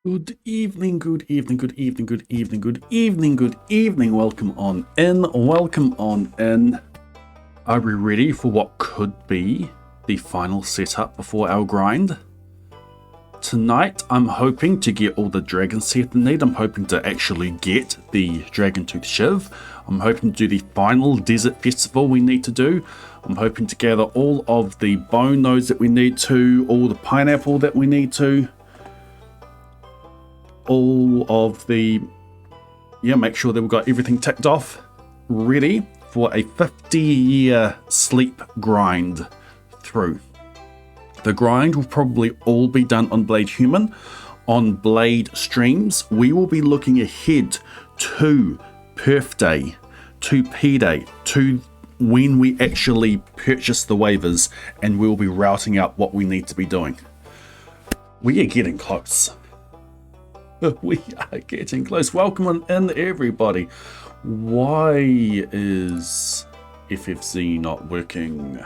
Good evening, good evening, good evening, good evening, good evening, good evening. Welcome on in, welcome on in. Are we ready for what could be the final setup before our grind? Tonight, I'm hoping to get all the dragon set I need. I'm hoping to actually get the dragon tooth shiv. I'm hoping to do the final desert festival we need to do. I'm hoping to gather all of the bone nodes that we need to, all the pineapple that we need to. All of the, make sure that we've got everything ticked off, ready for a 50-year sleep grind through. The grind will probably all be done on Blade Human. On Blade streams, we will be looking ahead to Perf Day, to P-Day, to when we actually purchase the waivers, and we'll be routing out what we need to be doing. We are getting close. We are getting close. Welcome on in, everybody. Why is FFZ not working?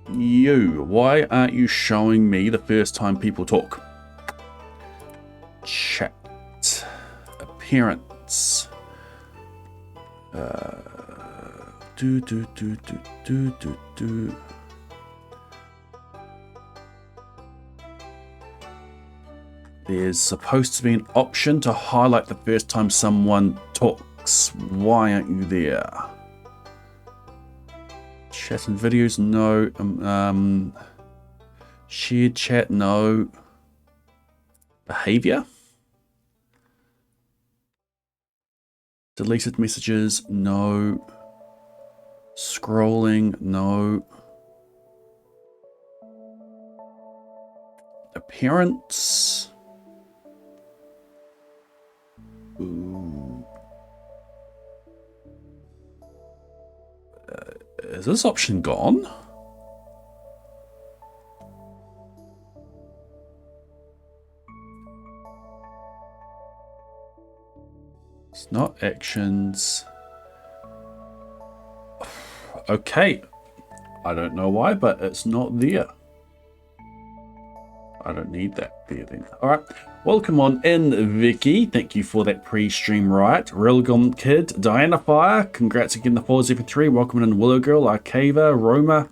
Why aren't you showing me the first time people talk? Chat. Appearance. There's supposed to be an option to highlight the first time someone talks. Why aren't you there? Chat and videos, no. Shared chat, no. Behavior? Deleted messages, no. Scrolling, no. Appearance. Ooh. Is this option gone? It's not actions. Okay. I don't know why, but it's not there. I don't need that there then. Alright, welcome on in, Vicky. Thank you for that pre-stream right. Railgun Kid, Diana Fire, congrats again the 403. Welcome in, Willow Girl, Arcava, Roma,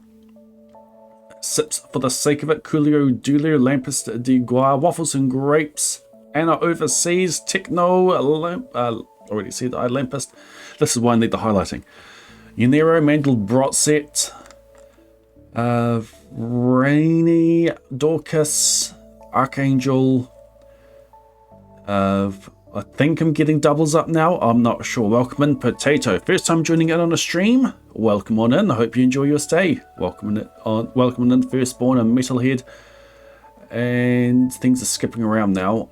Sips for the sake of it, Coolio, Dulio, Lampist, De Gua, Waffles and Grapes, Anna Overseas, Techno, already said I Lampist. This is why I need the highlighting. Unero, Mandel, Brotset, Rainy, Dorcas, Archangel. I think I'm getting doubles up now. I'm not sure. Welcome in, Potato. First time joining in on a stream. Welcome on in. I hope you enjoy your stay. Welcome in, Firstborn and Metalhead. And things are skipping around now.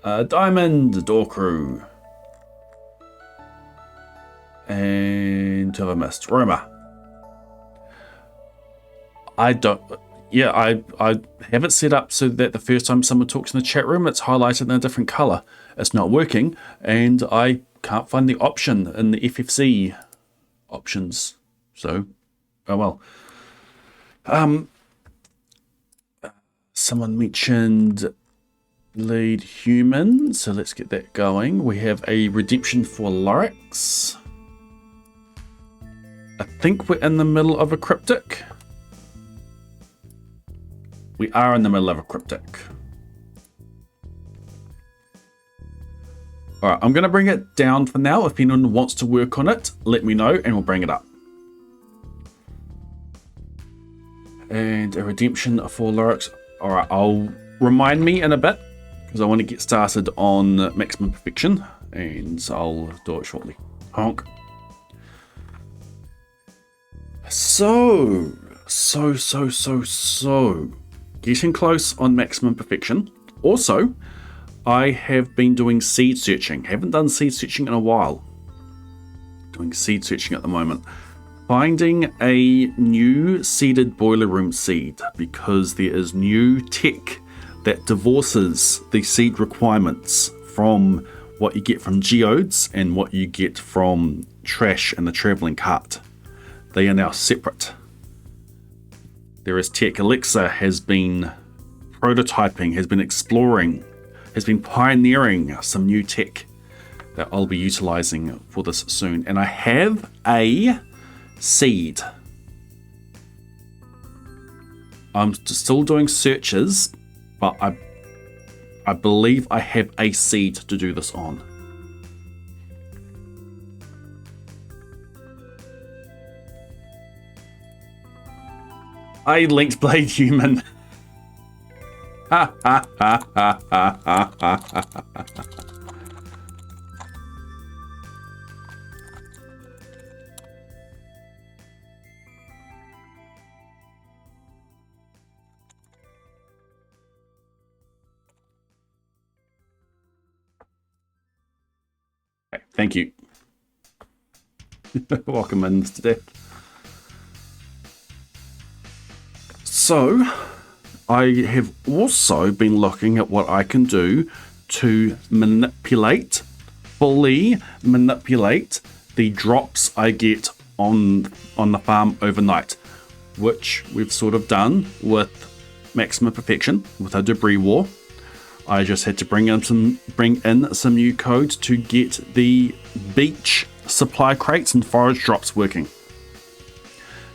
Diamond, Door Crew. And who have I missed? Roma. I have it set up so that the first time someone talks in the chat room, it's highlighted in a different color. It's not working, and I can't find the option in the FFC options. So, oh well. Someone mentioned lead human, so let's get that going. We have a redemption for Lorix. I think we're in the middle of a cryptic. We are in the middle of a cryptic. Alright, I'm going to bring it down for now. If anyone wants to work on it, let me know and we'll bring it up. And a redemption for Lorix. Alright, I'll remind me in a bit because I want to get started on maximum perfection and I'll do it shortly. Honk. So. Getting close on maximum perfection. Also, I have been doing seed searching. Haven't done seed searching in a while. Doing seed searching at the moment. Finding a new seeded boiler room seed because there is new tech that divorces the seed requirements from what you get from geodes and what you get from trash in the traveling cart. They are now separate. There is tech. Alexa has been prototyping, has been exploring, has been pioneering some new tech that I'll be utilizing for this soon. And I have a seed. I'm still doing searches, but I believe I have a seed to do this on. I linked Blade Human. Ha ha ha ha ha ha ha. Thank you. Welcome in today. So, I have also been looking at what I can do to fully manipulate the drops I get on the farm overnight, which we've sort of done with Maximum Perfection with our debris war. I just had to bring in some new code to get the beach supply crates and forage drops working,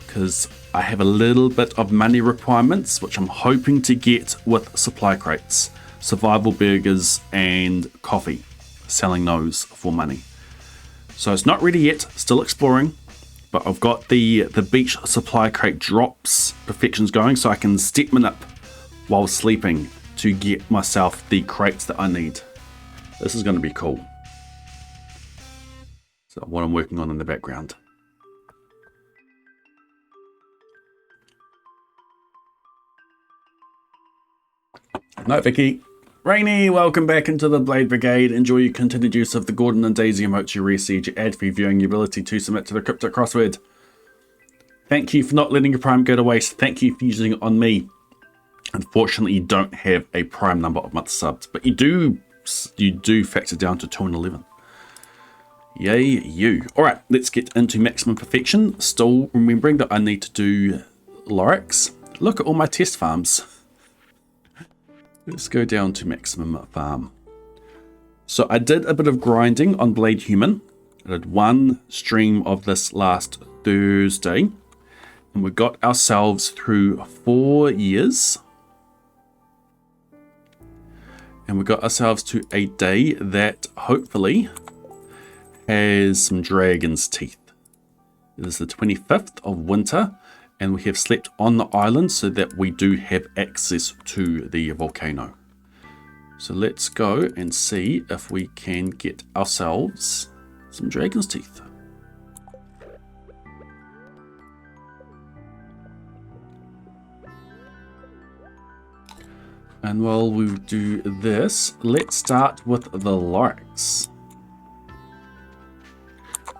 because I have a little bit of money requirements which I'm hoping to get with supply crates, survival burgers and coffee, selling those for money. So it's not ready yet, still exploring, but I've got the beach supply crate drops perfections going, so I can step them up while sleeping to get myself the crates that I need. This is going to be cool. So what I'm working on in the background. No, Vicky. Rainy, welcome back into the Blade Brigade. Enjoy your continued use of the Gordon and Daisy emoji resiege ad-free viewing your ability to submit to the cryptic crossword. Thank you for not letting your prime go to waste. Thank you for using it on me. Unfortunately, you don't have a prime number of month subs, but you do factor down to 211. Yay, you. All right, let's get into Maximum Perfection. Still remembering that I need to do Lorax. Look at all my test farms. Let's go down to Maximum Farm. So I did a bit of grinding on Blade Human. I did one stream of this last Thursday, and we got ourselves through 4 years. And we got ourselves to a day that hopefully has some dragon's teeth. It is the 25th of winter, and we have slept on the island so that we do have access to the volcano. So let's go and see if we can get ourselves some dragon's teeth. And while we do this, let's start with the Lorax.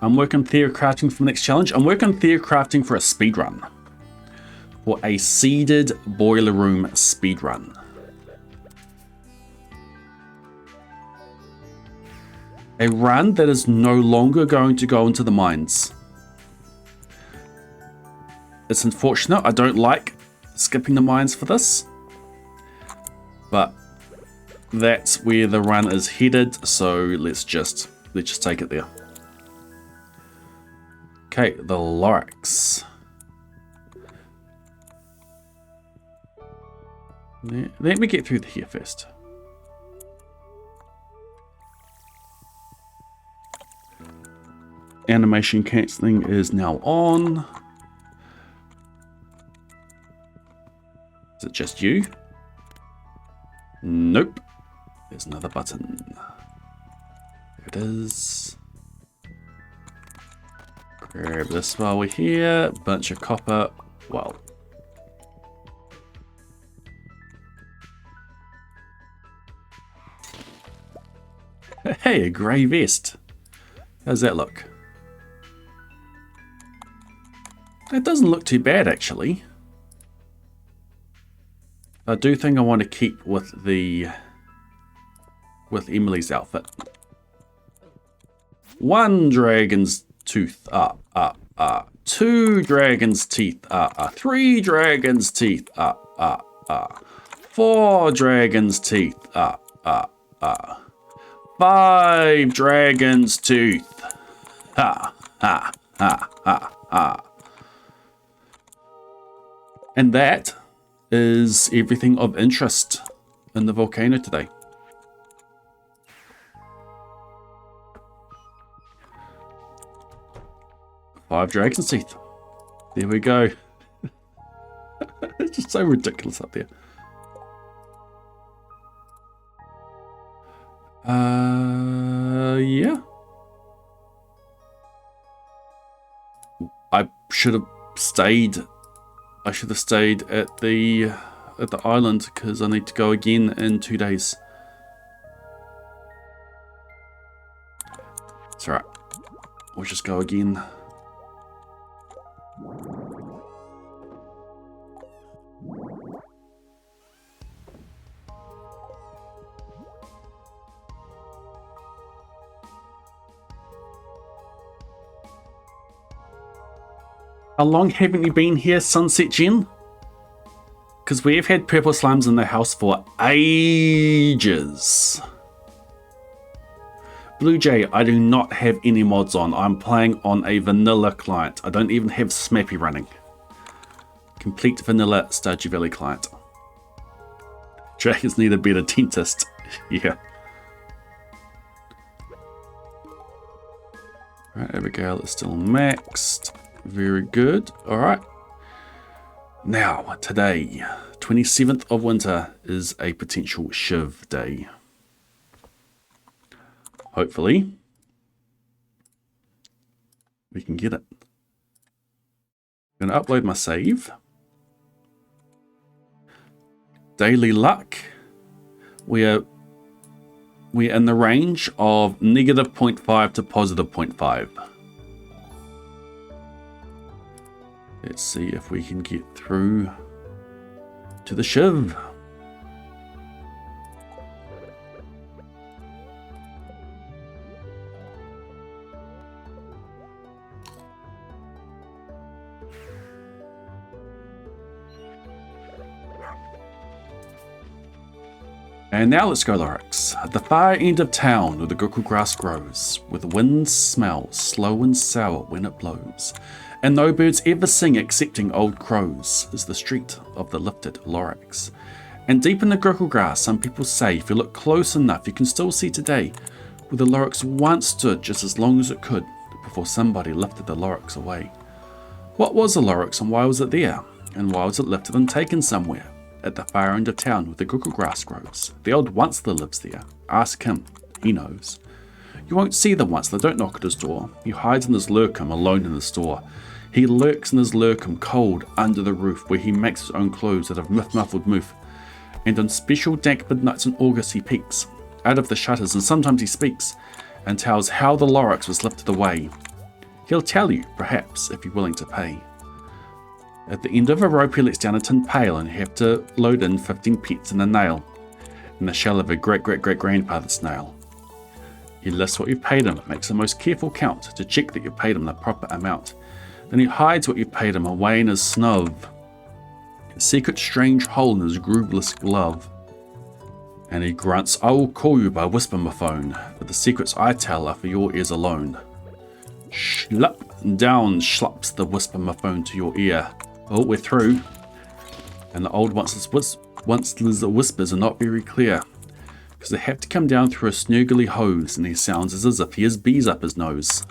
I'm working Theocrafting for the next challenge. I'm working Theocrafting for a speedrun. For a seeded boiler room speedrun. A run that is no longer going to go into the mines. It's unfortunate. I don't like skipping the mines for this. But that's where the run is headed, so let's just take it there. Okay, the Lorax. Let me get through here first. Animation cancelling is now on. Is it just you? Nope. There's another button. There it is. Grab this while we're here. Bunch of copper. Well. Hey, a grey vest. How's that look? It doesn't look too bad, actually. I do think I want to keep with Emily's outfit. 1 dragon's tooth, 2 dragon's teeth, 3 dragon's teeth, 4 dragon's teeth. 5 dragon's tooth. Ha, ha, ha, ha, ha. And that is everything of interest in the volcano today. Five dragon's teeth. There we go. It's just so ridiculous up there. Yeah. I should have stayed. I should have stayed at the island because I need to go again in 2 days. It's alright. We'll just go again. How long haven't you been here, Sunset Gen? Because we've had purple slimes in the house for ages. Blue Jay, I do not have any mods on. I'm playing on a vanilla client. I don't even have Smappy running. Complete vanilla Stardew Valley client. Dragons need a better dentist. Yeah. Alright, Abigail is still maxed. Very good. Alright. Now, today, 27th of winter, is a potential Shiv day. Hopefully, we can get it. I'm going to upload my save. Daily luck. We're in the range of negative 0.5 to positive 0.5. Let's see if we can get through to the Shiv. And now let's go, Lorax. At the far end of town where the Goku grass grows, where the wind smells slow and sour when it blows, and no birds ever sing excepting old crows, is the street of the lifted Lorax. And deep in the Goku grass, some people say, if you look close enough, you can still see today where the Lorax once stood just as long as it could before somebody lifted the Lorax away. What was the Lorax and why was it there? And why was it lifted and taken somewhere? At the far end of town where the Goku grass grows. The old Onceler lives there. Ask him, he knows. You won't see the Onceler, don't knock at his door. He hides in his lurkum alone in the store. He lurks in his lurkum cold under the roof where he makes his own clothes out of muffled moof. And on special dank midnights in August he peeks out of the shutters and sometimes he speaks and tells how the Lorax was lifted away. He'll tell you, perhaps, if you're willing to pay. At the end of a rope he lets down a tin pail and you have to load in 15 pence and a nail in the shell of a great-great-great-grandfather snail. He lists what you've paid him, makes the most careful count to check that you've paid him the proper amount. Then he hides what you've paid him away in his snub, a secret strange hole in his grooveless glove. And he grunts, I will call you by whisper my phone, but the secrets I tell are for your ears alone. Schlup, down schlups the whisper my phone to your ear. Oh, we're through. And the old Onceler's whispers are not very clear, because they have to come down through a snurgly hose, and he sounds as if he has bees up his nose.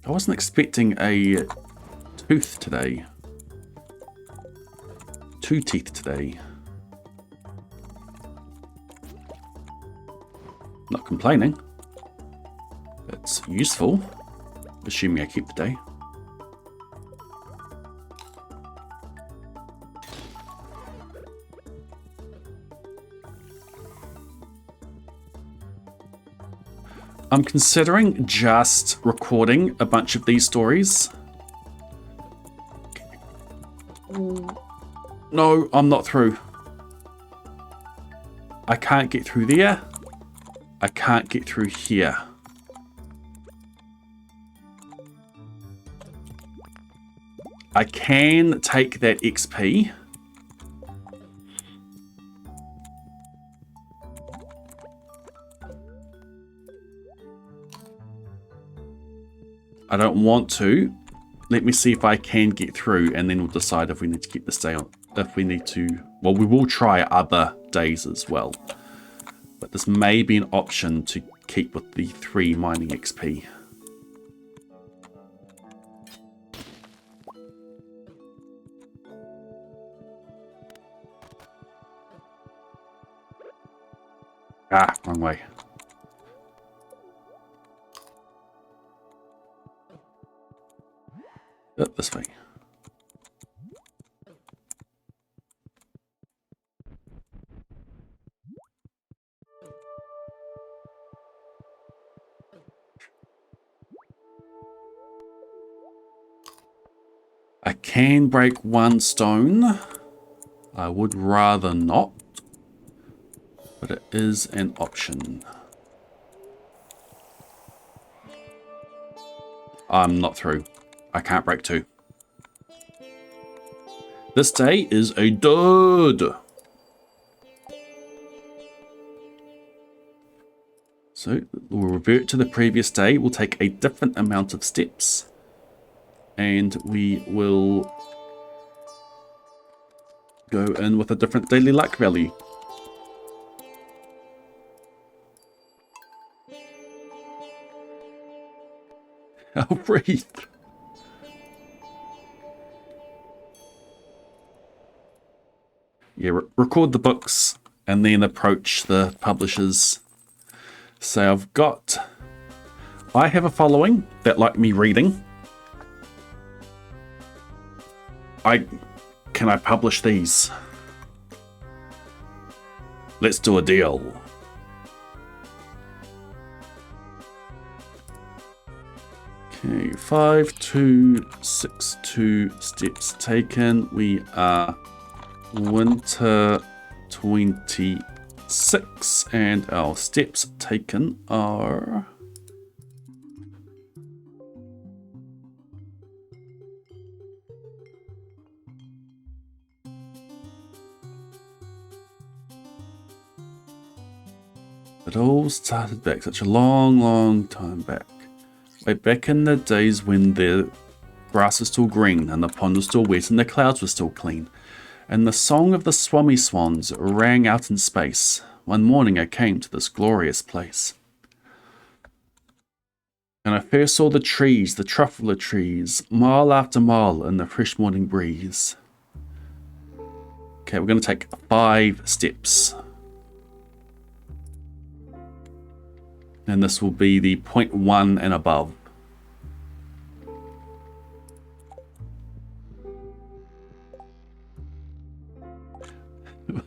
I wasn't expecting a tooth today. 2 teeth today. Not complaining. It's useful, assuming I keep the day. I'm considering just recording a bunch of these stories. No, I'm not through. I can't get through there. I can't get through here. I can take that XP. I don't want to. Let me see if I can get through, and then we'll decide if we need to keep this day on. If we need to, well, we will try other days as well. But this may be an option to keep with the 3 mining XP. Ah, wrong way. This way. I can break 1 stone. I would rather not, but it is an option. I'm not through. I can't break 2. This day is a dud. So we'll revert to the previous day. We'll take a different amount of steps. And we will go in with a different daily luck value. I'll breathe. Yeah, record the books and then approach the publishers. So I have a following that like me reading. Can I publish these? Let's do a deal. Okay, 5262 steps taken. We are winter 26 and our steps taken are it all started back such a long time back. Way back in the days when the grass was still green and the pond was still wet and the clouds were still clean. And the song of the swummy swans rang out in space. One morning I came to this glorious place. And I first saw the trees, the truffler trees, mile after mile in the fresh morning breeze. Okay, we're going to take 5 steps. And this will be the 0.1 and above.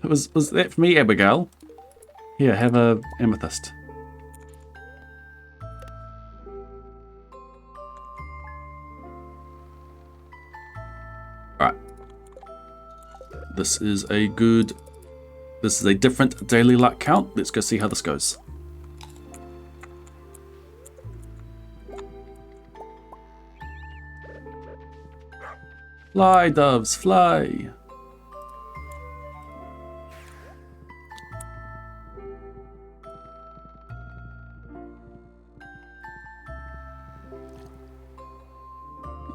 Was that for me, Abigail? Here, have a amethyst. Alright. This is a different daily luck count. Let's go see how this goes. Fly, doves, fly!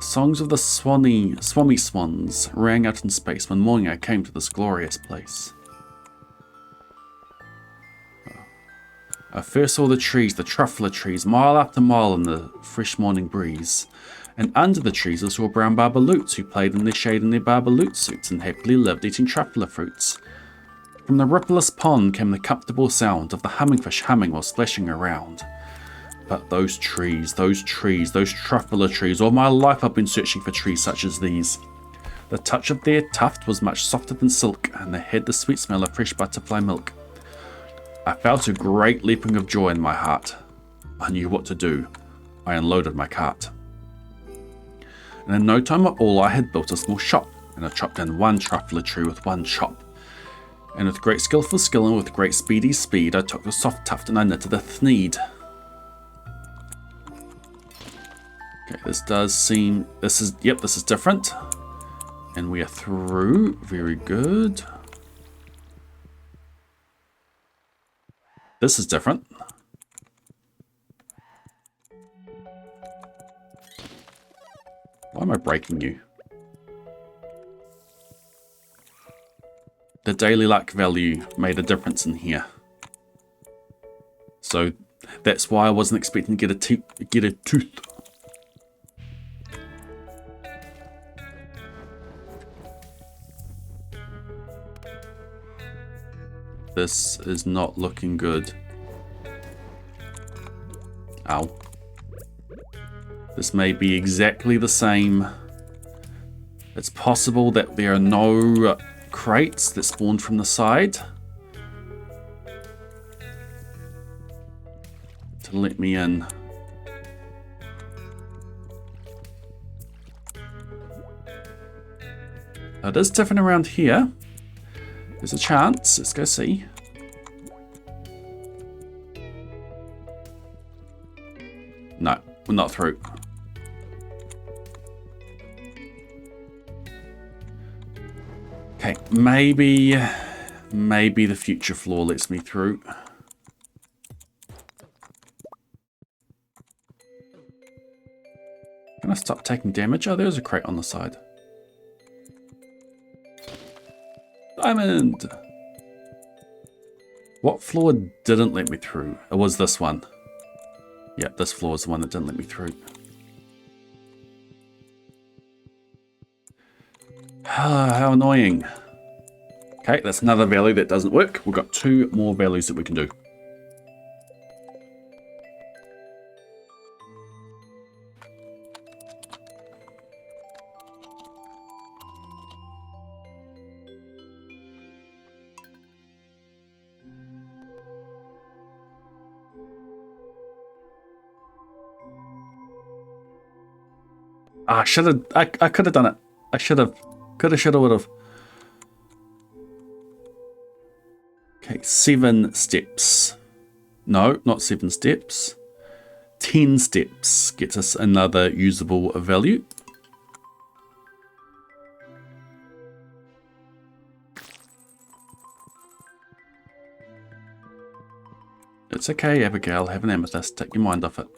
Songs of the swummy swans rang out in space. One morning I came to this glorious place. I first saw the trees, the truffler trees, mile after mile in the fresh morning breeze. And under the trees I saw brown barbaloots who played in the shade in their barbaloot suits and happily lived eating truffler fruits. From the rippleless pond came the comfortable sound of the hummingfish humming while splashing around. But those trees, those truffler trees, all my life I've been searching for trees such as these. The touch of their tuft was much softer than silk, and they had the sweet smell of fresh butterfly milk. I felt a great leaping of joy in my heart. I knew what to do. I unloaded my cart. And in no time at all I had built a small shop, and I chopped down 1 truffler tree with 1 chop. And with great skillful skill and with great speedy speed I took the soft tuft and I knitted the thneed. Okay, this is different. And we are through. Very good. This is different. Why am I breaking you? The daily luck value made a difference in here. So that's why I wasn't expecting to get a tooth. This is not looking good. Ow. This may be exactly the same. It's possible that there are no crates that spawned from the side to let me in. It is different around here. There's a chance. Let's go see. No, we're not through. Okay, maybe the future floor lets me through. Can I stop taking damage? Oh, there's a crate on the side. Diamond! What floor didn't let me through? It was this one. Yeah, this floor is the one that didn't let me through. How annoying. Okay, that's another value that doesn't work. We've got 2 more values that we can do. I should have. I could have done it. I should have. Coulda, shoulda, would have. Okay, 7 steps. No, not 7 steps. 10 steps gets us another usable value. It's okay, Abigail. Have an amethyst. Take your mind off it.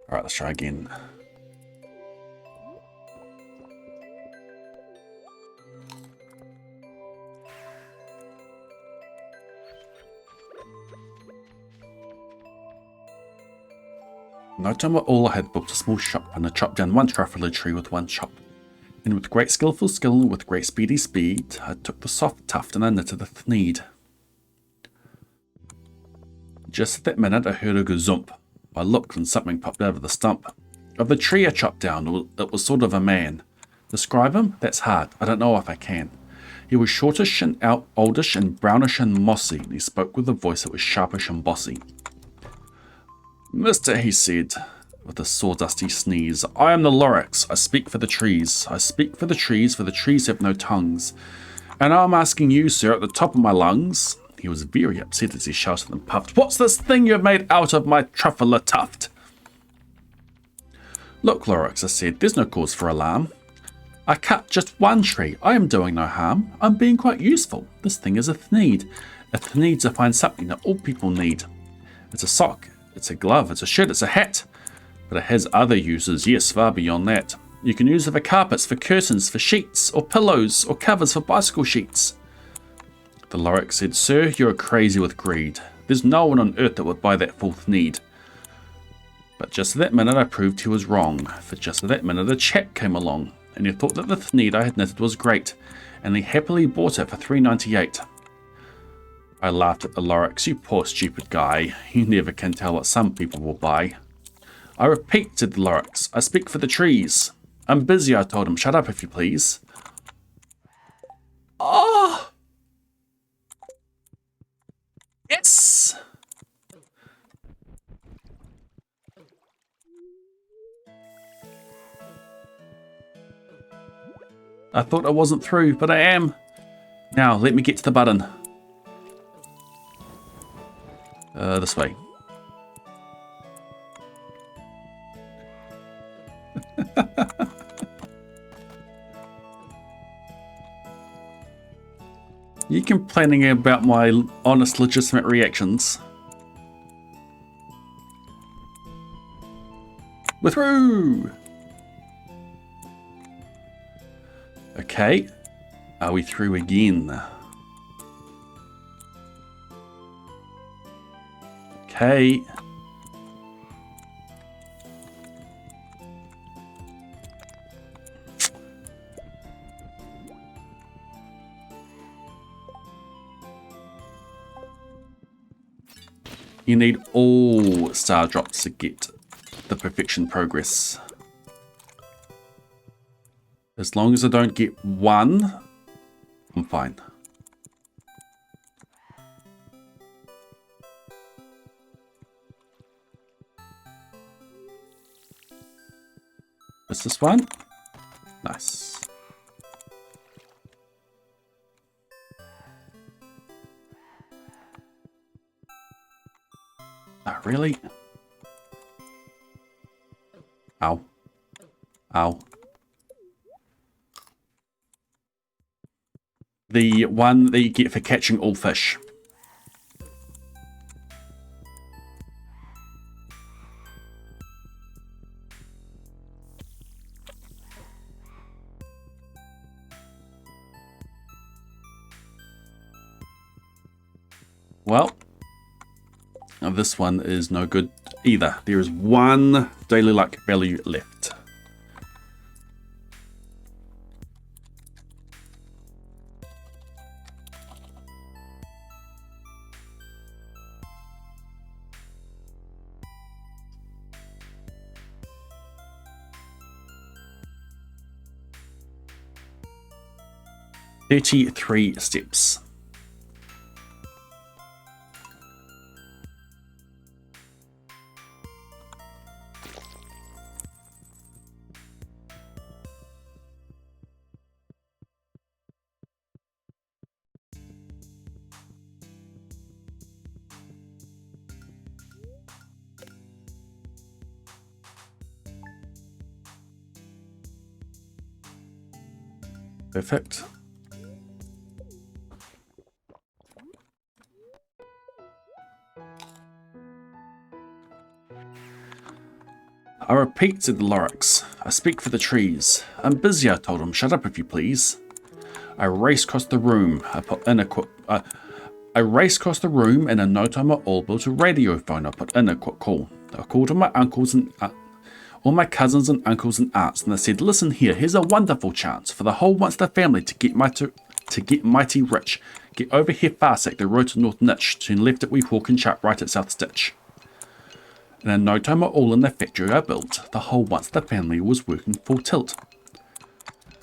Alright, let's try again. No time at all, I had built a small shop, and I chopped down 1 truffle tree with 1 chop. And with great skillful skill and with great speedy speed, I took the soft tuft and I knitted the thneed. Just at that minute, I heard a gazump. I looked and something popped out of the stump. Of the tree I chopped down, it was sort of a man. Describe him? That's hard. I don't know if I can. He was shortish and oldish and brownish and mossy, and he spoke with a voice that was sharpish and bossy. Mister, he said, with a sawdusty sneeze, I am the Lorax. I speak for the trees. I speak for the trees have no tongues. And I'm asking you, sir, at the top of my lungs. He was very upset as he shouted and puffed, What's this thing you have made out of my truffle tuft? Look, Lorax, I said, there's no cause for alarm. I cut just 1 tree. I am doing no harm. I'm being quite useful. This thing is a thneed. A thneed's to find something that all people need. It's a sock. It's a glove. It's a shirt. It's a hat. But it has other uses, yes, far beyond that. You can use it for carpets, for curtains, for sheets, or pillows, or covers for bicycle sheets. The Lorax said, Sir, you're crazy with greed. There's no one on earth that would buy that full thneed. But just at that minute I proved he was wrong, for just at that minute a chap came along, and he thought that the thneed I had knitted was great, and he happily bought it for $3.98. I laughed at the Lorax, you poor stupid guy, you never can tell what some people will buy. I repeat, said the Lorax, I speak for the trees. I'm busy, I told him, shut up if you please. Oh! Yes! I thought I wasn't through, but I am. Now, let me get to the button. This way. You complaining about my honest, legitimate reactions. We're through! Okay. Are we through again? Okay. You need all star drops to get the perfection progress. As long as I don't get one, I'm fine. Is this one? Nice. Oh, really? Ow. Ow. The one that you get for catching all fish. Well, this one is no good either. There is one daily luck value left. "33 steps. Perfect. I repeat, said the Lorax. I speak for the trees. I'm busy, I told him. Shut up if you please. I raced across the room. I raced across the room, and in no time I all built a radio phone. I put in a quick call. I called all my uncles and all my cousins and uncles and aunts, and I said, "Listen here. Here's a wonderful chance for the whole Munster family to get mighty rich. Get over here fast, the road to North Nitch, turn left at Weehawk and sharp right at South Stitch." And in no time, we're all in the factory I built. The whole Munster family was working full tilt.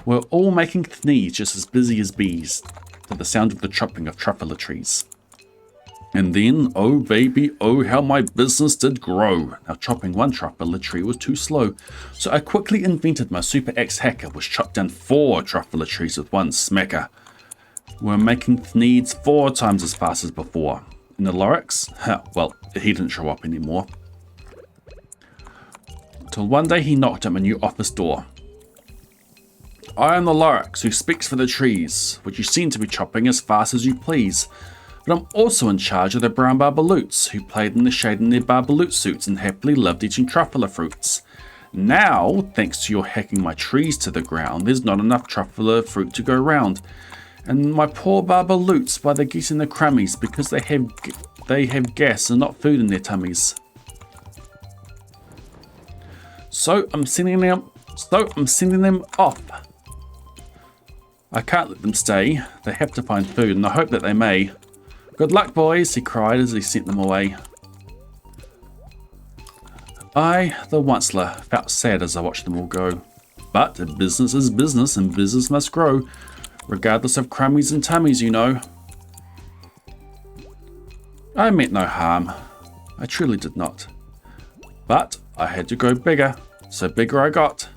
We're all making thnees just as busy as bees, to the sound of the chopping of truffle trees. And then, oh baby, oh how my business did grow. Now chopping one truffle tree was too slow, so I quickly invented my super axe hacker, which chopped down 4 truffle trees with one smacker. We're making thneeds 4 times as fast as before. And the Lorax, well, he didn't show up anymore. Till one day he knocked at my new office door. "I am the Lorax who speaks for the trees, which you seem to be chopping as fast as you please. But I'm also in charge of the brown barbaloots, who played in the shade in their barbaloot suits and happily lived eating truffle fruits. Now, thanks to your hacking my trees to the ground, there's not enough truffle fruit to go round. And my poor barbaloots, why they're getting the crummies, because they have gas and not food in their tummies. So I'm sending them off. I can't let them stay. They have to find food, and I hope that they may. Good luck, boys," he cried as he sent them away. I, the Onceler, felt sad as I watched them all go. But business is business, and business must grow, regardless of crummies and tummies, you know. I meant no harm. I truly did not. But I had to go bigger, so bigger I got.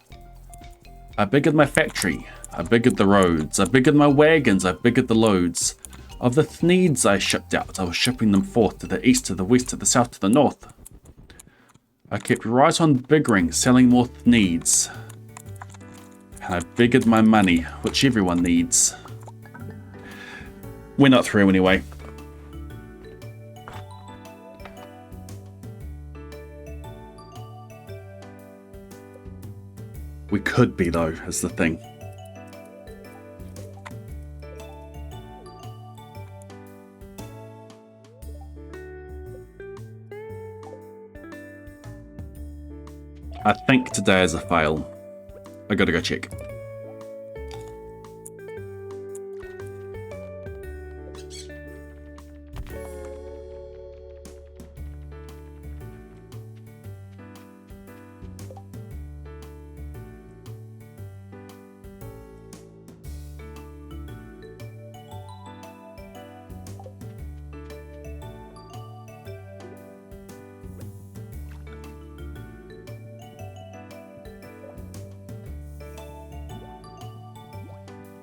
I biggered my factory, I biggered the roads, I biggered my wagons, I biggered the loads. Of the thneeds I shipped out, I was shipping them forth to the east, to the west, to the south, to the north. I kept right on biggering, selling more thneeds. And I figured my money, which everyone needs. We're not through anyway. We could be though, is the thing. I think today is a fail. I gotta go check.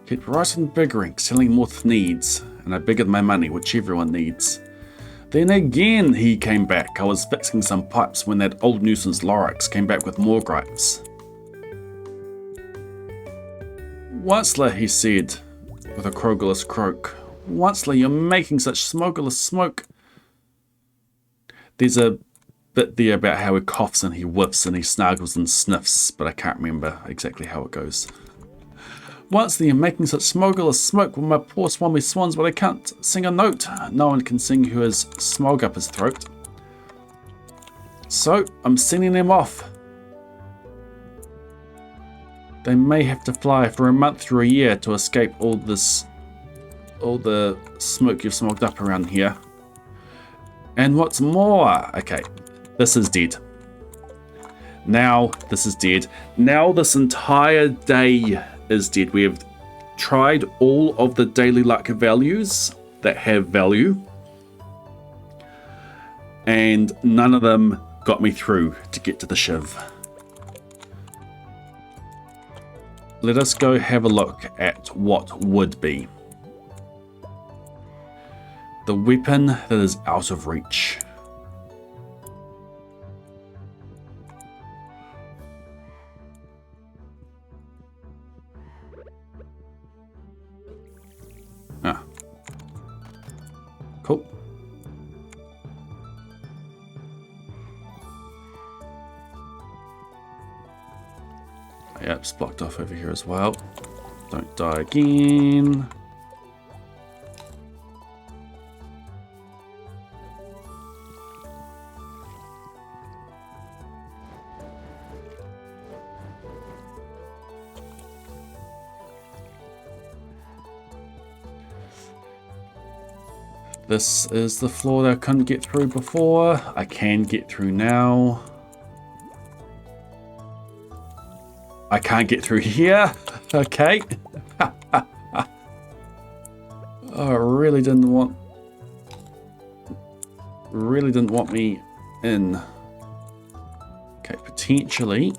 Keep rising big rank, selling more needs, and I biggered my money, which everyone needs. Then again he came back. I was fixing some pipes when that old nuisance Lorax came back with more gripes. Onceler, he said, with a crogulous croak. Onceler, you're making such smokeless smoke. There's a bit there about how he coughs and he whiffs and he snuggles and sniffs, but I can't remember exactly how it goes. Once you're making such smokeless smoke with my poor swami swans, but I can't sing a note. No one can sing who has smog up his throat. So, I'm sending them off. They may have to fly for a month or a year to escape all the smoke you've smoked up around here. And what's more, okay, this is dead. Now, this is dead. Now this entire day is dead. We have tried all of the daily luck values that have value, and none of them got me through to get to the Shiv. Let us go have a look at what would be. The weapon that is out of reach. Ah. Cool. Yeah, it's blocked off over here as well. Don't die again. This is the floor that I couldn't get through before. I can get through now. I can't get through here. Okay. Oh, I really didn't want me in. Okay, potentially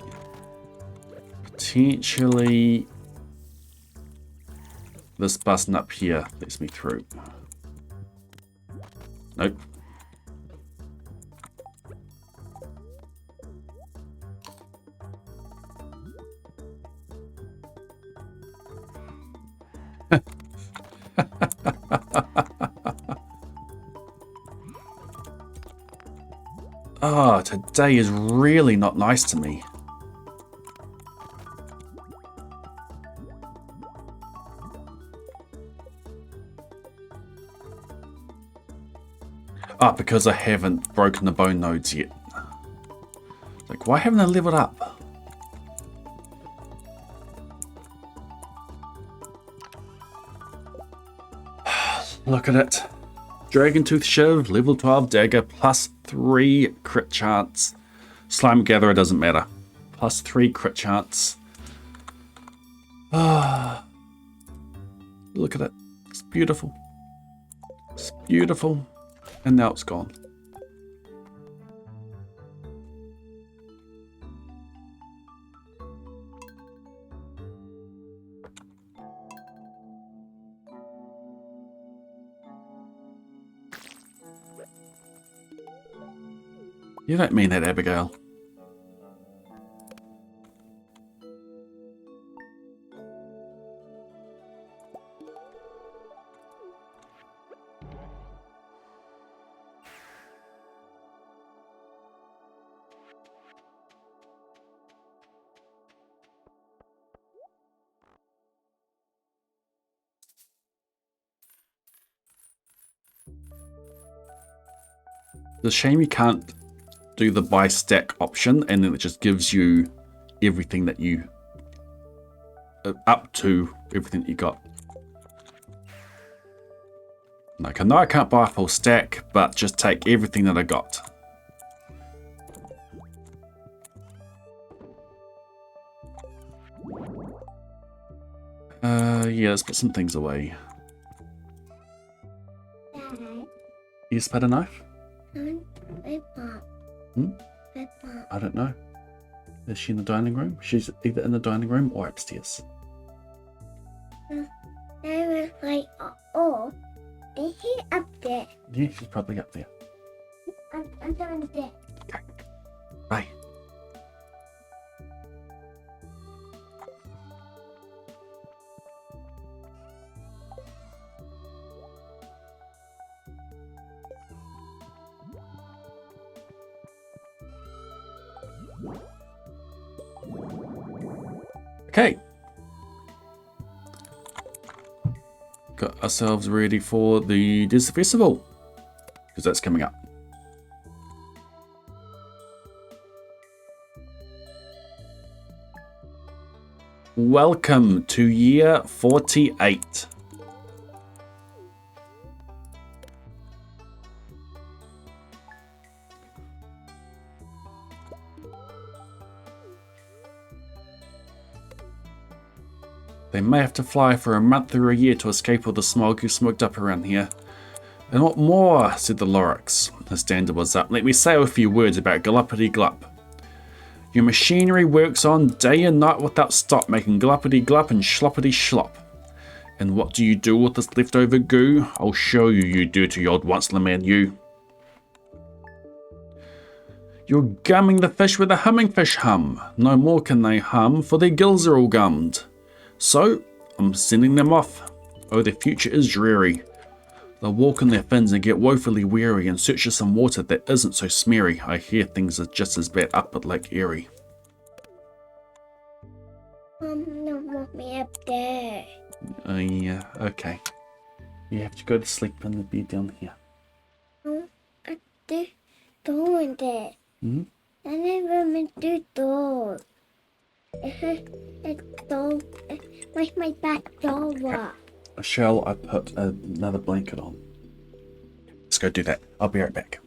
this button up here lets me through. Nope. Oh, today is really not nice to me. Ah, because I haven't broken the bone nodes yet. Like, why haven't I leveled up? Look at it. Dragon Tooth Shiv, level 12 dagger, plus 3 crit chance. Slime Gatherer doesn't matter. Plus 3 crit chance. Ah, look at it. It's beautiful. It's beautiful. And now it's gone. You don't mean that, Abigail. It's a shame you can't do the buy stack option and then it just gives you everything that you up to everything that you got. Like, I know I can't buy a full stack, but just take everything that I got. Yeah, let's put some things away. You spot a knife? I don't know. Is she in the dining room? She's either in the dining room or upstairs. I was like, oh, is he up there? Yeah, she's probably up there. I'm down there. Okay. Bye. Okay. Got ourselves ready for the Desert Festival, because that's coming up. Welcome to year 48. They may have to fly for a month or a year to escape all the smog you smoked up around here. And what more, said the Lorax. The standard was up. Let me say a few words about Gluppity Glup. Your machinery works on day and night without stop, making gluppity glup and sloppity slop. And what do you do with this leftover goo? I'll show you, you dirty old once-le man, you. You're gumming the fish with a humming fish hum. No more can they hum, for their gills are all gummed. So, I'm sending them off. Oh, their future is dreary. They'll walk on their fins and get woefully weary in search of some water that isn't so smeary. I hear things are just as bad up at Lake Erie. Don't want me up there. Yeah, okay. You have to go to sleep in the bed down here. I do doing that. Hmm? I never meant to do door. It's door. Where's my back door? Shall I put another blanket on? Let's go do that. I'll be right back.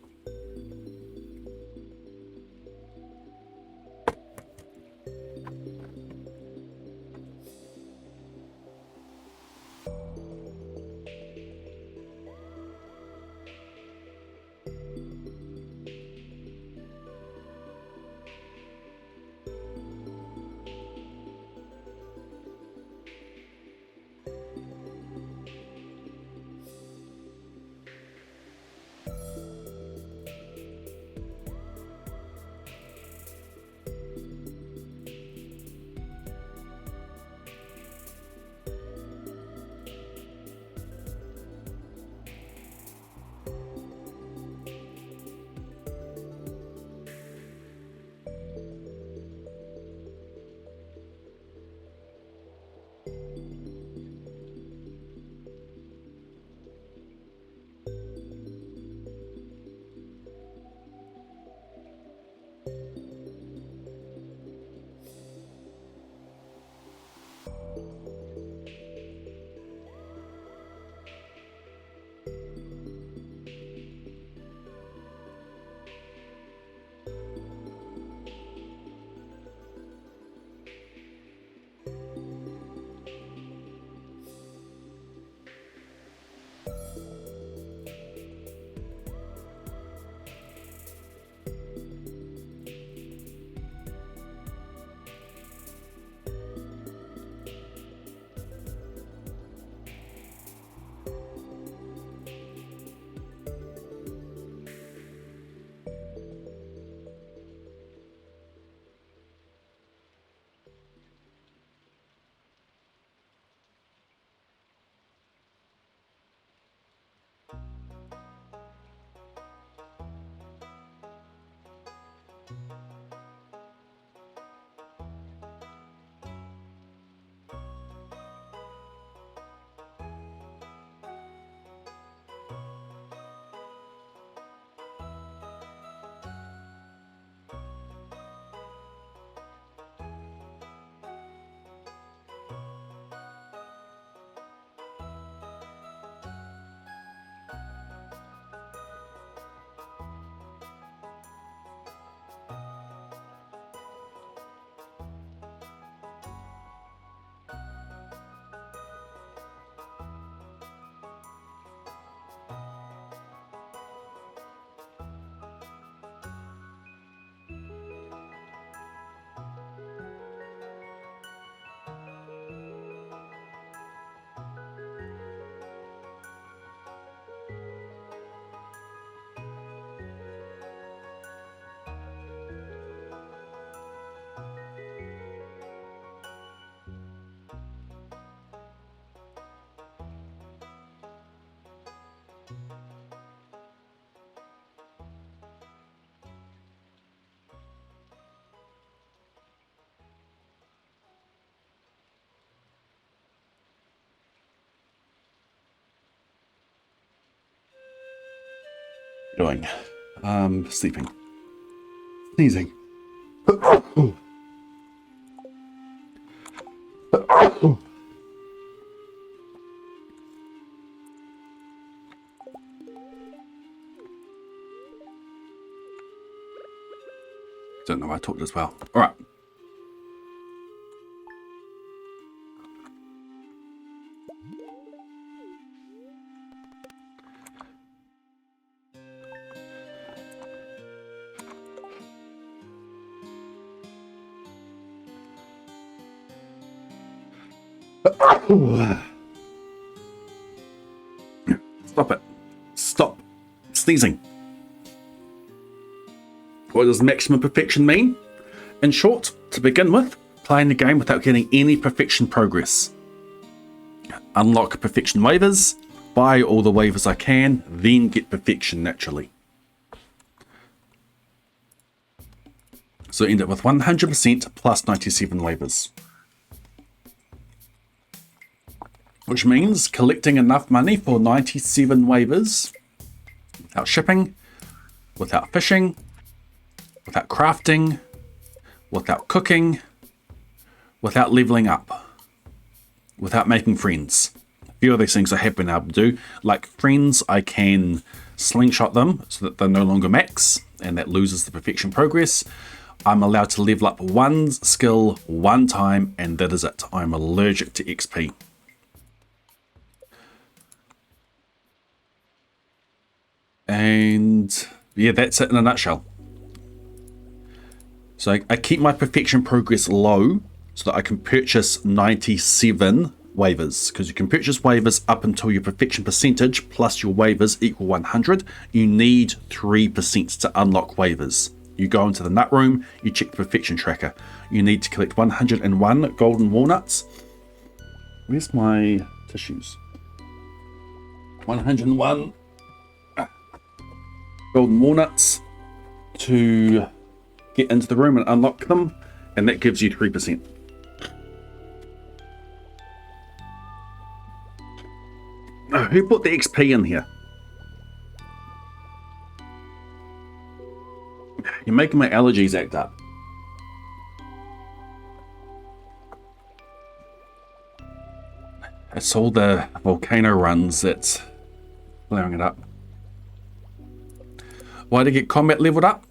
Doing? Sleeping. Sneezing. Don't know why I talked as well. All right. Stop it. Stop sneezing. What does maximum perfection mean? In short, to begin with, playing the game without getting any perfection progress. Unlock perfection waivers, buy all the waivers I can, then get perfection naturally. So end up with 100% plus 97 waivers. Which means collecting enough money for 97 waivers without shipping, without fishing, without crafting, without cooking, without leveling up, without making friends. A few of these things I have been able to do. Like friends, I can slingshot them so that they're no longer max, and that loses the perfection progress. I'm allowed to level up one skill one time, and that is it. I'm allergic to XP. And yeah, that's it in a nutshell. So I keep my perfection progress low so that I can purchase 97 waivers, because you can purchase waivers up until your perfection percentage plus your waivers equal 100. You need 3% to unlock waivers. You go into the nut room, you check the perfection tracker. You need to collect 101 golden walnuts. Where's my tissues? 101 golden walnuts to get into the room and unlock them, and that gives you 3%. Oh, who put the XP in here? You're making my allergies act up. It's all the volcano runs that's blowing it up. Why to get combat leveled up?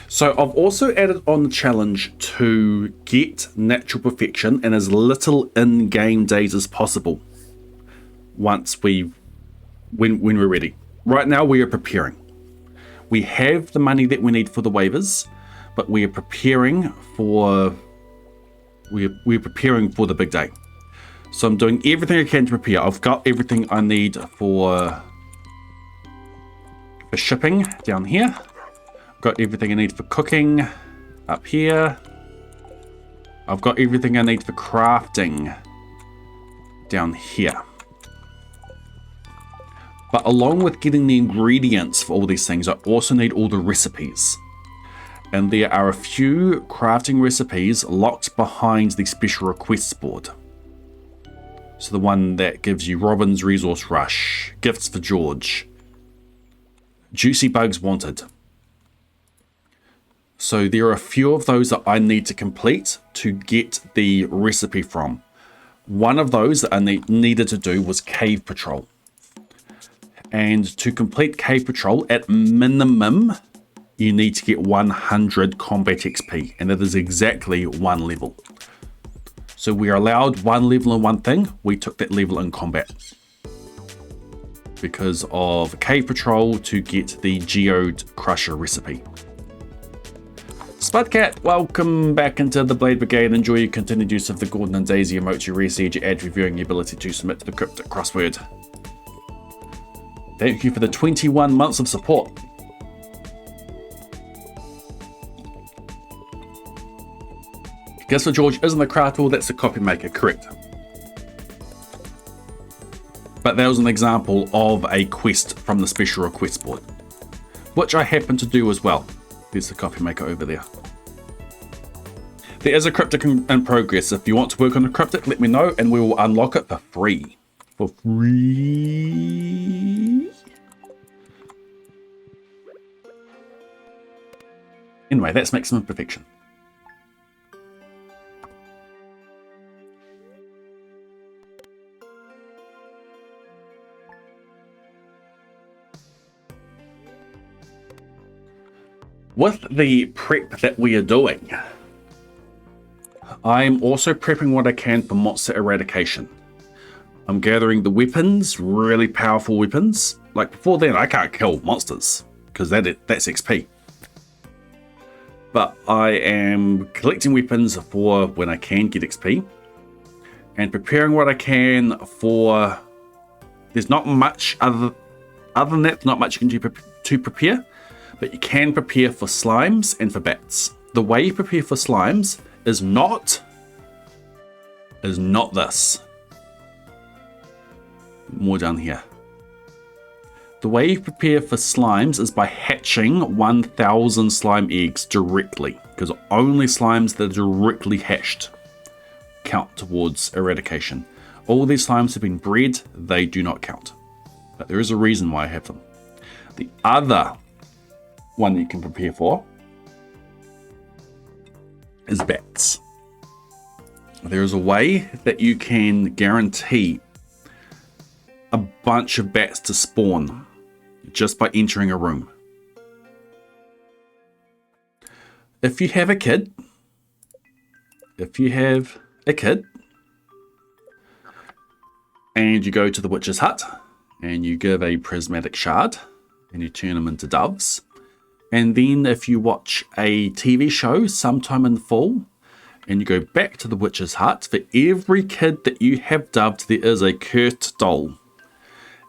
So I've also added on the challenge to get natural perfection in as little in-game days as possible. When we're ready. Right now we are preparing. We have the money that we need for the waivers, but we are preparing for we're preparing for the big day. So I'm doing everything I can to prepare. I've got everything I need for shipping down here. Got everything I need for cooking up here. I've got everything I need for crafting down here. But along with getting the ingredients for all these things, I also need all the recipes. And there are a few crafting recipes locked behind the special requests board. So the one that gives you Robin's Resource Rush, Gifts for George, Juicy Bugs Wanted. So there are a few of those that I need to complete to get the recipe from. One of those that I needed to do was Cave Patrol. And to complete Cave Patrol, at minimum, you need to get 100 combat XP. And that is exactly one level. So we are allowed one level in one thing. We took that level in combat. Because of Cave Patrol to get the Geode Crusher recipe. Spudcat, welcome back into the Blade Brigade. Enjoy your continued use of the Gordon and Daisy emote to reseed your ad reviewing the ability to submit to the cryptic crossword. Thank you for the 21 months of support. Guess what, George? Isn't the craft tool? That's the copy maker, correct? But that was an example of a quest from the special request board, which I happen to do as well. There's the copy maker over there. There is a cryptic in progress. If you want to work on the cryptic, let me know and we will unlock it for free. For free. Anyway, that's maximum perfection. With the prep that we are doing, I'm also prepping what I can for monster eradication. I'm gathering the weapons, really powerful weapons. Like before then, I can't kill monsters because that's XP. But I am collecting weapons for when I can get XP and preparing what I can for. There's not much other than that. Not much you can do to prepare, but you can prepare for slimes and for bats. The way you prepare for slimes is not this. More down here. The way you prepare for slimes is by hatching 1,000 slime eggs directly, because only slimes that are directly hatched count towards eradication. All these slimes have been bred, they do not count. But there is a reason why I have them. The other one that you can prepare for is bats. There is a way that you can guarantee a bunch of bats to spawn just by entering a room. If you have a kid, and you go to the witch's hut and you give a prismatic shard and you turn them into doves, and then if you watch a TV show sometime in the fall and you go back to the witch's hut, for every kid that you have dubbed, there is a cursed doll.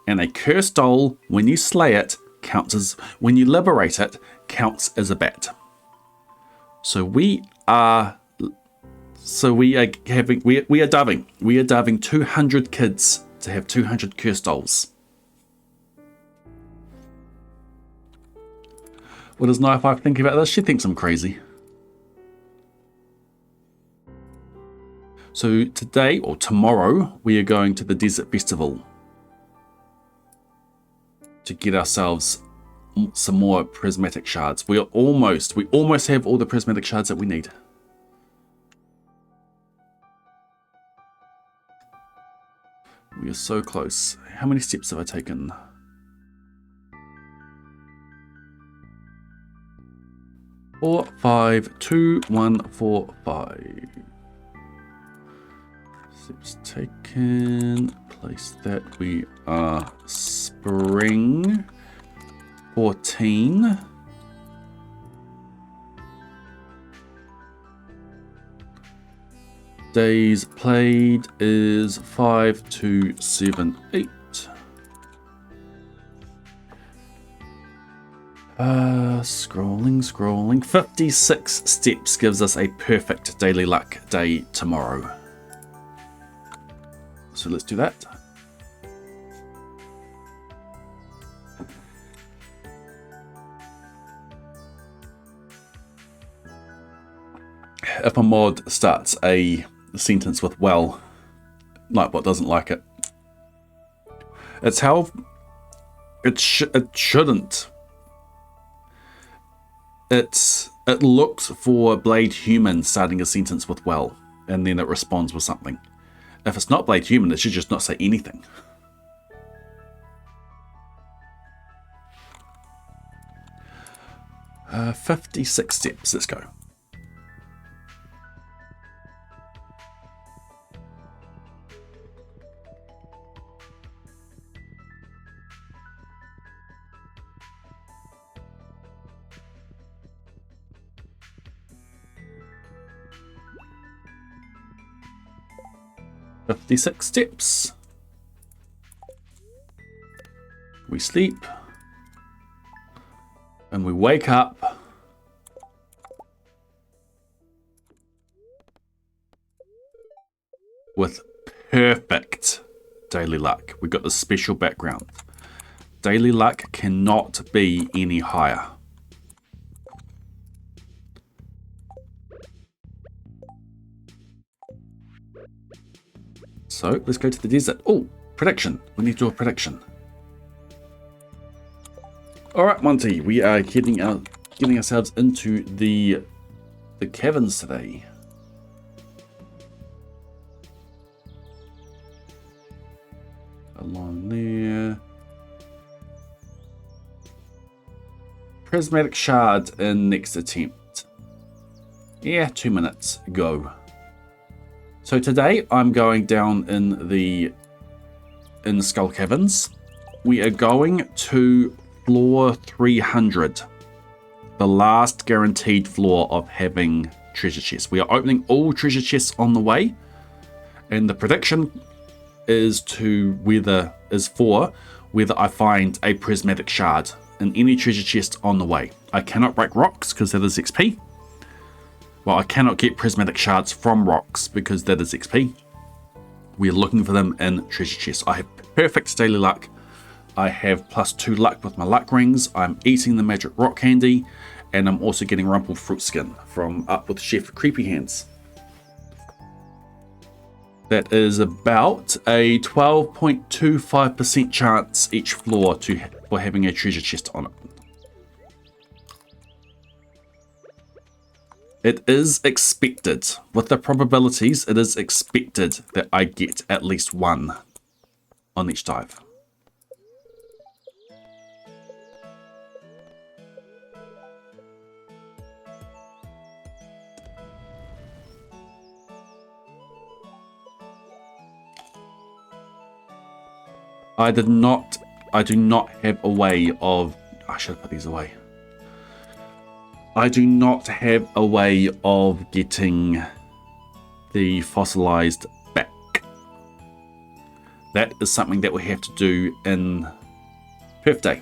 And a cursed doll, when you slay it, when you liberate it, counts as a bat. So we are dubbing 200 kids to have 200 cursed dolls. What does Knife Wife think about this? She thinks I'm crazy. So today or tomorrow we are going to the Desert Festival to get ourselves some more prismatic shards. We almost have all the prismatic shards that we need. We are so close. How many steps have I taken? 4, 5, 2, 1, 4, 5. Steps taken. Place that. We are spring 14. Days played is 5, 2, 7, 8. Scrolling. 56 steps gives us a perfect daily luck day tomorrow. So let's do that. If a mod starts a sentence with "well," Nightbot doesn't like it. It's how it shouldn't. It looks for Blade Human starting a sentence with "well," and then it responds with something. If it's not Blade Human, it should just not say anything. Uh, 56 steps. Let's go. "56 steps. We sleep. And we wake up. With perfect daily luck. We got the special background. Daily luck cannot be any higher. So let's go to the desert. Oh, prediction. We need to do a prediction. Alright, Monty, we are heading out getting ourselves into the caverns today. Along there. Prismatic shard in next attempt. Yeah, 2 minutes. Go. So today I'm going down in the Skull Caverns. We are going to floor 300. The last guaranteed floor of having treasure chests. We are opening all treasure chests on the way. And the prediction is for whether I find a prismatic shard in any treasure chest on the way. I cannot break rocks because that is XP. Well, I cannot get prismatic shards from rocks because that is XP. We are looking for them in treasure chests. I have perfect daily luck. I have +2 luck with my luck rings. I'm eating the magic rock candy, and I'm also getting rumpled fruit skin from Up with Chef Creepy Hands. That is about a 12.25% chance each floor for having a treasure chest on it. It is expected, with the probabilities, it is expected that I get at least one on each dive. I do not have a way of, I should put these away. I do not have a way of getting the fossilized back. That is something that we have to do in Perth Day.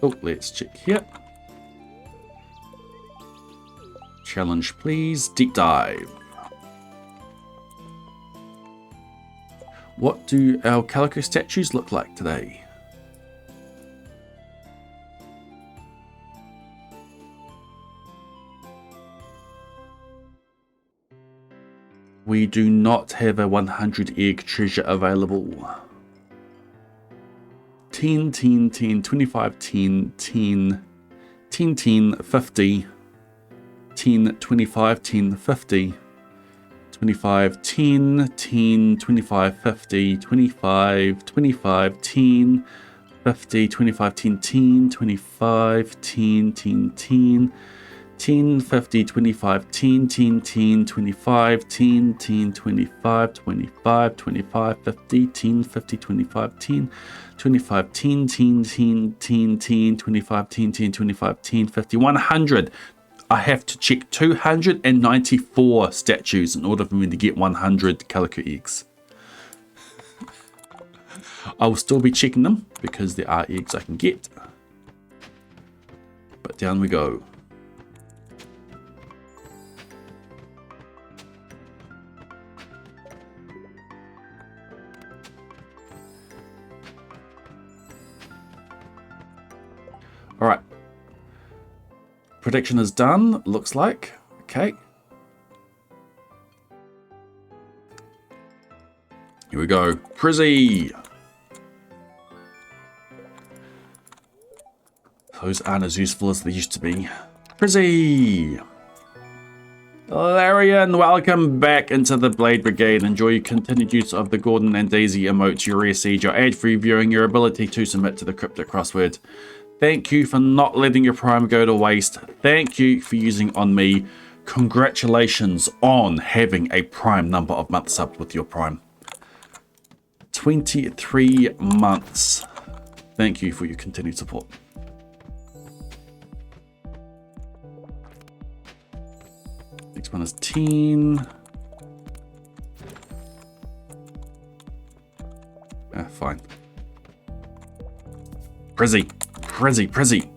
Oh, let's check here. Challenge, please. Deep dive. What do our calico statues look like today? We do not have a 100 egg treasure available. 10, 10, 10, 25, 10, 10, 10, 10, 50, 10, 25, 10, 50, 25, 10, 10, 25, 50, 25, 25, 10, 50, 25, 10, 10, 25, 10, 10, 10, 10, 50, 25, 10, 10, 10, 25, 10, 10, 25, 25, 25, 50, 10, 50, 25, 10, 25, 10, 10, 10, 10, 10, 25, 10, 10, 25, 10, 50, 100. I have to check 294 statues in order for me to get 100 calico eggs. I will still be checking them because there are eggs I can get. But down we go. All right. Prediction is done, looks like. Okay. Here we go. Prizzy! Those aren't as useful as they used to be. Prizzy! Larian, welcome back into the Blade Brigade. Enjoy your continued use of the Gordon and Daisy emotes, your rare seed, your ad-free viewing, your ability to submit to the cryptic crossword. Thank you for not letting your Prime go to waste. Thank you for using on me. Congratulations on having a Prime number of months up with your Prime. 23 months. Thank you for your continued support. Next one is 10. Fine. Prizzy. Prizzy.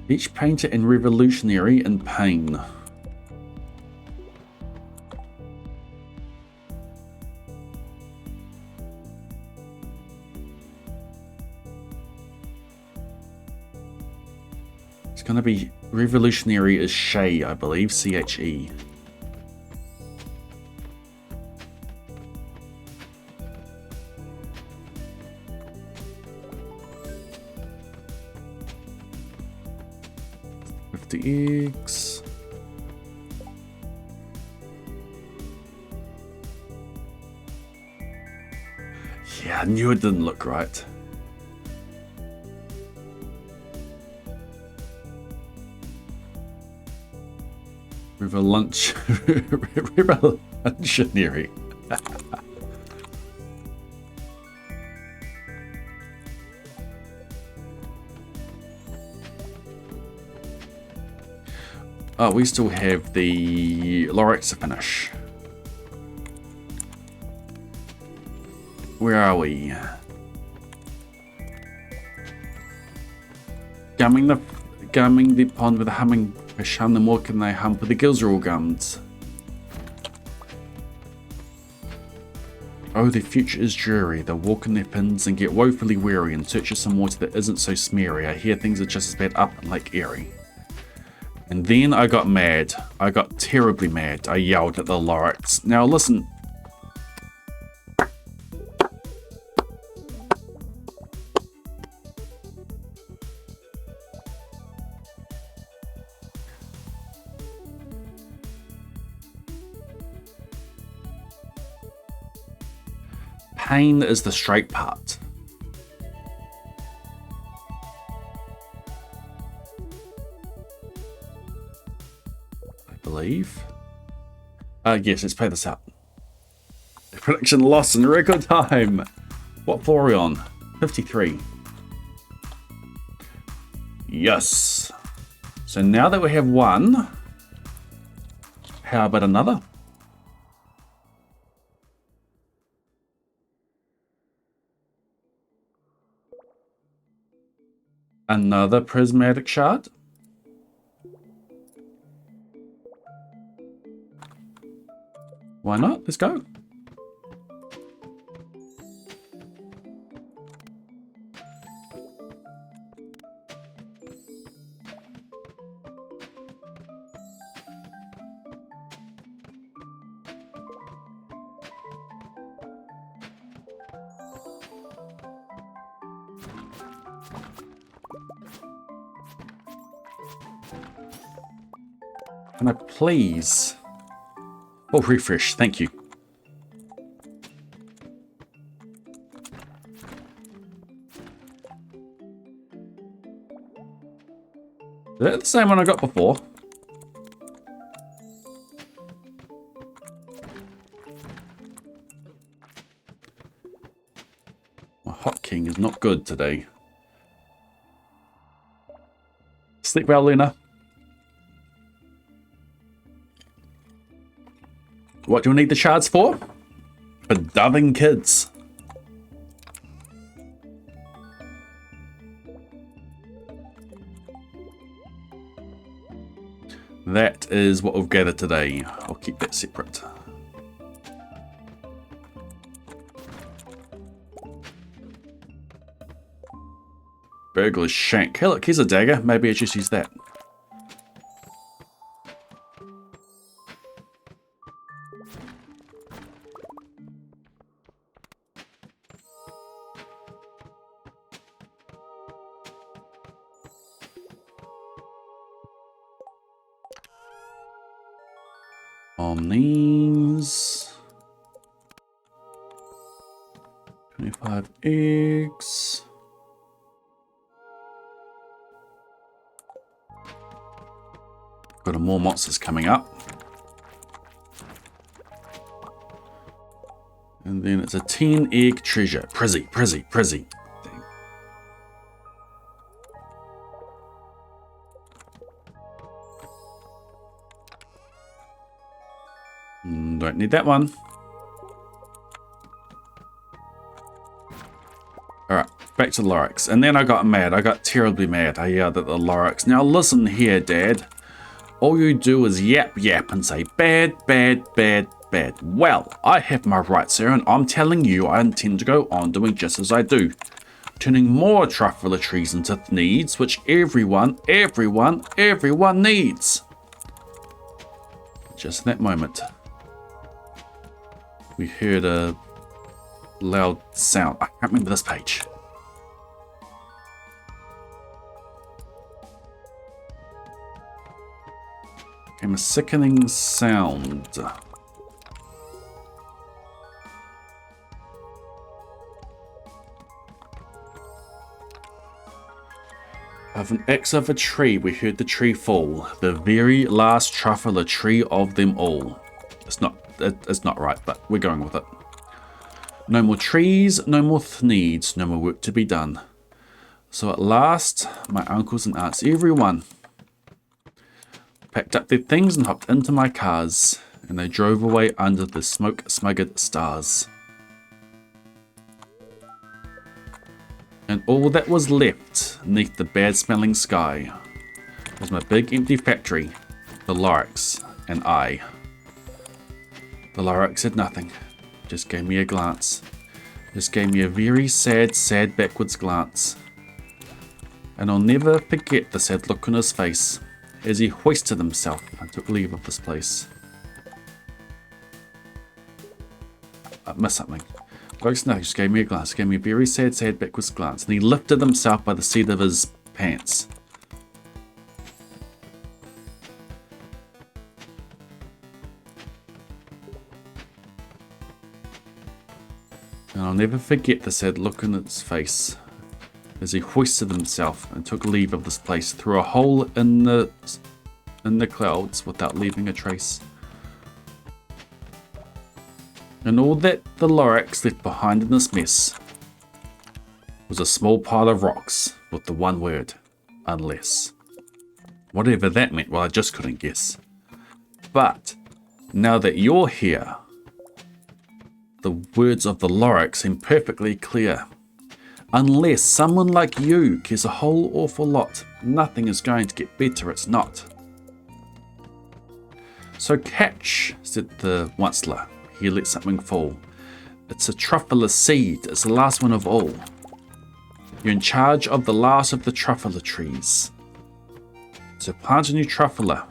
Each painter and revolutionary in pain. It's going to be revolutionary is Che, I believe. CHE. 50 eggs. Yeah, I knew it didn't look right. River lunch. River luncheonary. Oh, we still have the Lorex to finish. Where are we? Gumming the pond with a humming fish. Hum them, what can they hum? But the gills are all gummed. Oh, their future is dreary. They'll walk in their pins and get woefully weary in search of some water that isn't so smeary. I hear things are just as bad up in Lake Erie. And then I got mad. I got terribly mad. I yelled at the Lorex. Now listen. Pain is the straight part. I believe. Yes, let's play this out. Prediction lost in record time. What floor are we on? 53. Yes. So now that we have one, how about another? Another prismatic shard. Why not? Let's go. Can I please? Oh, refresh. Thank you. Is that the same one I got before? My hotkeying is not good today. Sleep well, Luna. What do you need the shards for? For doving kids. That is what we've gathered today. I'll keep that separate. Burglar's shank. Hey look, here's a dagger. Maybe I just use that. On these 25 eggs. Got more monsters coming up. And then it's a 10 egg treasure. Prizzy. Don't need that one. Alright, back to the Lorex. And then I got mad. I got terribly mad. I yelled at the Lorex. Now listen here, Dad. All you do is yap and say bad. Well, I have my rights, sir, and I'm telling you I intend to go on doing just as I do. Turning more truffula trees into needs, which everyone needs. Just in that moment, we heard a loud sound. I can't remember this page. from a sickening sound. Of an axe of a tree, we heard the tree fall, the very last truffler tree of them all. It's not right, but we're going with it. No more trees, no more needs, no more work to be done. So at last, my uncles and aunts, everyone, packed up their things and hopped into my cars, and they drove away under the smoke-smuggered stars. And all that was left neath the bad-smelling sky was my big empty factory, the Lorax, and I. The Lorax said nothing, just gave me a glance. Just gave me a very sad, sad backwards glance. And I'll never forget the sad look on his face as he hoisted himself and took leave of this place. I missed something. Folks, no, he just gave me a glance. He gave me a very sad, sad backwards glance. And he lifted himself by the seat of his pants. And I'll never forget the sad look on its face as he hoisted himself and took leave of this place through a hole in the clouds without leaving a trace. And all that the Lorax left behind in this mess was a small pile of rocks with the one word, unless. Whatever that meant, well, I just couldn't guess. But now that you're here, the words of the Lorax seem perfectly clear. Unless someone like you cares a whole awful lot, nothing is going to get better, it's not. So catch, said the Onceler. He let something fall. It's a truffler seed, it's the last one of all. You're in charge of the last of the truffler trees. So plant a new truffler,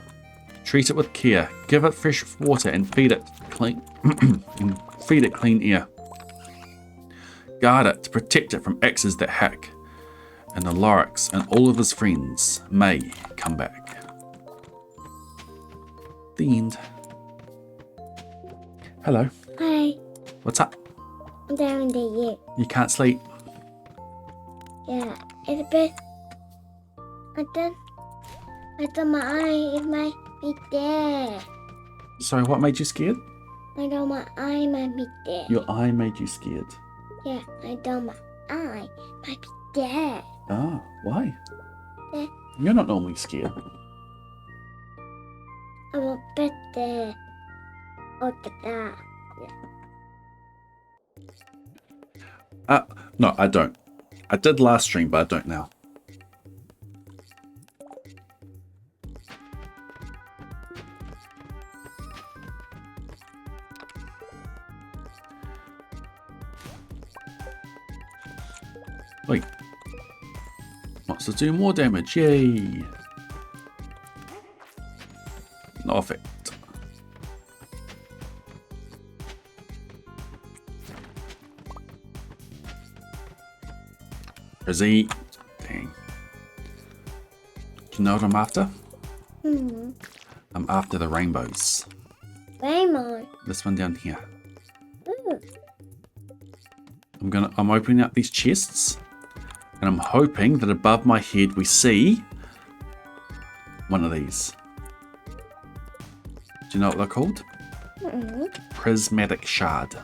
treat it with care, give it fresh water and feed it clean clean air. Guard it, protect it from axes that hack, and the Lorax and all of his friends may come back. The end. Hello. Hi. What's up? I'm down to you. You can't sleep? Yeah. It's a bit. I thought my eye it might be there. Sorry, what made you scared? I thought my eye might be there. Your eye made you scared. Yeah, I thought my eye might be there. Ah, why? There. You're not normally scared. I will bet there. Oh, that. No, I don't. I did last stream, but I don't now. Wait. Wants to do more damage. Yay. No effect. Is he? Dang. Do you know what I'm after? I'm after the rainbows. Rainbow. This one down here. Ooh. I'm opening up these chests, and I'm hoping that above my head we see one of these. Do you know what they're called? Prismatic shard.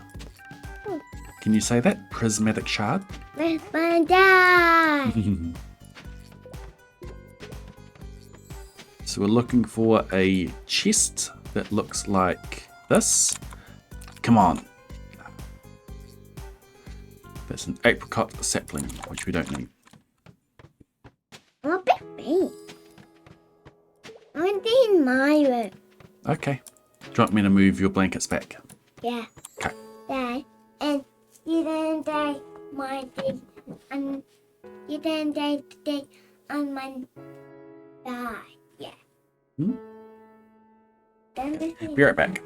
Can you say that? Prismatic shard? Let's find out. So we're looking for a chest that looks like this. Come on. That's an apricot sapling, which we don't need. Oh, baby. I'm in my room. Okay. Do you want me to move your blankets back? Yeah. Okay. Dad, and you didn't take my thing, and you didn't take the thing on my die. Yeah. Be right back.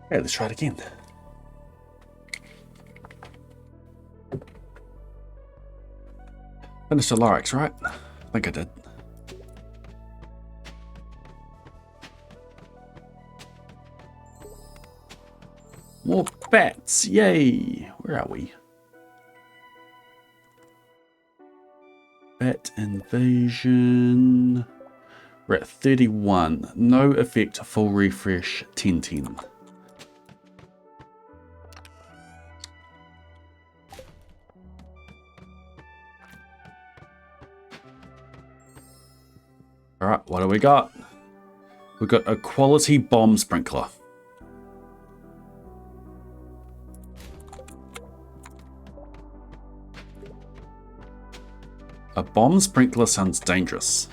Okay, let's try it again. Finished the Lorax, right? I think I did. More bats, yay! Where are we? Bat invasion. We're at 31. No effect, full refresh, 1010. Alright, what do we got? We've got a quality bomb sprinkler. A bomb sprinkler sounds dangerous.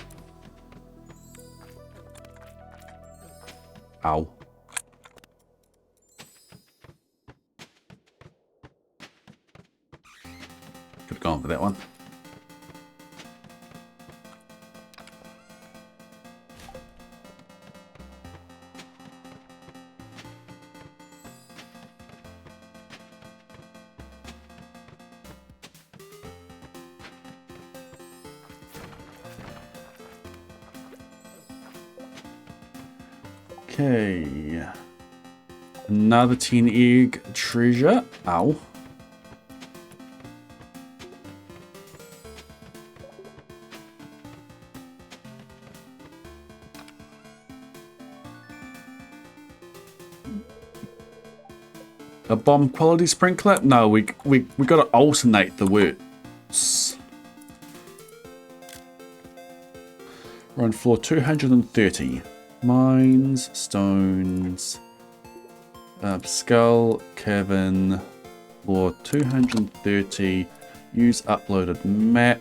Ow. Could have gone for that one. Okay. Another 10 egg treasure. Ow. A bomb quality sprinkler? No, we got to alternate the words. We're on floor 230. Mines, stones, skull, cavern, floor 230. Use uploaded map.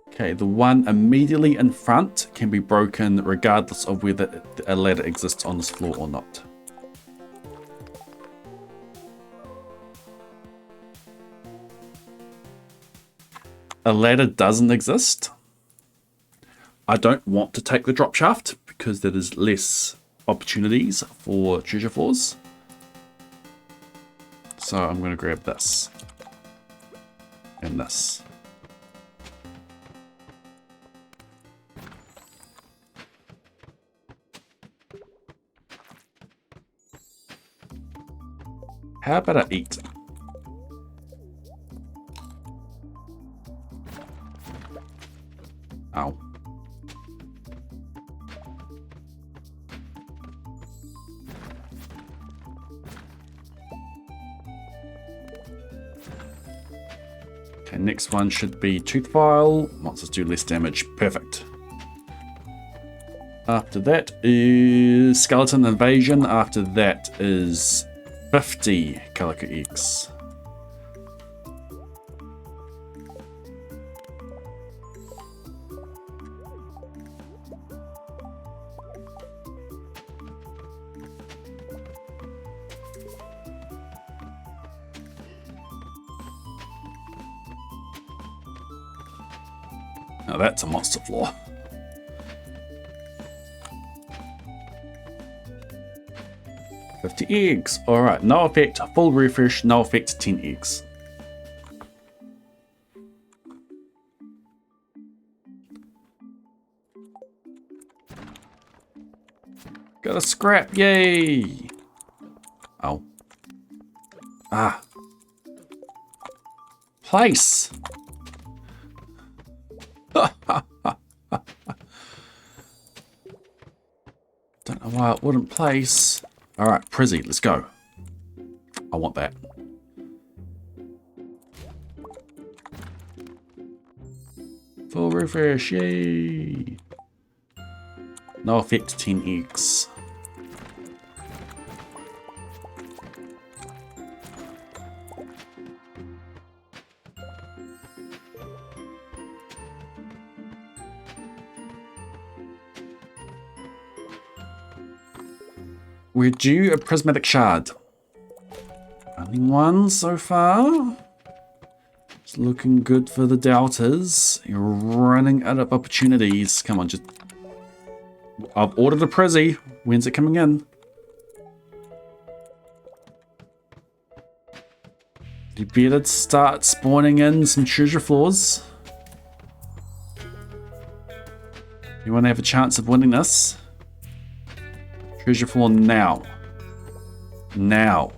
Okay, the one immediately in front can be broken regardless of whether a ladder exists on this floor or not. A ladder doesn't exist. I don't want to take the drop shaft because there is less opportunities for treasure floors. So I'm going to grab this and this. How about I eat? Ow. Okay, next one should be tooth file. Wants us to do less damage. Perfect. After that is skeleton invasion. After that is 50 calico eggs. Now that's a monster floor. $50 eggs. Alright, no effect, full refresh, no effect, 10 eggs. Got a scrap, yay! Oh. Ah. Place! Don't know why it wouldn't place. Alright, Prizzy, let's go. I want that. Full refresh, yay! No effect, 10 eggs. We're due a prismatic shard. Only one so far. It's looking good for the doubters. You're running out of opportunities. Come on, just... I've ordered a Prizzy. When's it coming in? You better start spawning in some treasure floors. You want to have a chance of winning this? Treasure floor now. Now.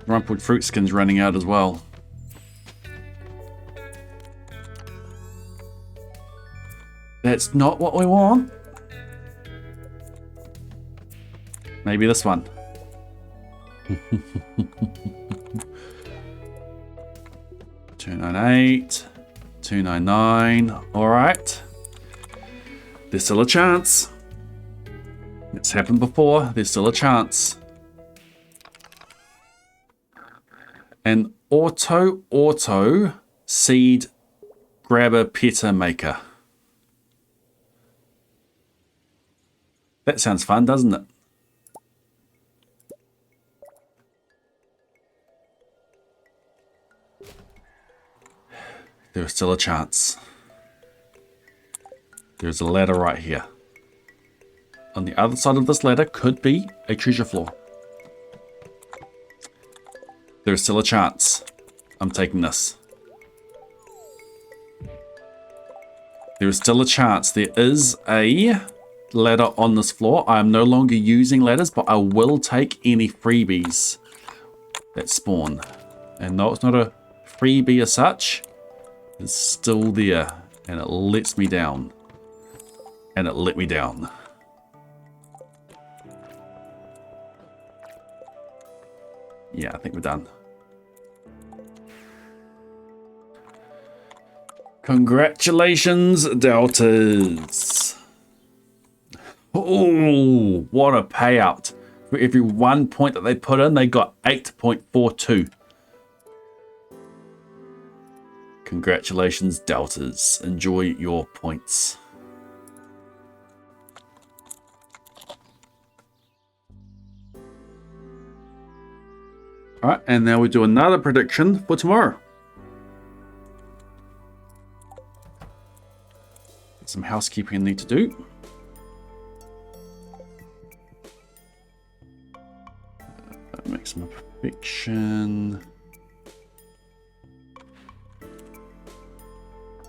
Rumpled fruit skin's running out as well. That's not what we want. Maybe this one. 298, 299. All right. There's still a chance. It's happened before. There's still a chance. An auto seed grabber petter maker. That sounds fun, doesn't it? There's still a chance. There's a ladder right here. On the other side of this ladder could be a treasure floor. There's still a chance. I'm taking this. There is still a chance. There is a ladder on this floor. I am no longer using ladders, but I will take any freebies that spawn. And no, it's not a freebie as such. It's still there, and it lets me down. And it let me down. Yeah, I think we're done. Congratulations, doubters. Oh, what a payout. For every 1 point that they put in, they got 8.42. Congratulations, doubters. Enjoy your points. Alright, and now we do another prediction for tomorrow. Some housekeeping I need to do. Maximum perfection.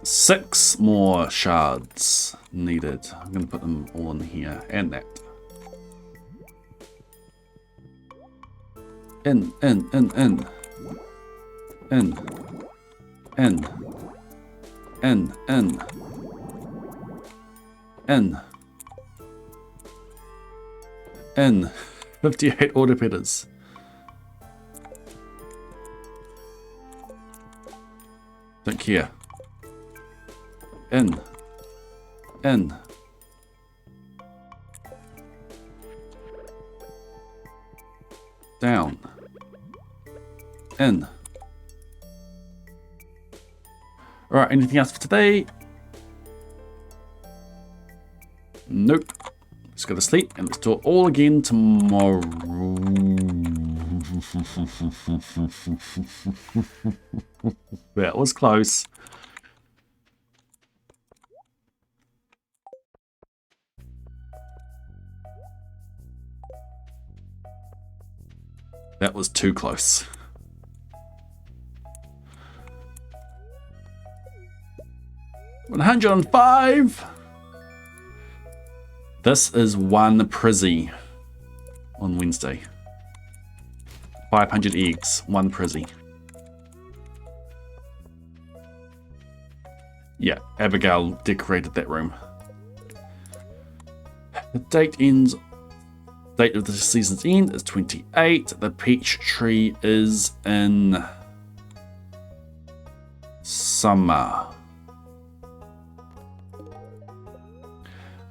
6 more shards needed. I'm going to put them all in here and that. In. In. In. 58 autopetters. Don't care. In. Down. In. Alright, anything else for today? Nope. Let's go to sleep and let's do it all again tomorrow. That was close. That was too close. $105. This is one prizzy on Wednesday. 500 eggs, one prizzy. Yeah, Abigail decorated that room. The date of the season's end is 28. The peach tree is in summer.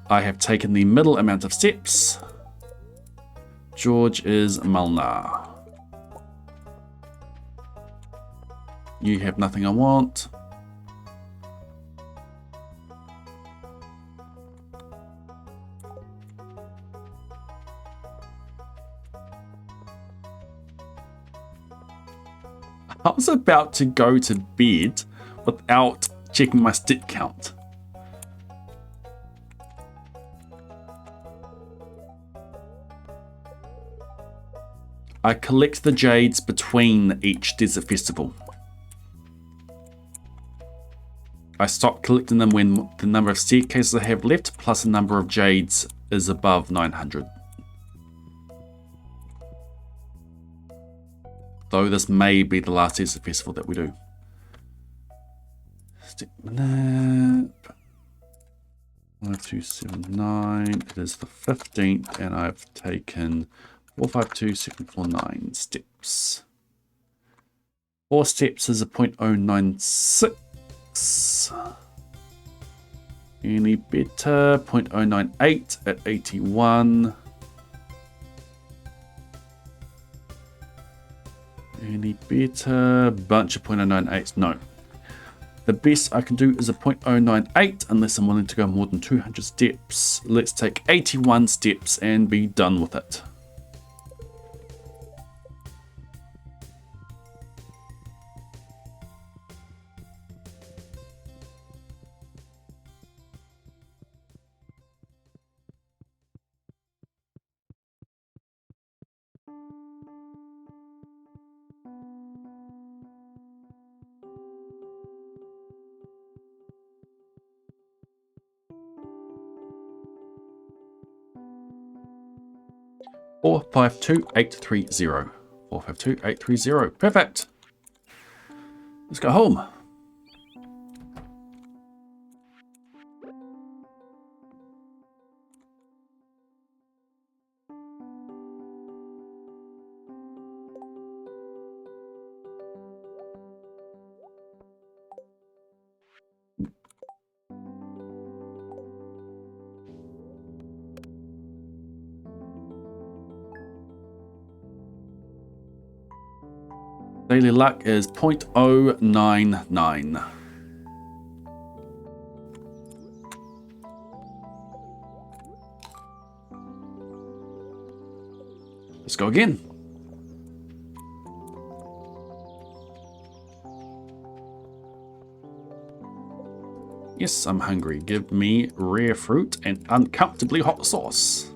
I have taken the middle amount of steps. George is Mulnar. You have nothing I want. I was about to go to bed without checking my step count. I collect the jades between each desert festival. I stop collecting them when the number of staircases I have left plus the number of jades is above 900. Though this may be the last desert festival that we do. Step nap. 5279. It is the 15th and I've taken 452,749 steps. 4 steps is a 0.096. Any better? 0.098 at 81. Any better? Bunch of 0.098s. No. The best I can do is a 0.098 unless I'm willing to go more than 200 steps. Let's take 81 steps and be done with it. Four, 52830. 452830. Perfect. Let's go home. Daily luck is 0.099. Let's go again. Yes, I'm hungry. Give me rare fruit and uncomfortably hot sauce.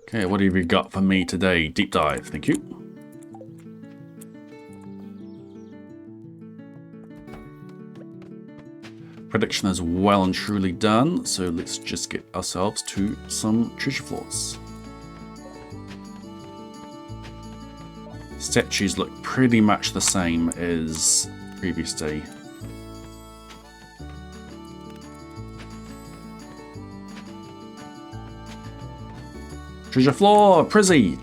Okay, what have you got for me today? Deep dive, thank you. Prediction is well and truly done, so let's just get ourselves to some treasure floors. Statues look pretty much the same as previous day. Treasure floor, Prizzy.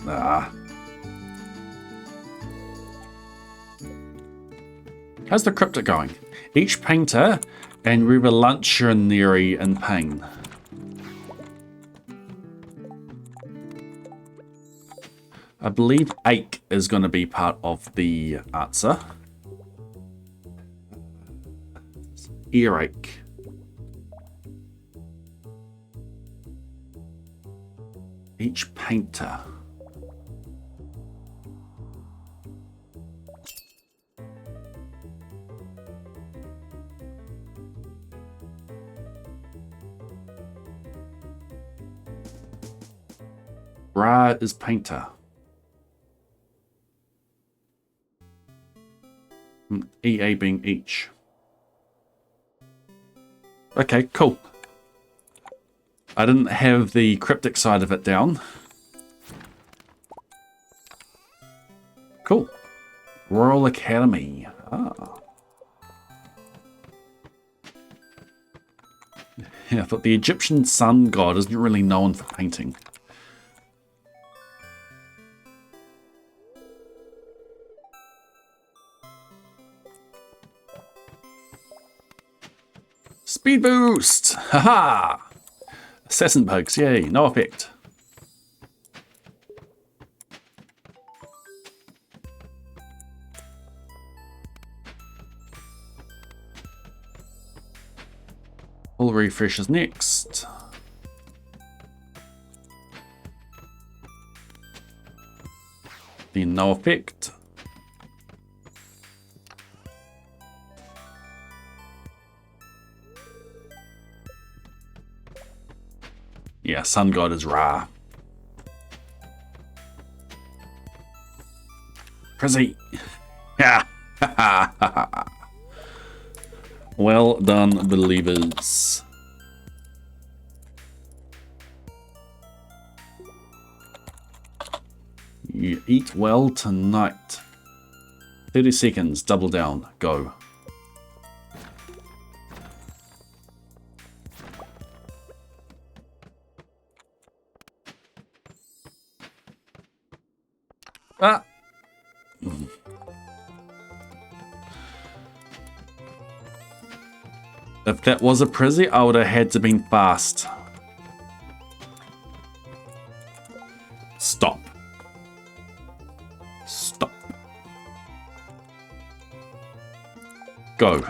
How's the cryptic going? Each painter and revolutionary in pain. I believe ache is going to be part of the answer. Earache. Each painter. Bra is painter. EA being each. Okay, cool. I didn't have the cryptic side of it down. Cool. Royal Academy. Ah. Yeah, I thought the Egyptian sun god isn't really known for painting. Speed boost! Haha! Assassin bugs, yay, no effect. Full refresh is next. Then no effect. Yeah, sun god is Ra. Prizzy. Yeah. Well done, believers. You eat well tonight. 30 seconds, double down, go. Ah! If that was a Prizzy, I would have had to been fast. Stop. Stop. Go.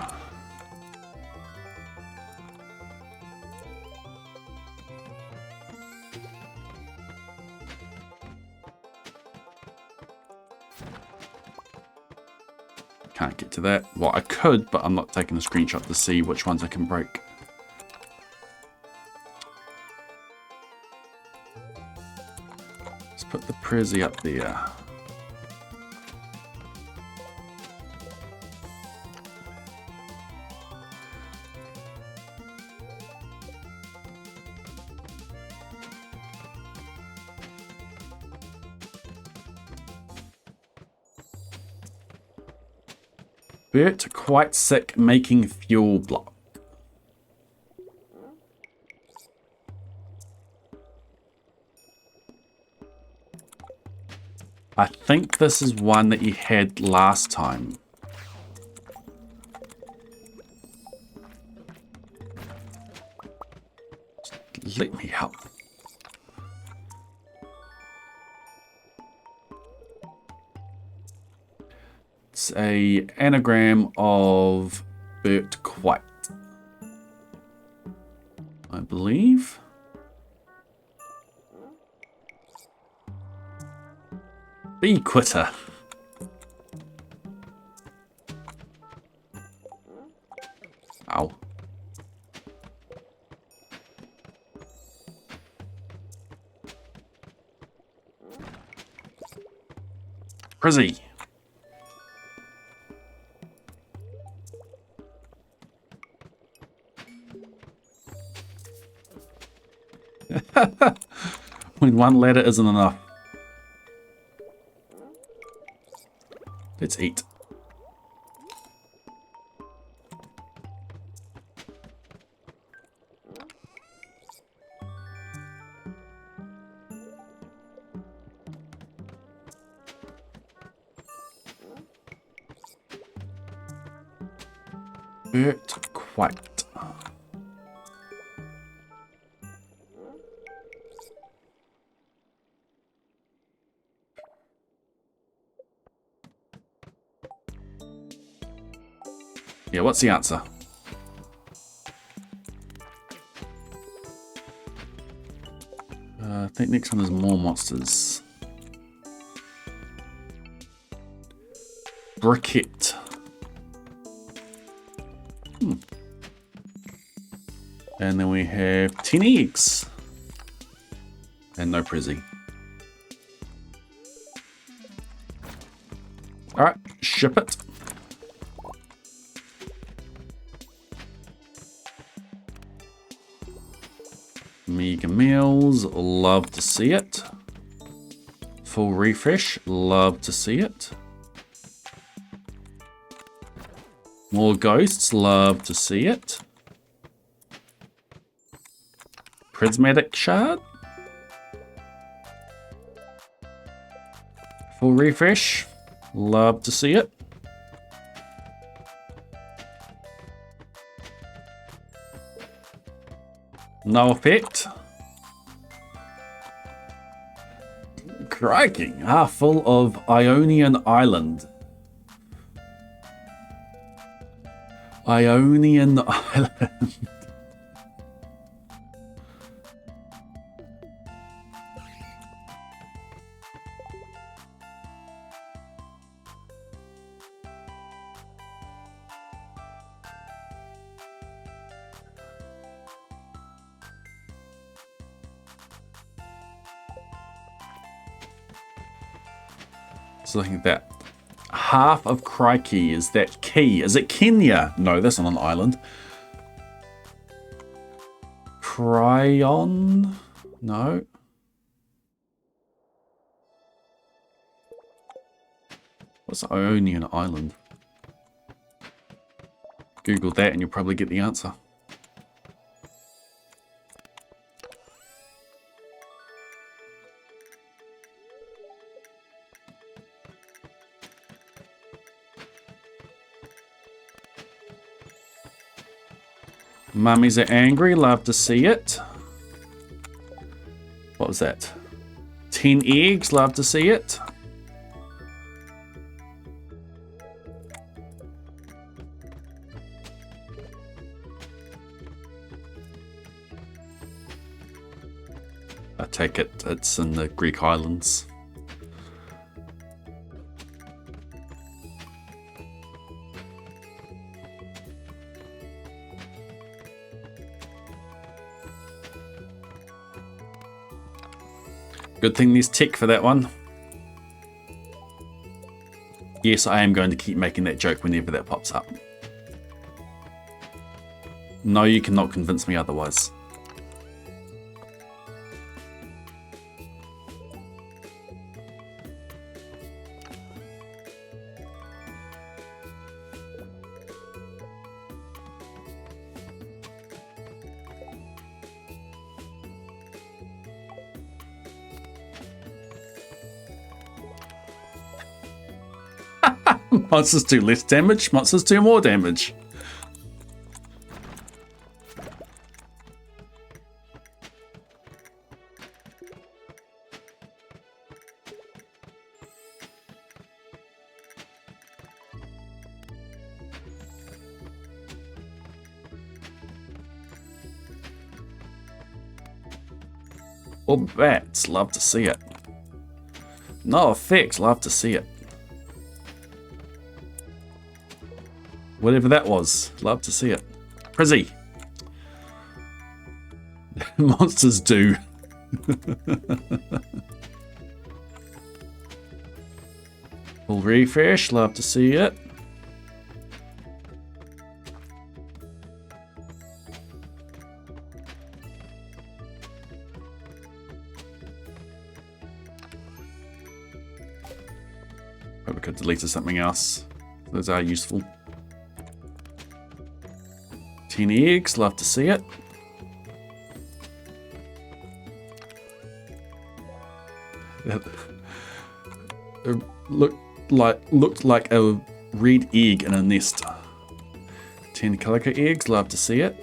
Can't get to that. Well, I could, but I'm not taking a screenshot to see which ones I can break. Let's put the Prizzy up there. Bert quite sick making fuel block. I think this is one that you had last time. Just let me help. It's a anagram of Bert Quite, I believe. Bee quitter. Ow. Prizzy. When one letter isn't enough. Let's eat. Bert Quite. Yeah, what's the answer? I think next one is more monsters. Briquette. And then we have 10 eggs. And no Prezi. Alright, ship it. Mega meals, love to see it. Full refresh, love to see it. More ghosts, love to see it. Prismatic shard. Full refresh, love to see it. No effect. Crikey, full of Ionian Island. Ionian Island. So looking at that. Half of Crikey, is that Key? Is it Kenya? No, that's not an island. Cryon? No. What's Ionian Island? Google that and you'll probably get the answer. Mummies are angry, love to see it. What was that? 10 eggs, love to see it. I take it it's in the Greek islands. Good thing there's tech for that one. Yes, I am going to keep making that joke whenever that pops up. No, you cannot convince me otherwise. Monsters do less damage, monsters do more damage. Or bats, love to see it. No effects, love to see it. Whatever that was, love to see it. Prezi. Monsters do. Full refresh, love to see it. Hope I could delete something else. Those are useful. 10 eggs, love to see it. It looked like a red egg in a nest. 10 calico eggs, love to see it.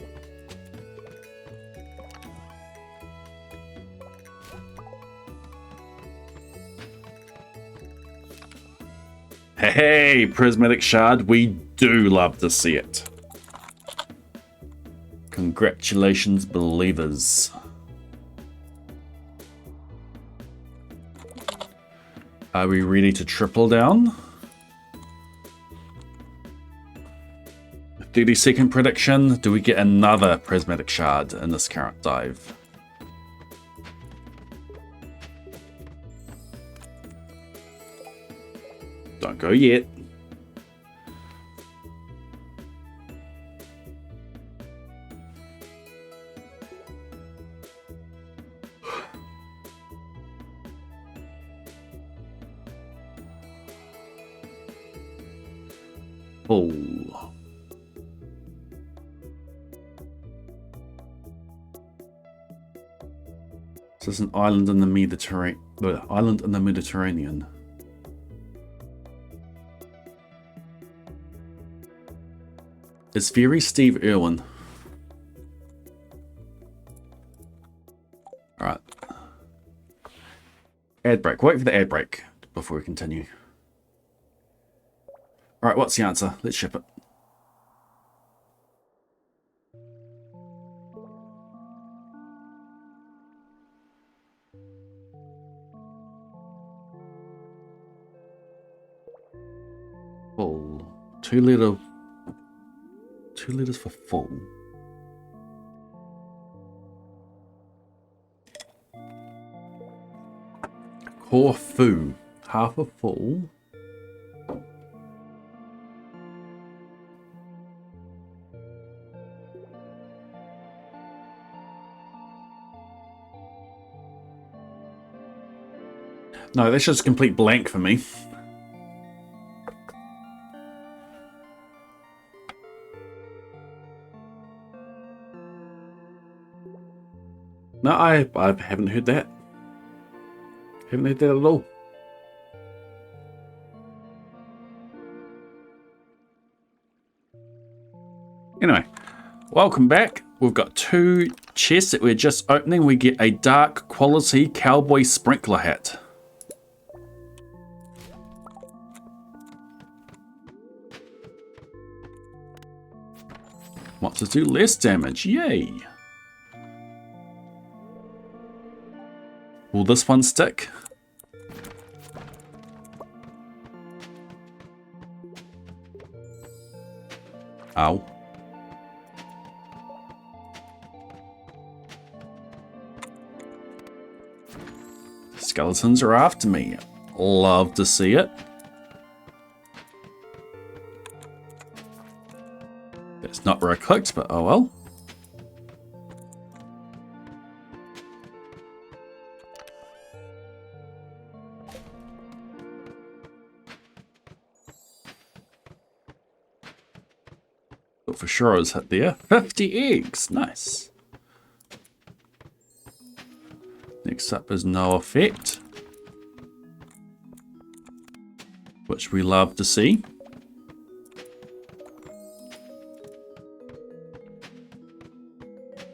Hey, prismatic shard, we do love to see it. Congratulations, believers. Are we ready to triple down? 30-second prediction. Do we get another prismatic shard in this current dive? Don't go yet. Oh. This is an island in the Mediterranean. It's very Steve Irwin. Alright. Ad break. Wait for the ad break before we continue. Alright, what's the answer? Let's ship it. Full. 2 liters for full. Corfu. Half a full. No, that's just a complete blank for me. No, I haven't heard that. Haven't heard that at all. Anyway, welcome back. We've got 2 chests that we're just opening. We get a dark quality cowboy sprinkler hat. Wants to do less damage. Yay! Will this one stick? Ow. Skeletons are after me. Love to see it. That's not where I clicked, but oh well. But for sure I was hit there. 50 eggs. Nice. Next up is no effect, which we love to see.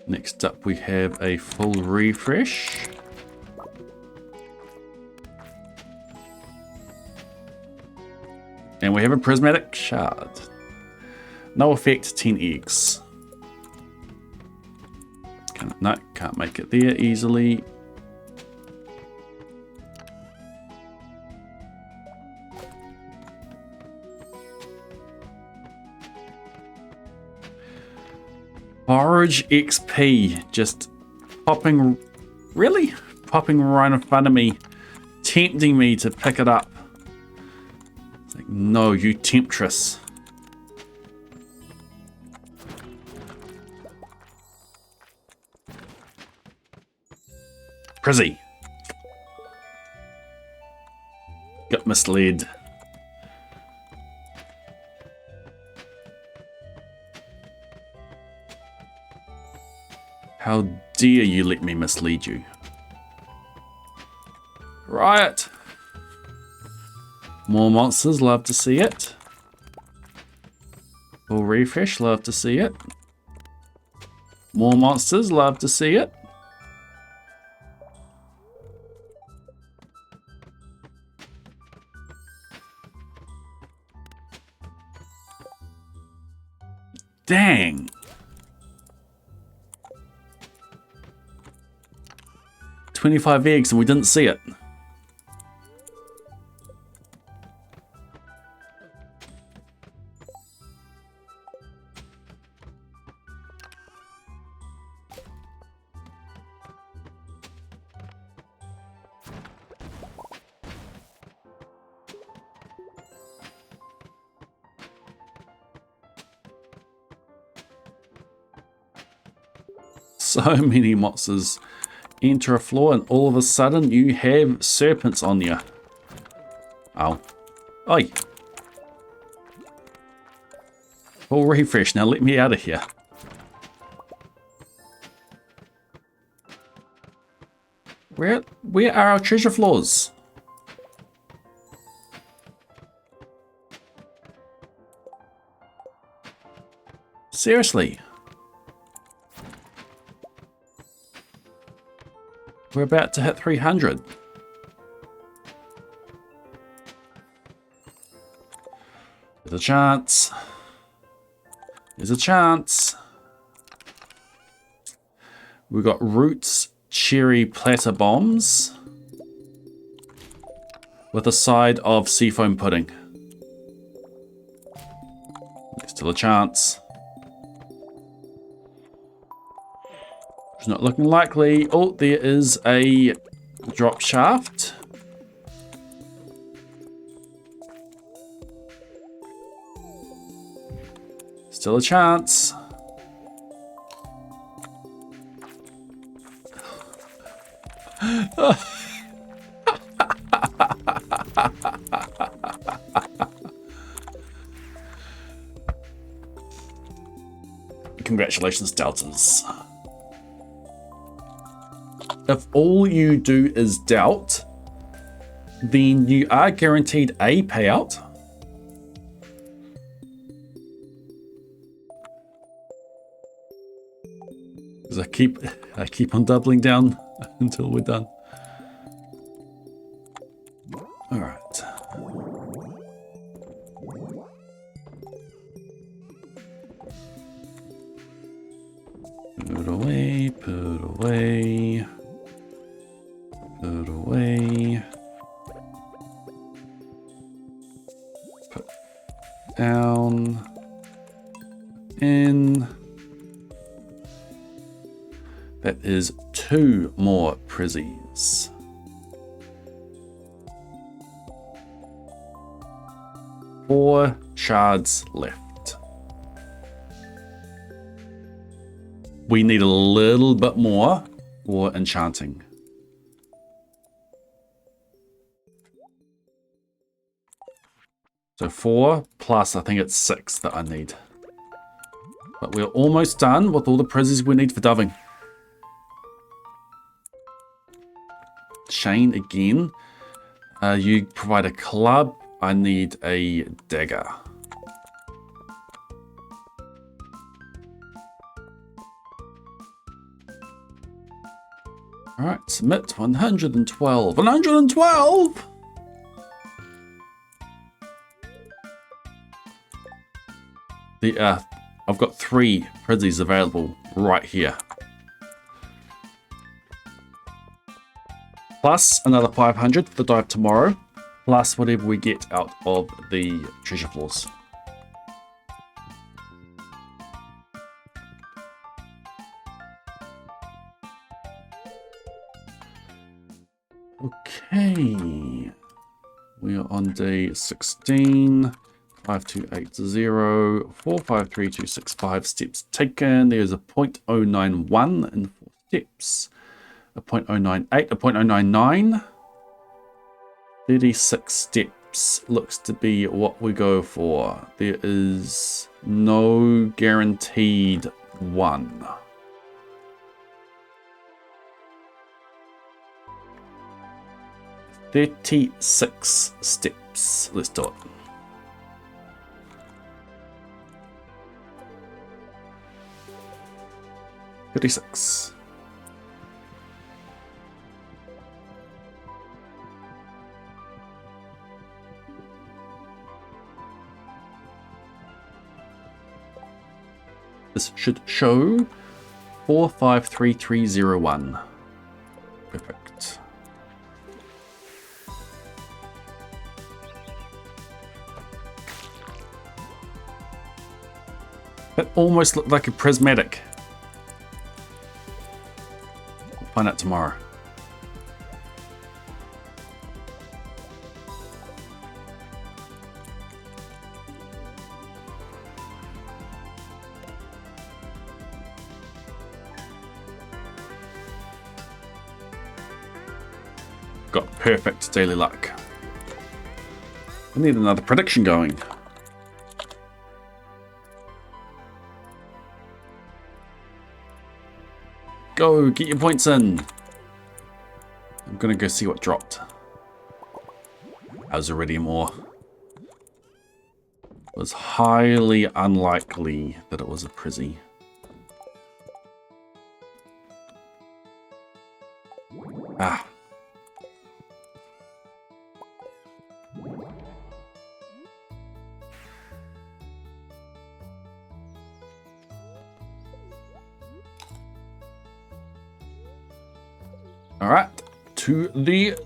Next up we have a full refresh. And we have a prismatic shard. No effect, 10 eggs. No, can't make it there easily. Forage XP, just popping, really? Popping right in front of me, tempting me to pick it up. It's like, no, you temptress. Prizzy. Got misled. How dare you let me mislead you? Riot! More monsters, love to see it. Full refresh, love to see it. More monsters, love to see it. Dang. $25 eggs and we didn't see it. So many monsters enter a floor and all of a sudden you have serpents on you. Oh. Oi. Full refresh. Now let me out of here. Where are our treasure floors? Seriously. We're about to hit 300. There's a chance. There's a chance. We've got roots, cherry platter bombs with a side of seafoam pudding. There's still a chance. It's not looking likely. Oh, there is a drop shaft. Still a chance. Congratulations, doubters. If all you do is doubt, then you are guaranteed a payout. Because I keep on doubling down until we're done. All right. Put it away, put it away. Put away. Put down. In. That is 2 more prezzies. Four shards left. We need a little bit more for enchanting. So 4 plus I think it's 6 that I need. But we're almost done with all the prezzies we need for doving. Shane again. You provide a club. I need a dagger. Alright, submit 112. 112! I've got 3 prezzies available right here. Plus another 500 for the dive tomorrow. Plus whatever we get out of the treasure floors. Okay. We are on day 16. 5280, 453265 steps taken. There's a 0.091 in 4 steps. A 0.098, a 0.099. 36 steps looks to be what we go for. There is no guaranteed 1. "36 steps. Let's do it. "36. This should show 453301. Perfect. That almost looked like a prismatic. We'll find out tomorrow. Got perfect daily luck. I need another prediction going. Go, get your points in. I'm gonna go see what dropped. As Iridium ore. It was highly unlikely that it was a Prizzy. Ah. Alright, to the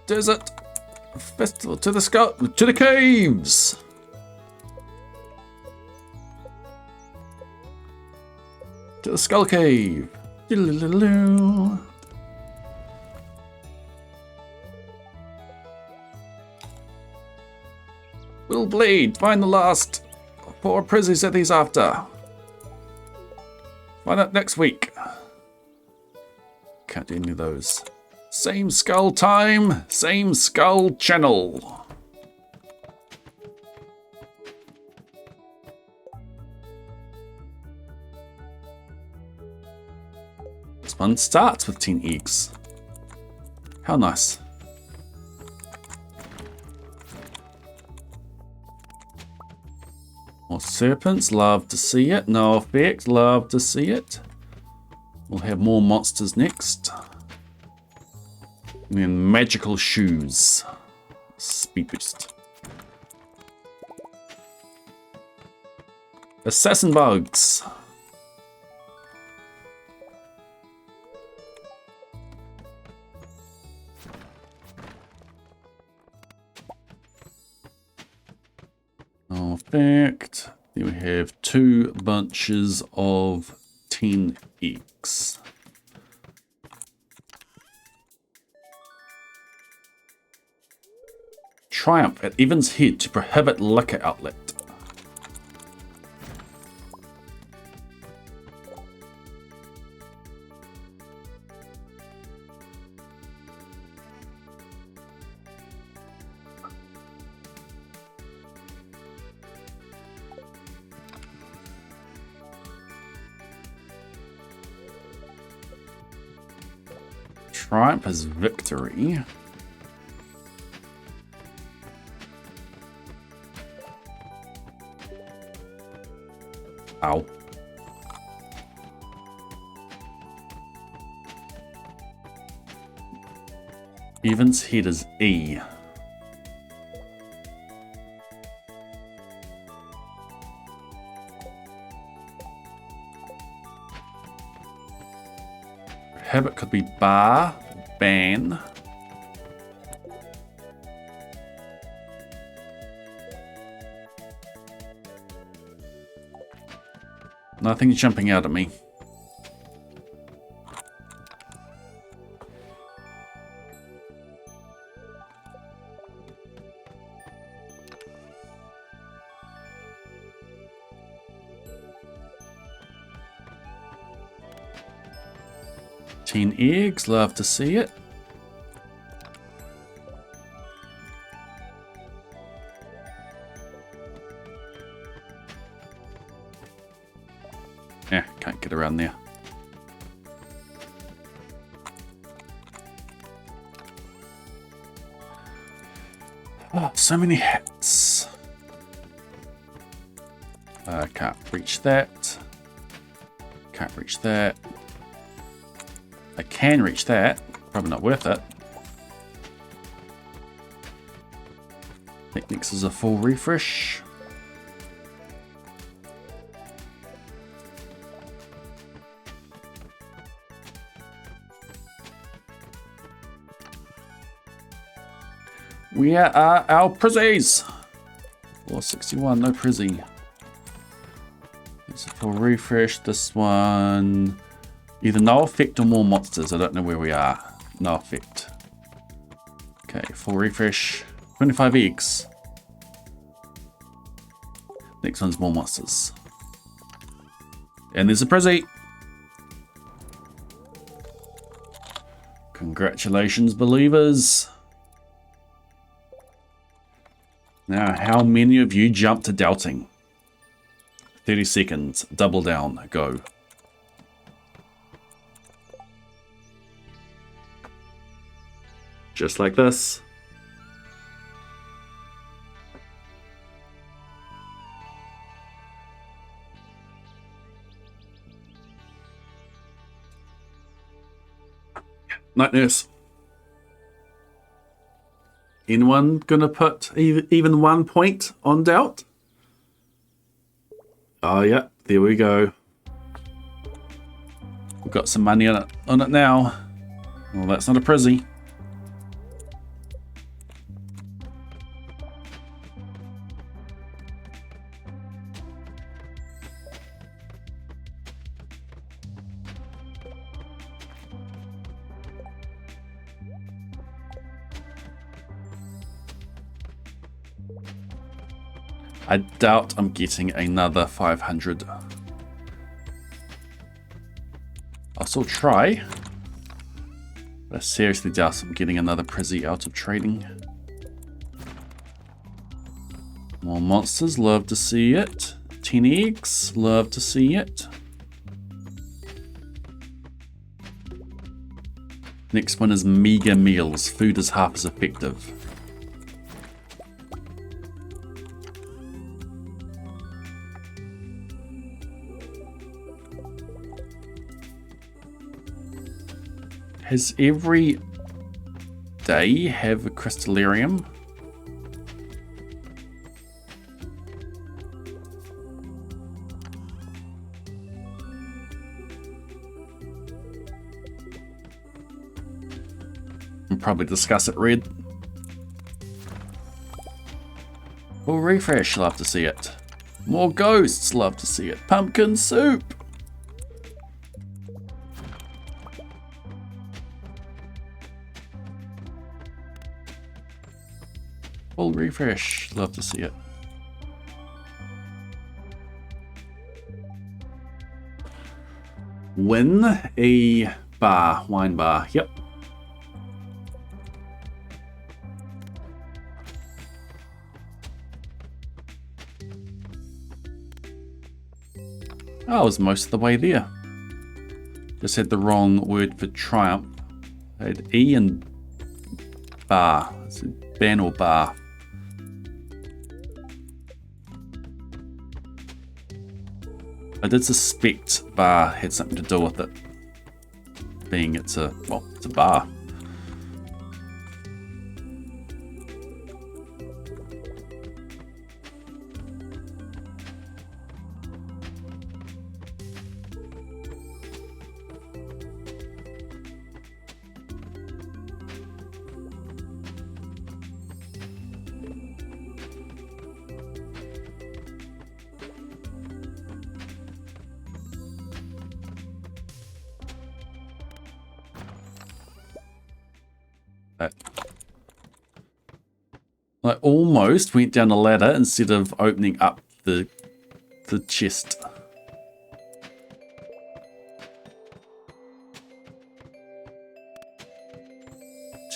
desert festival, to the caves. To the skull cave. Will Blade, find the last 4 Prizzies that he's after. Find out next week. Can't do any of those. Same skull time, same skull channel. This one starts with 10 eggs. How nice. More serpents, love to see it. No effect, love to see it. We'll have more monsters next. And then magical shoes. Speed boost. Assassin bugs. No effect. Then we have 2 bunches of 10 eggs. Triumph at Evans Head to prohibit liquor outlet. Triumph is victory. Ow. Evans Head is E. Habit could be bar, ban. Nothing's jumping out at me. Teen eggs, love to see it. Yeah, can't get around there. Oh, so many hits. Can't reach that. Can't reach that. I can reach that. Probably not worth it. I think next is a full refresh. Where are our prizzies? 461, no prizzy. So for refresh, this one, either no effect or more monsters. I don't know where we are. No effect. Okay, full refresh, 25 eggs. Next one's more monsters. And there's a prizzy. Congratulations, believers. Now, how many of you jumped to doubting? 30 seconds. Double down. Go. Just like this. Night nurse. Anyone gonna put even 1 point on doubt? Oh yeah, there we go. We've got some money on it now. Well, that's not a prizzy. I doubt I'm getting another 500. I'll still try. But I seriously doubt I'm getting another prizzy out of trading. More monsters, love to see it. 10 eggs, love to see it. Next one is meager meals. Food is half as effective. Has every day have a crystallarium? We'll probably discuss it, Red. We'll refresh, love to see it. More ghosts, love to see it. Pumpkin soup! Full refresh, love to see it. Win a bar, wine bar, yep. I was most of the way there. Just had the wrong word for triumph. I had E and bar. It's ban or bar. I did suspect bar had something to do with it. Being it's a bar. I almost went down a ladder instead of opening up the chest.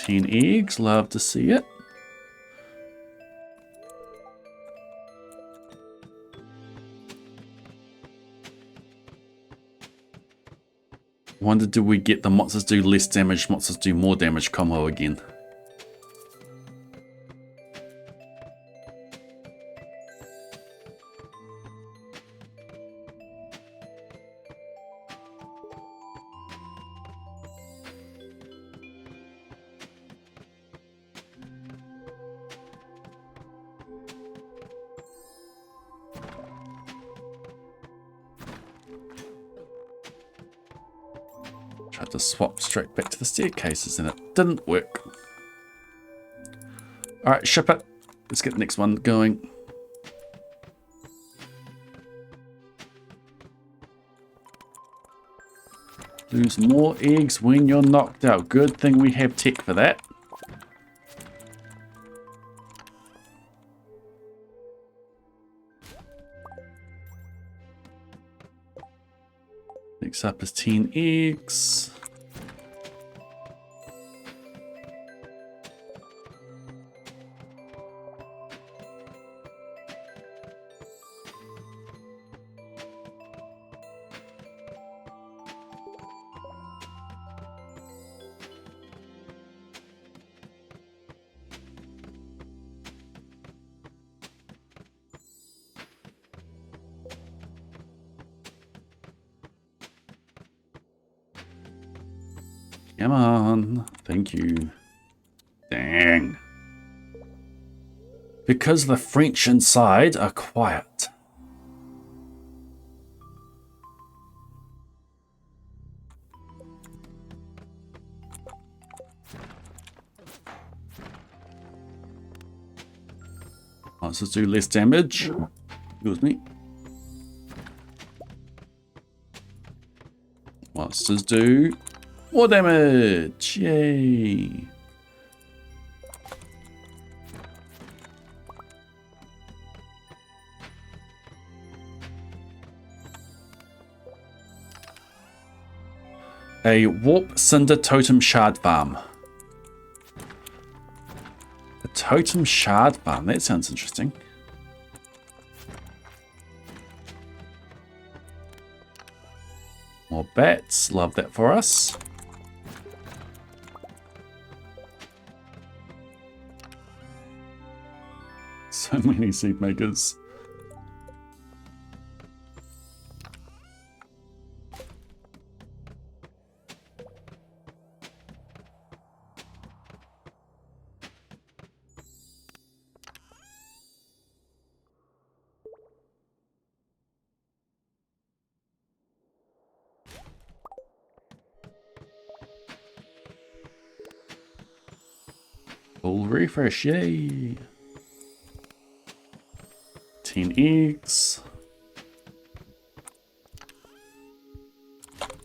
Ten eggs, love to see it. Wonder, do we get the monsters do less damage, monsters do more damage combo again? Tried to swap straight back to the staircases and it didn't work. Alright, ship it. Let's get the next one going. Lose more eggs when you're knocked out. Good thing we have tech for that. Next up is 10 eggs. Come on. Thank you. Dang. Because the French inside are quiet. Let's just do less damage. Excuse me. Let's just do more damage. Yay. A warp cinder totem shard farm. A totem shard farm. That sounds interesting. More bats. Love that for us. So many seed makers. Full refresh, yay! 10 eggs.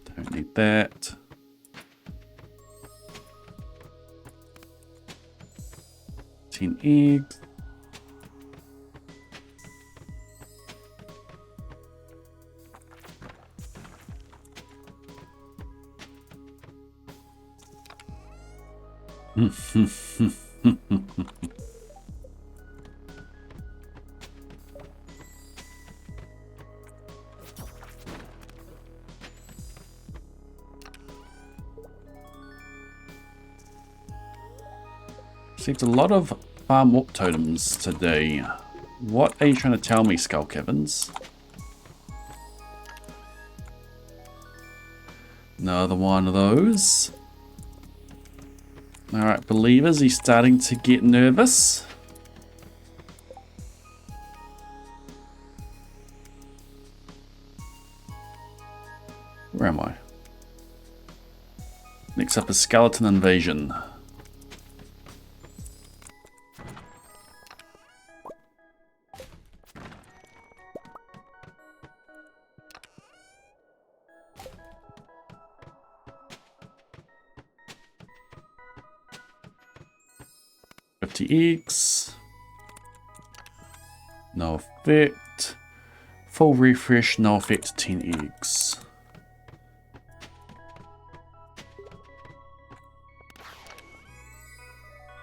Don't need that. Eggs. Received a lot of farm warp totems today. What are you trying to tell me, Skull Caverns? Another one of those. Alright, believers, he's starting to get nervous. Where am I? Next up is Skeleton Invasion. Eggs. No effect. Full refresh, no effect, 10 eggs.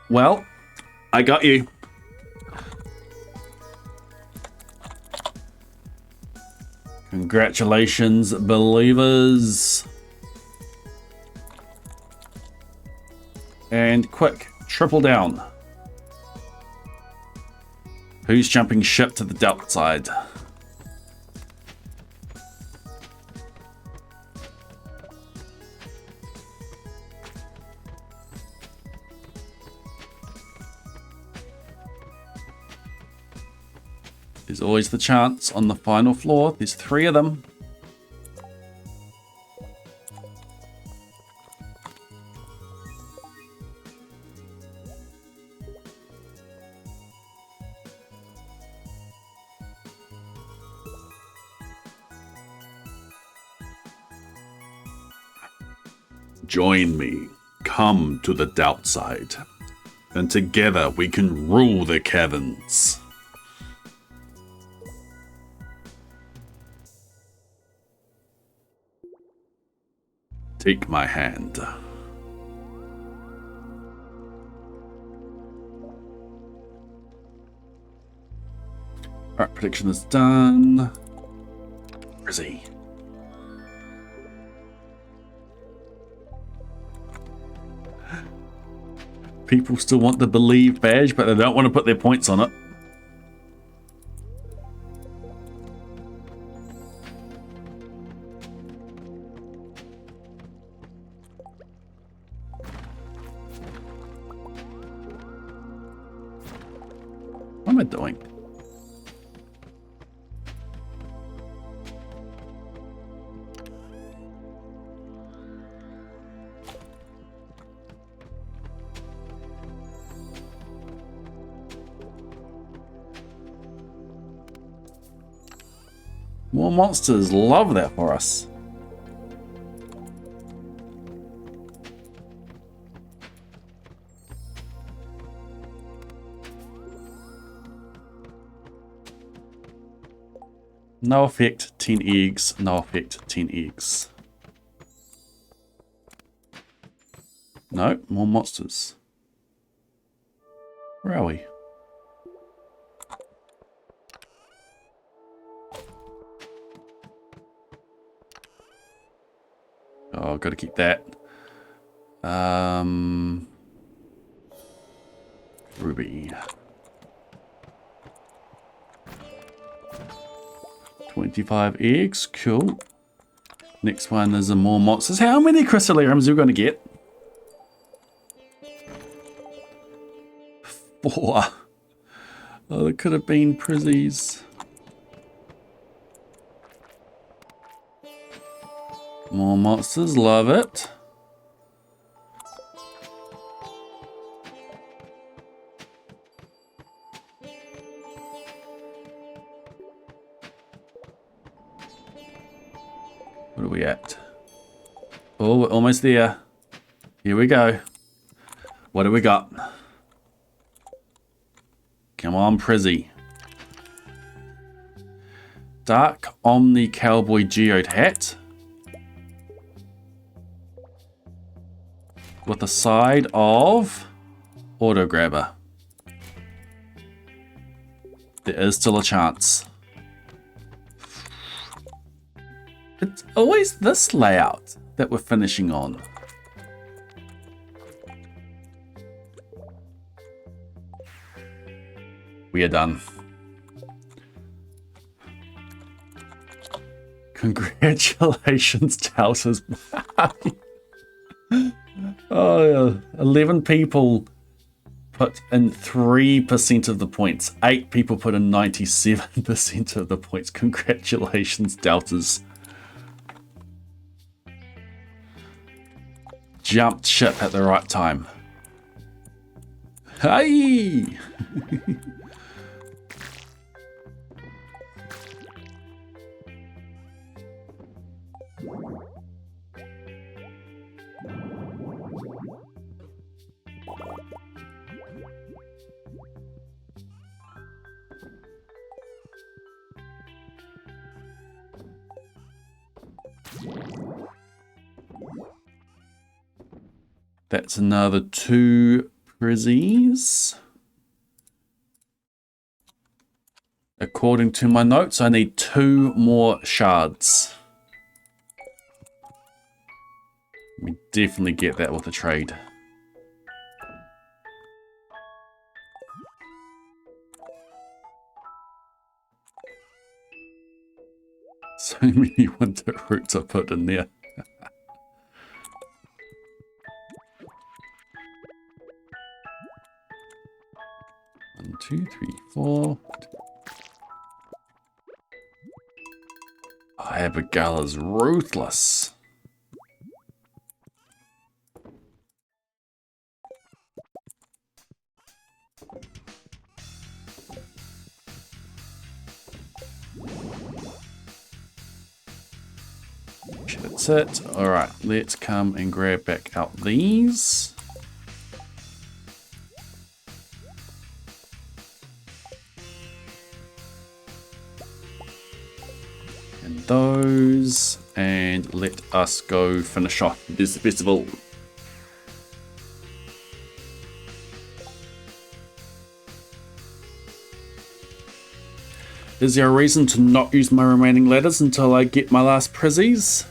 Well, I got you. Congratulations, believers. And quick, triple down. Who's jumping ship to the Delta side? There's always the chance on the final floor. There's 3 of them. Join me. Come to the Doubt Side. And together we can rule the caverns. Take my hand. Alright, prediction is done. Where is he? People still want the Believe badge, but they don't want to put their points on it. What am I doing? More monsters, love that for us. No effect, 10 eggs, no effect, 10 eggs. No, more monsters. Where are we? Oh, gotta keep that. Ruby. 25 eggs, cool. Next one is a more monsters. How many crystallariums are we going to get? 4. Oh, there could have been prizzies. More monsters, love it. What are we at? Oh, we're almost there. Here we go. What do we got? Come on, Prizzy. Dark Omni Cowboy Geode Hat. With a side of Auto Grabber. There is still a chance. It's always this layout that we're finishing on. We are done. Congratulations, Doubters. Oh, yeah. 11 people put in 3% of the points. 8 people put in 97% of the points. Congratulations, Doubters. Jumped ship at the right time. Hey! That's another 2 prizzies. According to my notes, I need 2 more shards. We definitely get that with a trade. So many winter roots I put in there. 1, 2, 3, 4. Abigail's ruthless. Shit, it's That's it. All right, let's come and grab back out these. And those, and let us go finish off this festival. Is there a reason to not use my remaining ladders until I get my last prizzies?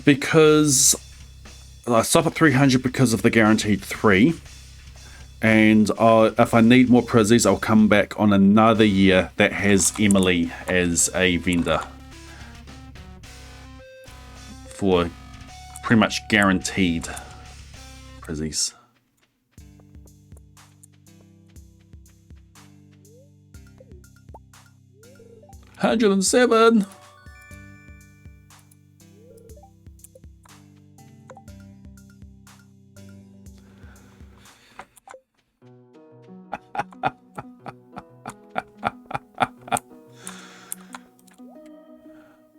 Because I stop at 300 because of the guaranteed 3. And if I need more prizzies, I'll come back on another year that has Emily as a vendor. For pretty much guaranteed prizzies. $107.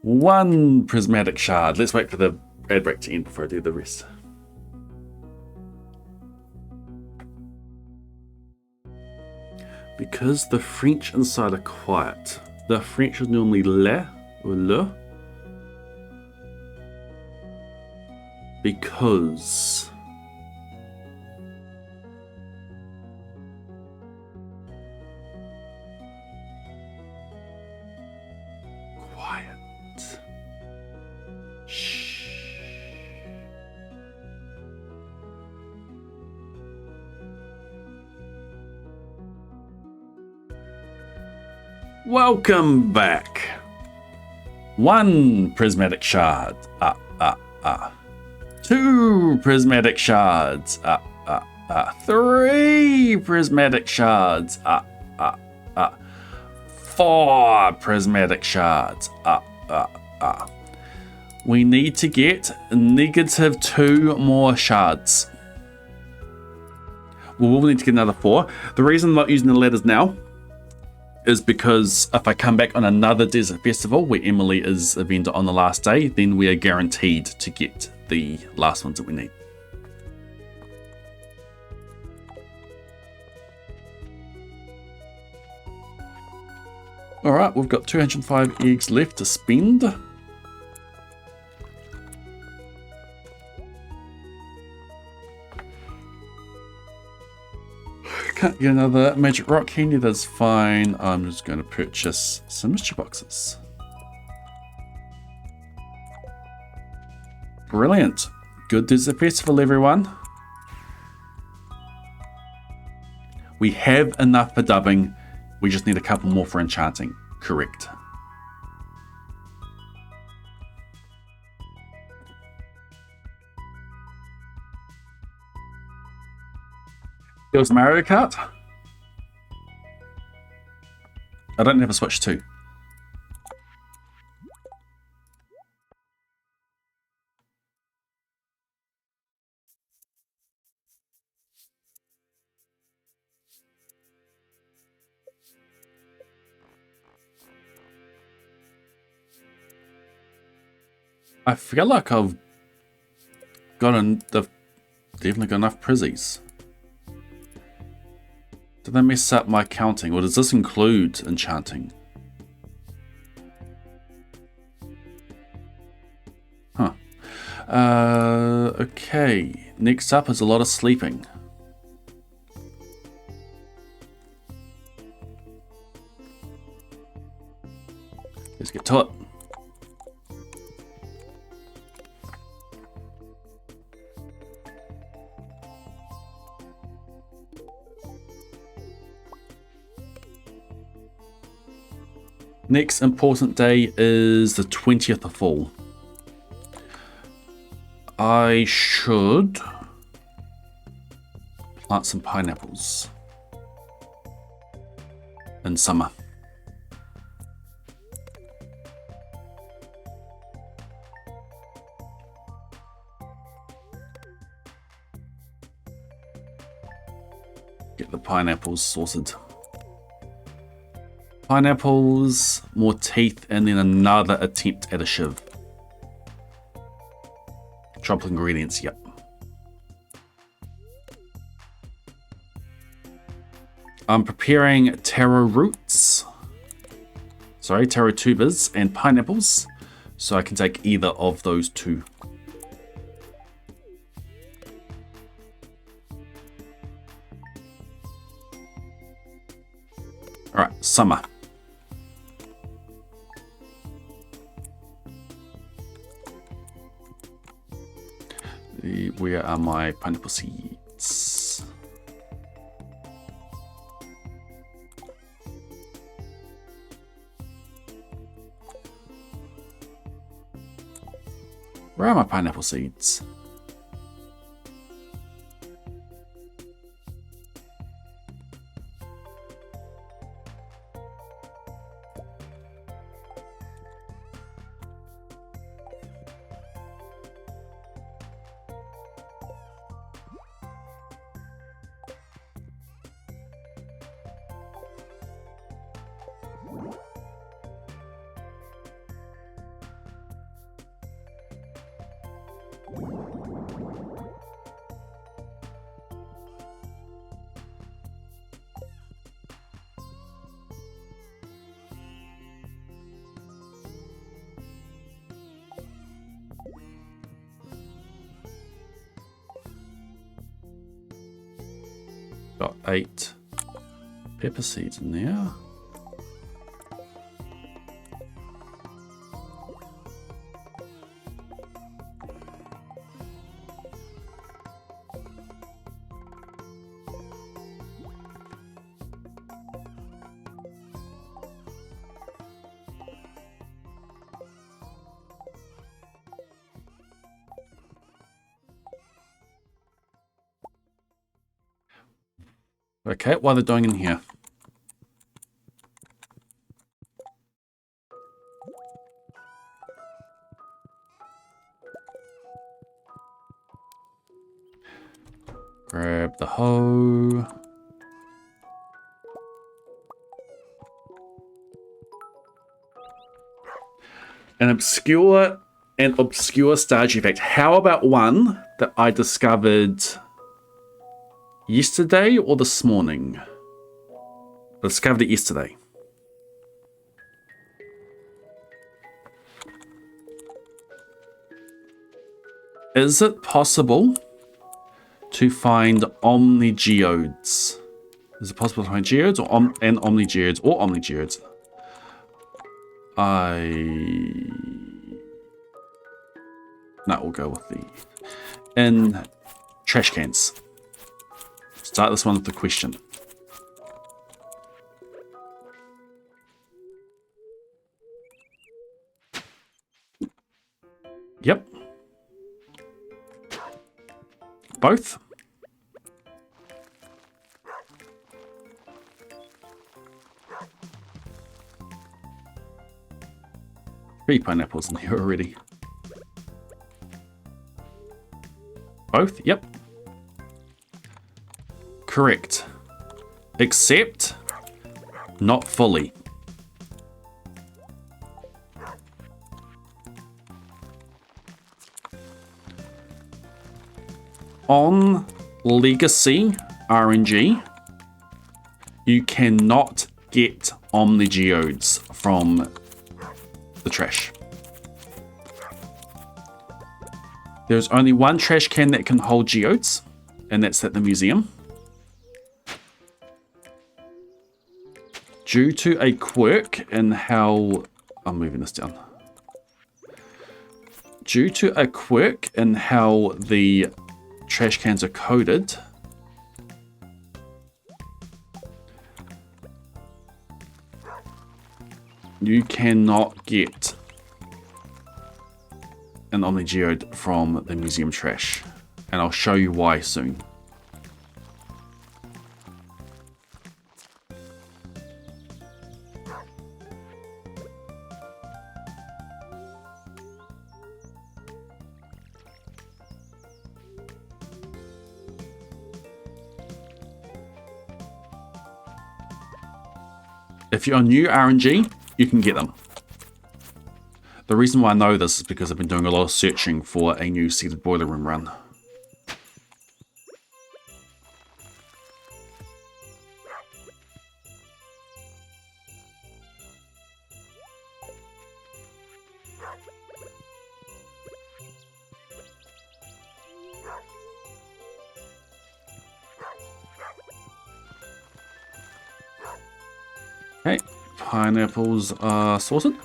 One prismatic shard. Let's wait for the ad break to end before I do the rest. Because the French inside are quiet. The French is normally le or le. Because quiet. Shh. Welcome back. One prismatic shard. Two prismatic shards. Three prismatic shards. Four prismatic shards. We need to get -2 more shards. We'll need to get another 4. The reason I'm not using the ladders now is because if I come back on another desert festival where Emily is a vendor on the last day, then we are guaranteed to get the last ones that we need. Alright, we've got 205 eggs left to spend. Can't get another magic rock candy, that's fine. I'm just going to purchase some mystery boxes. Brilliant. Good desert festival, everyone. We have enough for dubbing. We just need a couple more for enchanting. Correct. It was Mario Kart. I don't have a Switch 2. I feel like I've definitely got enough prizzies. Did they mess up my counting, or does this include enchanting? Huh. Okay. Next up is a lot of sleeping. Let's get to it. Next important day is the 20th of fall. I should plant some pineapples in summer. Get the pineapples sorted. Pineapples, more teeth, and then another attempt at a shiv. Tropical ingredients, yep. I'm preparing taro roots. Sorry, taro tubers and pineapples. So I can take either of those two. Alright, summer. Where are my pineapple seeds? Where are my pineapple seeds? Got 8 pepper seeds in there. Okay, what are they doing in here? Grab the hoe. An obscure starch effect. How about one that I discovered yesterday or this morning? I discovered it yesterday. Is it possible to find omnigeodes? Is it possible to find geodes or omnigeodes or omnigeodes? No, we'll go with the in trash cans. Start this one with the question. Yep. Both. Three pineapples in here already. Both? Yep. Correct. Except not fully. On Legacy RNG, you cannot get omnigeodes from the trash. There's only one trash can that can hold geodes, and that's at the museum. Due to a quirk in how... I'm moving this down. Due to a quirk in how the trash cans are coded, you cannot get an omnigeode from the museum trash, and I'll show you why soon. If you're on new RNG, you can get them. The reason why I know this is because I've been doing a lot of searching for a new seeded boiler room run. Okay, pineapples are sorted.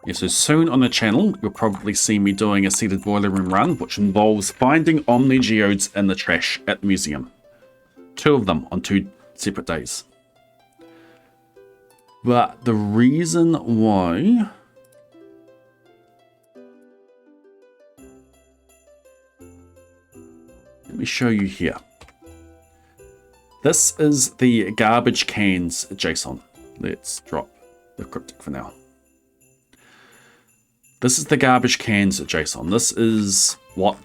Yeah, so soon on the channel, you'll probably see me doing a seeded boiler room run, which involves finding Omni Geodes in the trash at the museum. 2 of them on 2 separate days. But the reason why... Let me show you here. This is the garbage cans JSON. Let's drop the cryptic for now. This is the garbage cans JSON. This is what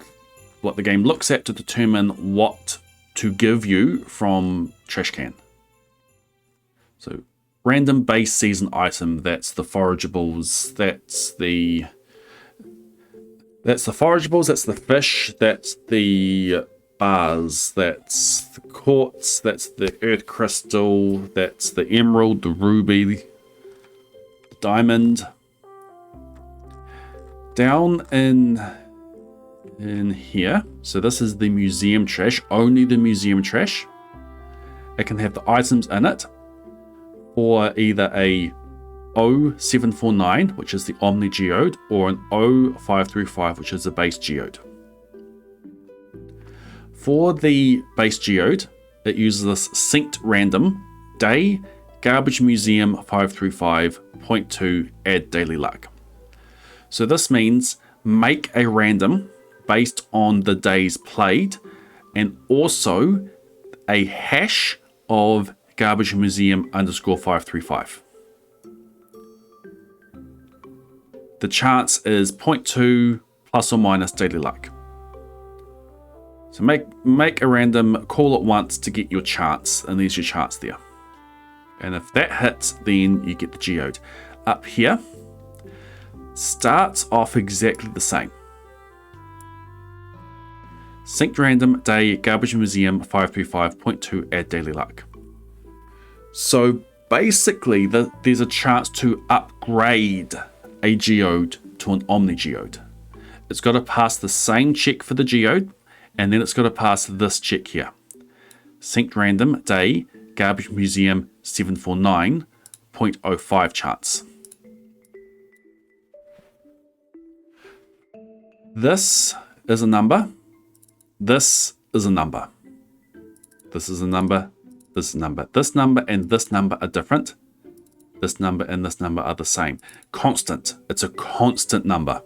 the game looks at to determine what to give you from trash can. So random base season item, that's the forageables, that's the forageables, that's the fish, that's the bars, that's the quartz, that's the earth crystal, that's the emerald, the ruby, the diamond. Down in here, so this is the museum trash, only the museum trash. It can have the items in it, or either a 0749, which is the Omni Geode, or an 0535, which is a base geode. For the base geode, it uses this synced random day garbage museum 535.2 add daily luck. So this means make a random based on the days played and also a hash of garbage museum underscore 535. The chance is 0.2 plus or minus daily luck. So make a random, call it once to get your chance, and there's your chance there. And if that hits, then you get the geode. Up here, starts off exactly the same. Synced random day garbage museum 535.2 add daily luck. So basically there's a chance to upgrade a geode to an Omni Geode. It's got to pass the same check for the geode, and then it's got to pass this check here. Synced random day garbage museum 749.05 chance. This is a number. This is a number. This is a number. This number. This number and this number are different. This number and this number are the same. Constant. It's a constant number.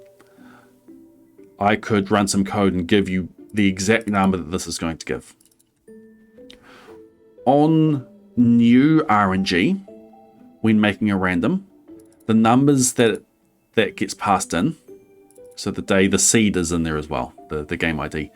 I could run some code and give you the exact number that this is going to give. On new RNG, when making a random, the numbers that gets passed in, so the seed is in there as well, the game ID.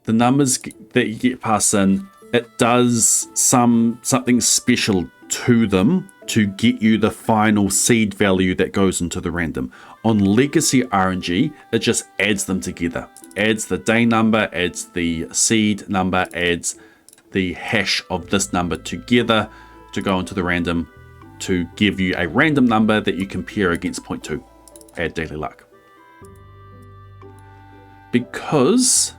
The numbers that you get passed in, it does something special to them to get you the final seed value that goes into the random. On legacy RNG, it just adds them together. Adds the day number, adds the seed number, adds the hash of this number together to go into the random to give you a random number that you compare against 0.2. Add daily luck. Because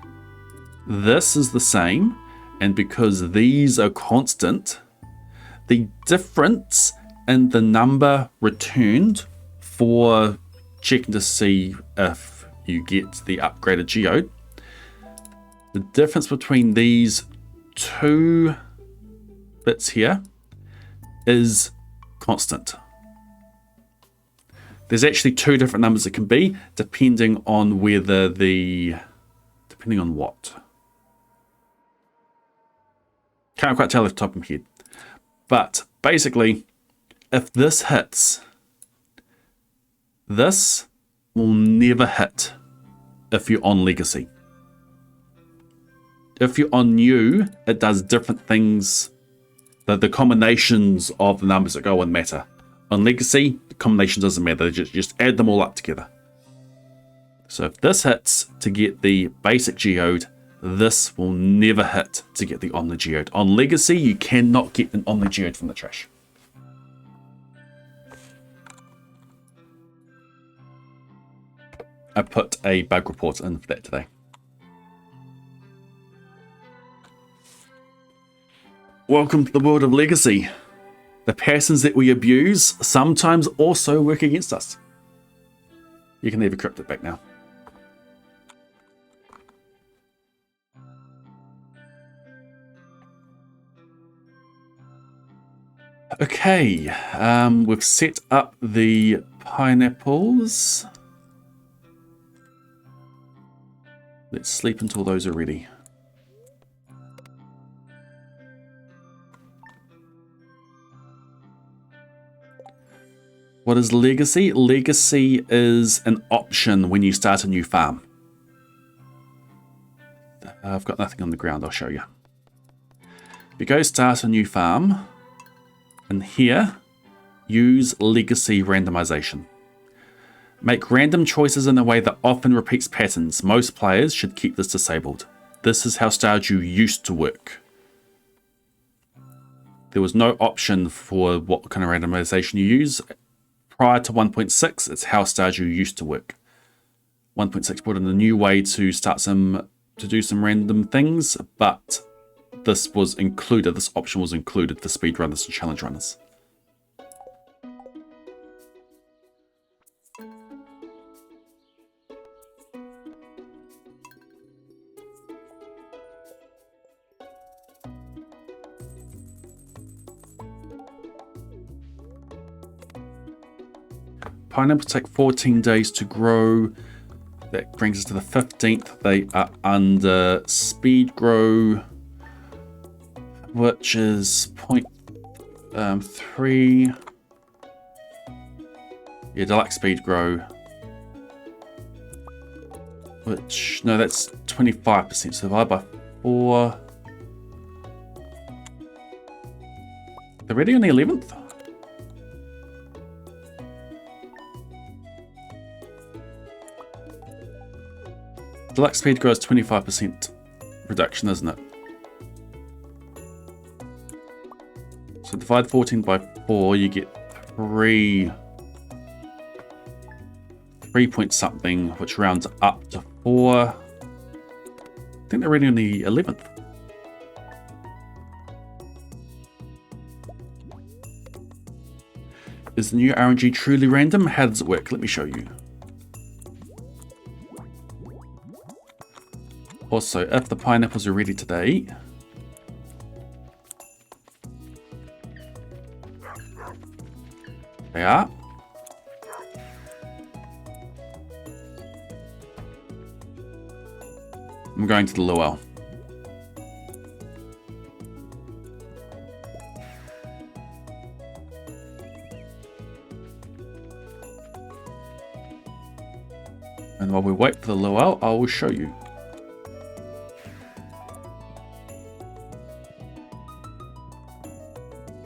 this is the same, and because these are constant, the difference in the number returned for checking to see if you get the upgraded geode, the difference between these 2 bits here is constant. There's actually 2 different numbers it can be, depending on whether depending on what. Can't quite tell off the top of my head. But basically, if this hits, this will never hit if you're on Legacy. If you're on New, it does different things. The combinations of the numbers that go in matter. On Legacy, the combination doesn't matter. They just add them all up together. So if this hits to get the basic geode, this will never hit to get the Omni Geode. On Legacy, you cannot get an Omni Geode from the trash. I put a bug report in for that today. Welcome to the world of Legacy. The patterns that we abuse sometimes also work against us. You can leave a cryptid back now. Okay, we've set up the pineapples. Let's sleep until those are ready. What is Legacy? Legacy is an option when you start a new farm. I've got nothing on the ground, I'll show you. If you go start a new farm, and here, use Legacy randomization. Make random choices in a way that often repeats patterns. Most players should keep this disabled. This is how Stardew used to work. There was no option for what kind of randomization you use. Prior to 1.6, it's how Stardew used to work. 1.6 brought in a new way to do some random things, but this was included, this option was included for speedrunners and challenge runners. Pineapples take 14 days to grow. That brings us to the 15th. They are under speed grow, which is 0.3. Yeah, deluxe speed grow. Which, no, that's 25%. So divide by 4. They're ready on the 11th? Deluxe speed grow is 25% reduction, isn't it? So divide 14 by 4, you get 3 point something, which rounds up to 4. I think they're ready on the 11th. Is the new RNG truly random? How does it work? Let me show you. Also, if the pineapples are ready today, they are. I'm going to the luau. And while we wait for the luau, I will show you.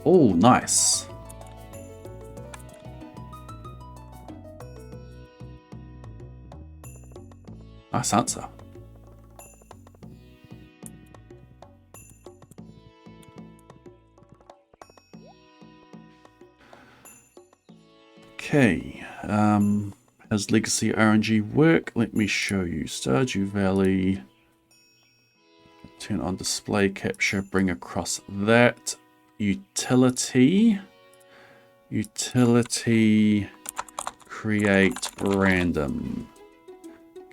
Oh, nice. Nice answer. Okay, how's Legacy RNG work? Let me show you. Stardew Valley. Turn on display capture, bring across that. Utility, create random.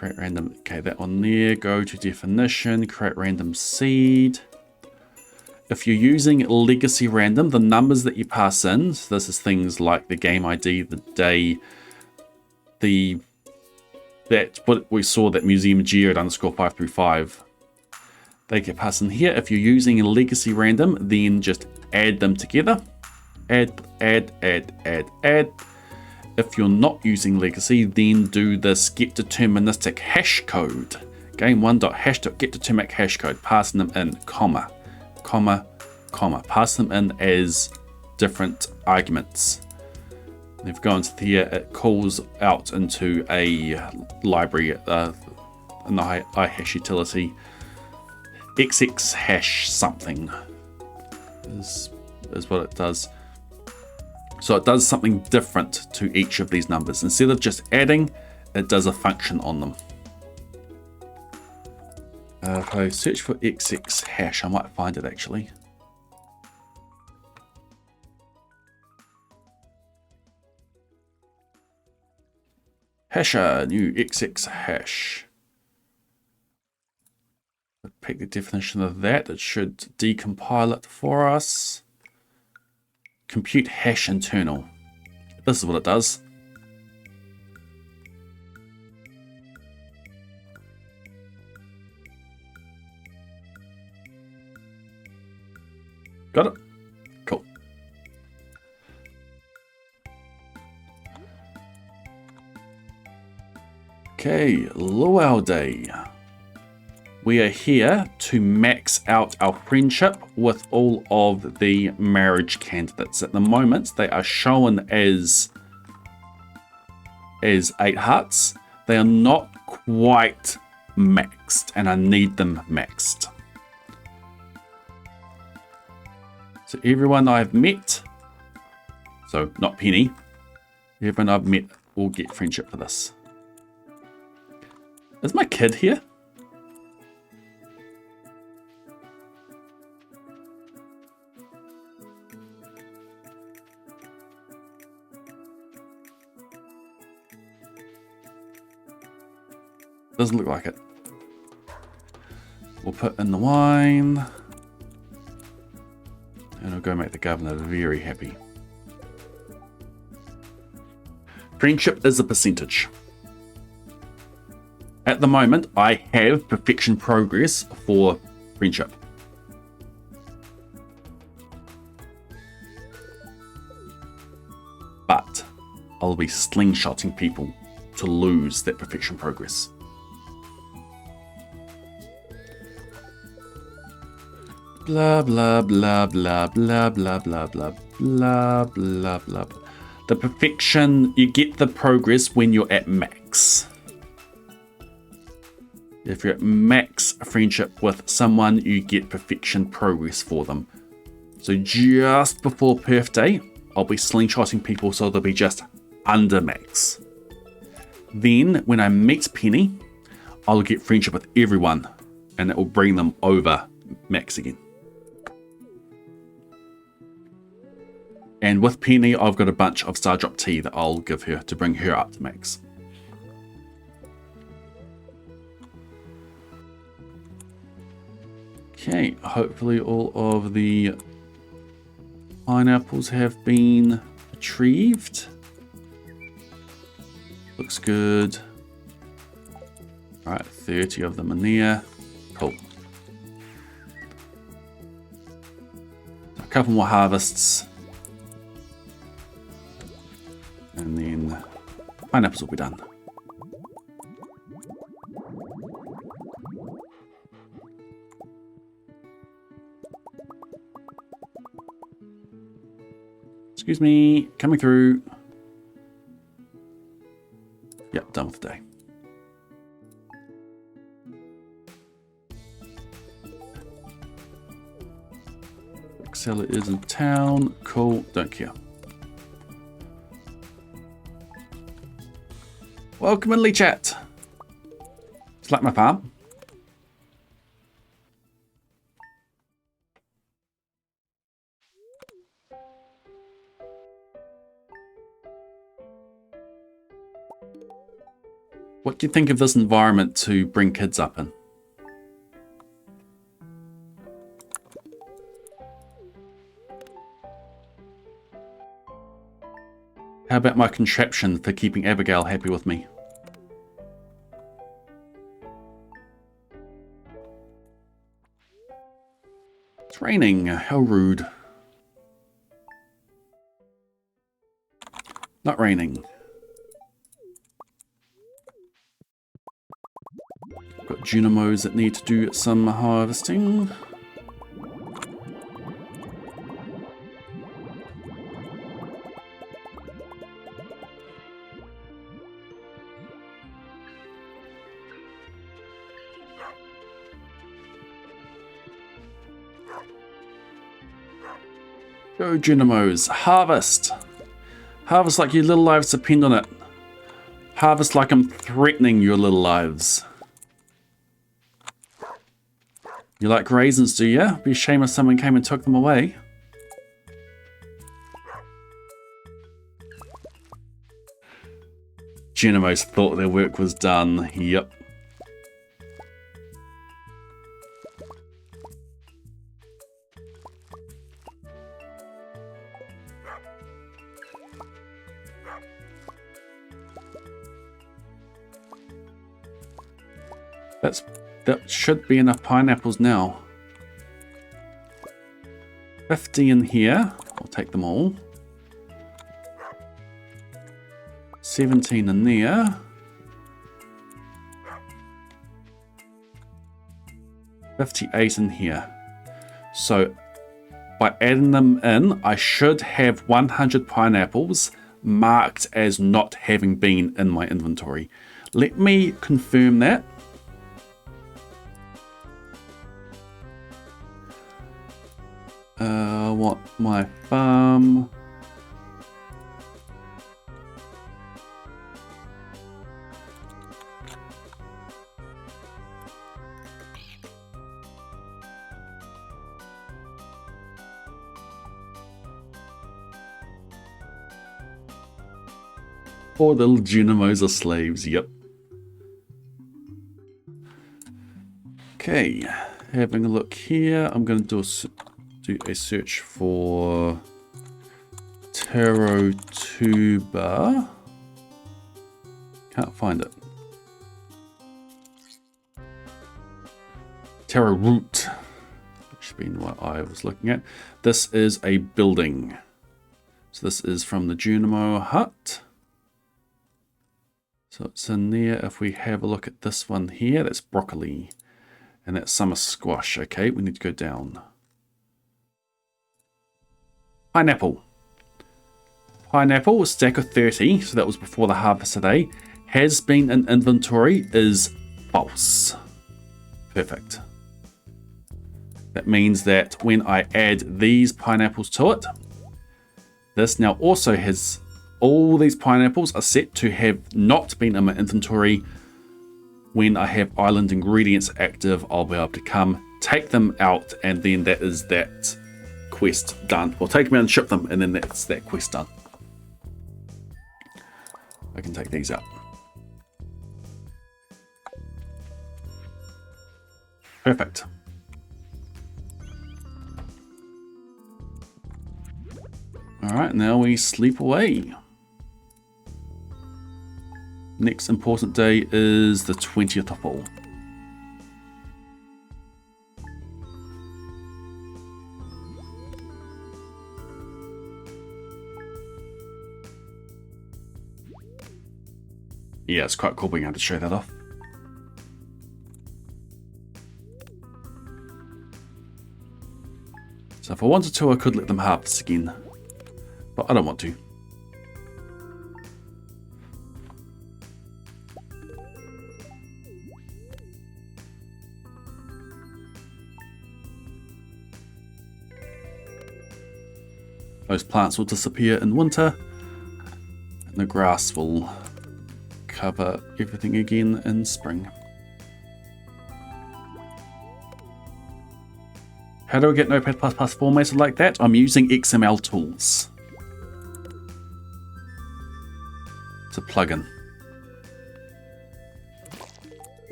Okay, that one there. Go to definition, create random seed. If you're using Legacy Random, the numbers that you pass in, so this is things like the game ID, the day, what we saw, that museum geode _535. They get passed in here. If you're using a Legacy Random, then just add them together. Add. If you're not using legacy, then do this get deterministic hash code. Game1.hash.getDeterministic hash code, passing them in, comma. Pass them in as different arguments. If you go into here, it calls out into a library in the iHash utility. XX hash something is what it does. So it does something different to each of these numbers. Instead of just adding, it does a function on them. If I search for XX hash, I might find it actually. Hasher, new XX hash. Pick the definition of that. It should decompile it for us. Compute hash internal. This is what it does. Got it? Cool. Okay, luau day. We are here to max out our friendship with all of the marriage candidates. At the moment, they are shown as 8 hearts. They are not quite maxed, and I need them maxed. So everyone I've met, so not Penny, everyone I've met will get friendship for this. Is my kid here? Doesn't look like it. We'll put in the wine. And I'll go make the governor very happy. Friendship is a percentage. At the moment, I have perfection progress for friendship. But I'll be slingshotting people to lose that perfection progress. Blah, blah, blah, blah, blah, blah, blah, blah, blah, blah, blah. The perfection, you get the progress when you're at max. If you're at max friendship with someone, you get perfection progress for them. So just before Perth Day, I'll be slingshotting people so they'll be just under max. Then, when I meet Penny, I'll get friendship with everyone, and it will bring them over max again. And with Penny, I've got a bunch of Star Drop tea that I'll give her to bring her up to max. Okay, hopefully all of the pineapples have been retrieved. Looks good. Alright, 30 of them in there. Cool. A couple more harvests. And then pineapples will be done. Excuse me, coming through. Yep, done with the day. Seller is in town. Cool, don't care. Welcome in, Lee Chat. It's like my farm. What do you think of this environment to bring kids up in? How about my contraption for keeping Abigail happy with me? It's raining. How rude. start raining. Got Junimos that need to do some harvesting. Go Junimos, harvest! Harvest like your little lives depend on it. Harvest like I'm threatening your little lives. You like raisins, do ya? Be a shame if someone came and took them away. Junimos thought their work was done. Yep. That should be enough pineapples now. 50 in here. I'll take them all. 17 in there. 58 in here. So by adding them in, I should have 100 pineapples marked as not having been in my inventory. Let me confirm that. Want my farm. Poor little Junimos are slaves, yep. Okay, having a look here, I'm going to do a search for taro tuber. Can't find it. Taro root, which has been what I was looking at. This is a building. So this is from the Junimo hut. So it's in there. If we have a look at this one here, that's broccoli. And that's summer squash. Okay, we need to go down. Pineapple. Pineapple, a stack of 30, so that was before the harvest today. Has been in inventory is false. Perfect. That means that when I add these pineapples to it, this now also has all these pineapples are set to have not been in my inventory. When I have island ingredients active, I'll be able to come, take them out, and then that is that quest done. We'll take them out and ship them, and then that's that quest done. I can take these out. Perfect. Alright, now we sleep away. Next important day is the 20th of fall. Yeah, it's quite cool being able to show that off. So if I wanted to, I could let them harvest again, but I don't want to. Those plants will disappear in winter, and the grass will cover everything again in spring. How do I get Notepad++ formatted like that? I'm using XML tools. It's a plugin.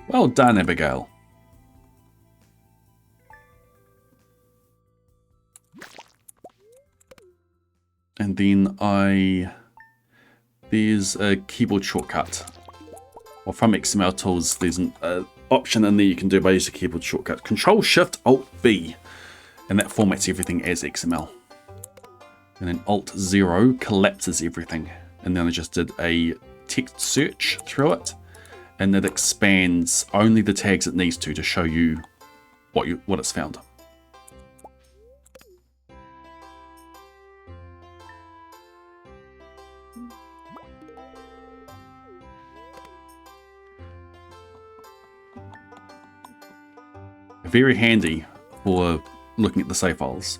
Well done, Abigail. And then there's a keyboard shortcut. Well, from XML tools, there's an option in there you can do by using a keyboard shortcut. Control-Shift-Alt-B. And that formats everything as XML. And then Alt-0 collapses everything. And then I just did a text search through it. And it expands only the tags it needs to show you what it's found. Very handy for looking at the save files.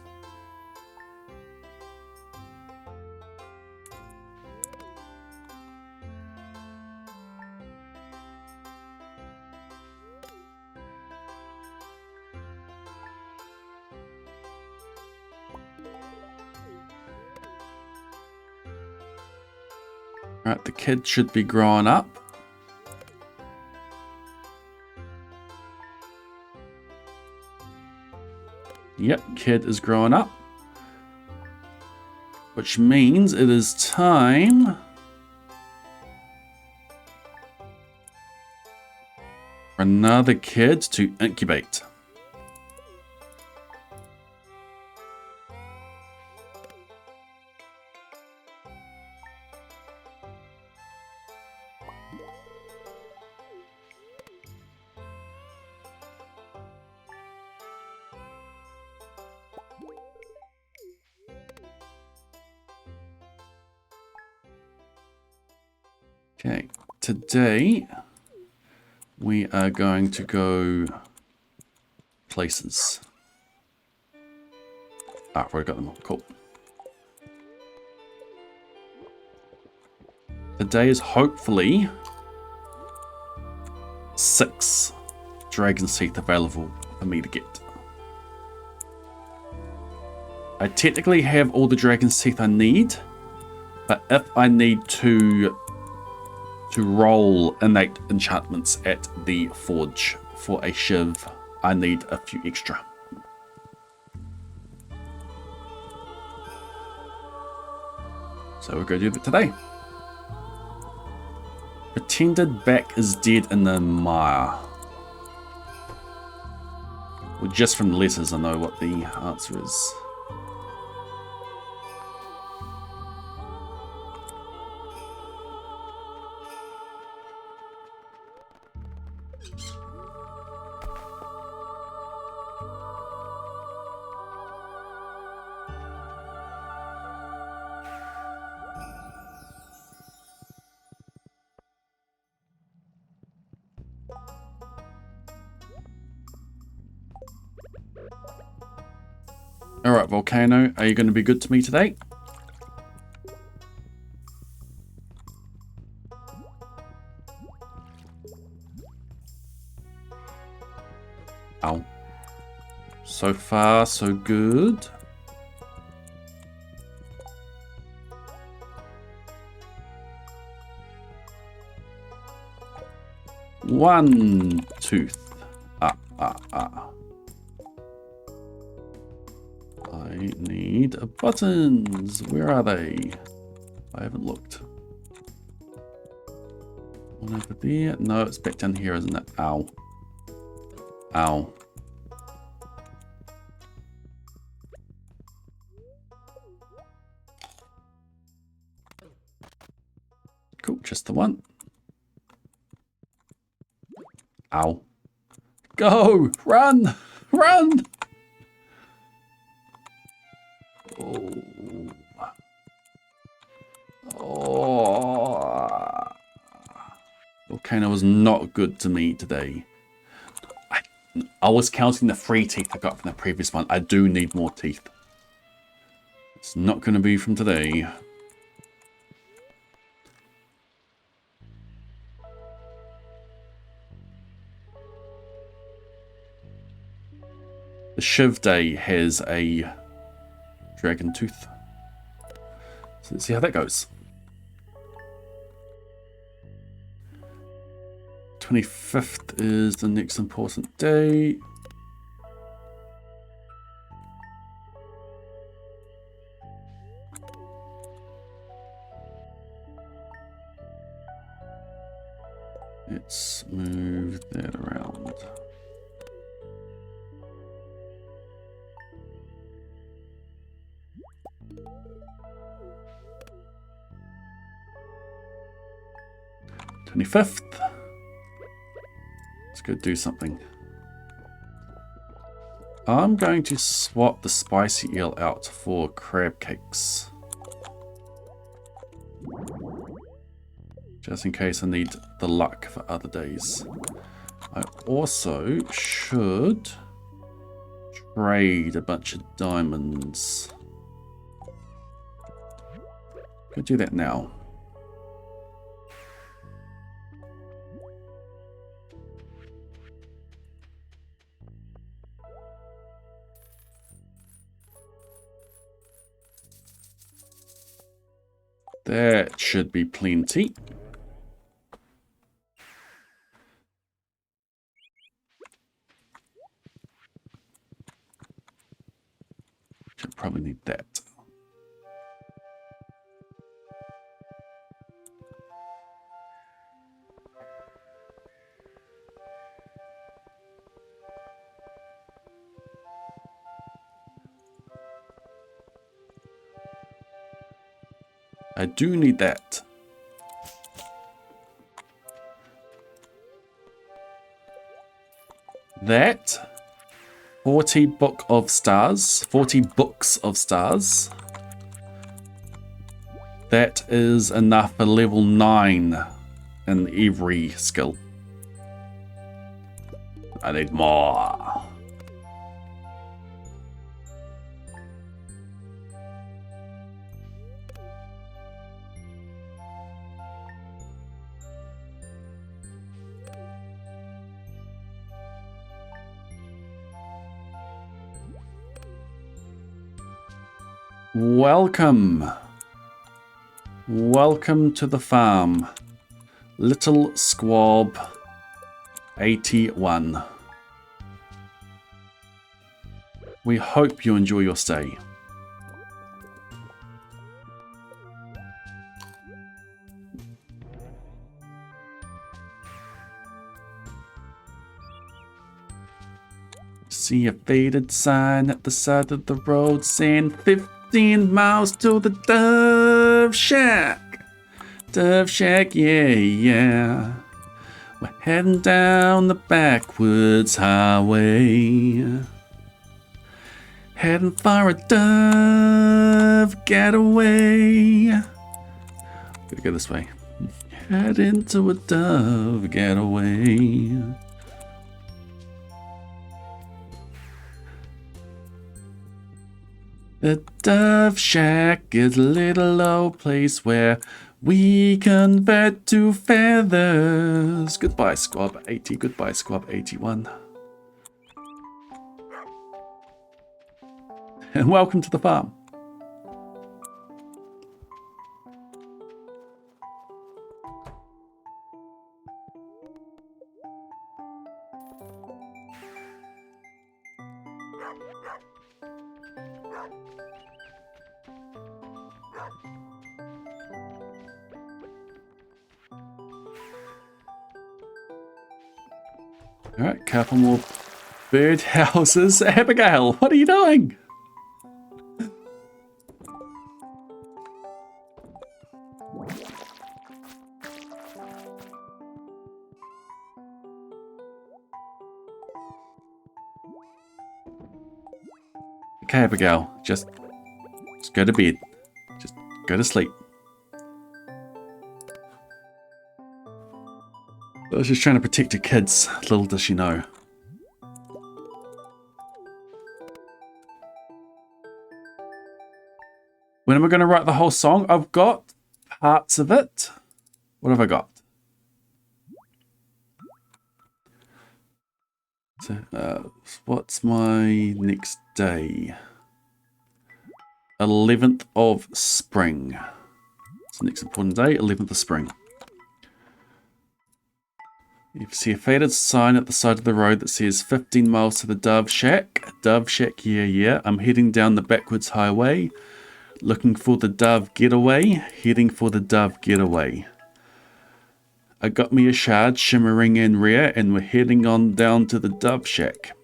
Alright, the kid should be growing up. Yep, kid is growing up. Which means it is time for another kid to incubate. Okay, today we are going to go places. Ah, I've already got them all. Cool. Today is hopefully 6 dragon's teeth available for me to get. I technically have all the dragon's teeth I need, but if I need to roll innate enchantments at the forge for a shiv, I need a few extra. So we're going to do that today. Pretended back is dead in the mire. Well, just from the letters I know what the answer is. Alright, Volcano, are you going to be good to me today? Ow. So far, so good. One tooth. I need buttons. Where are they? I haven't looked. One over there. No, it's back down here, isn't it? Ow. Ow. Cool, just the one. Ow. Go! Run! Run! Oh. Oh. Volcano was not good to me today. I was counting the 3 teeth I got from the previous one. I do need more teeth. It's not going to be from today. The Shiv Day has a dragon tooth. So let's see how that goes. 25th is the next important day. Let's move that around. 25th. Let's go do something. I'm going to swap the spicy eel out for crab cakes. Just in case I need the luck for other days. I also should trade a bunch of diamonds. Go do that now. That should be plenty. Should probably need that. I do need that. That 40 book of stars, 40 books of stars. That is enough for level 9 in every skill. I need more. Welcome. Welcome to the farm. Little Squab 81. We hope you enjoy your stay. See a faded sign at the side of the road saying 15 miles to the Dove Shack. Dove Shack, yeah, yeah. We're heading down the backwoods highway. Heading for a dove getaway. Gotta go this way. Head into a dove getaway. The Dove Shack is a little old place where we convert to feathers. Goodbye, Squab 80. Goodbye, Squab 81. And welcome to the farm. Alright, couple more bird houses. Abigail, what are you doing? Okay, Abigail, just go to bed. Just go to sleep. I was just trying to protect her kids, little does she know. When am I going to write the whole song? I've got parts of it. What have I got? So, what's my next day? 11th of spring. It's the next important day, 11th of spring. You see a faded sign at the side of the road that says 15 miles to the Dove Shack. Dove Shack, yeah, yeah. I'm heading down the backwoods highway. Looking for the Dove getaway. Heading for the Dove getaway. I got me a shard shimmering in rare and we're heading on down to the Dove Shack.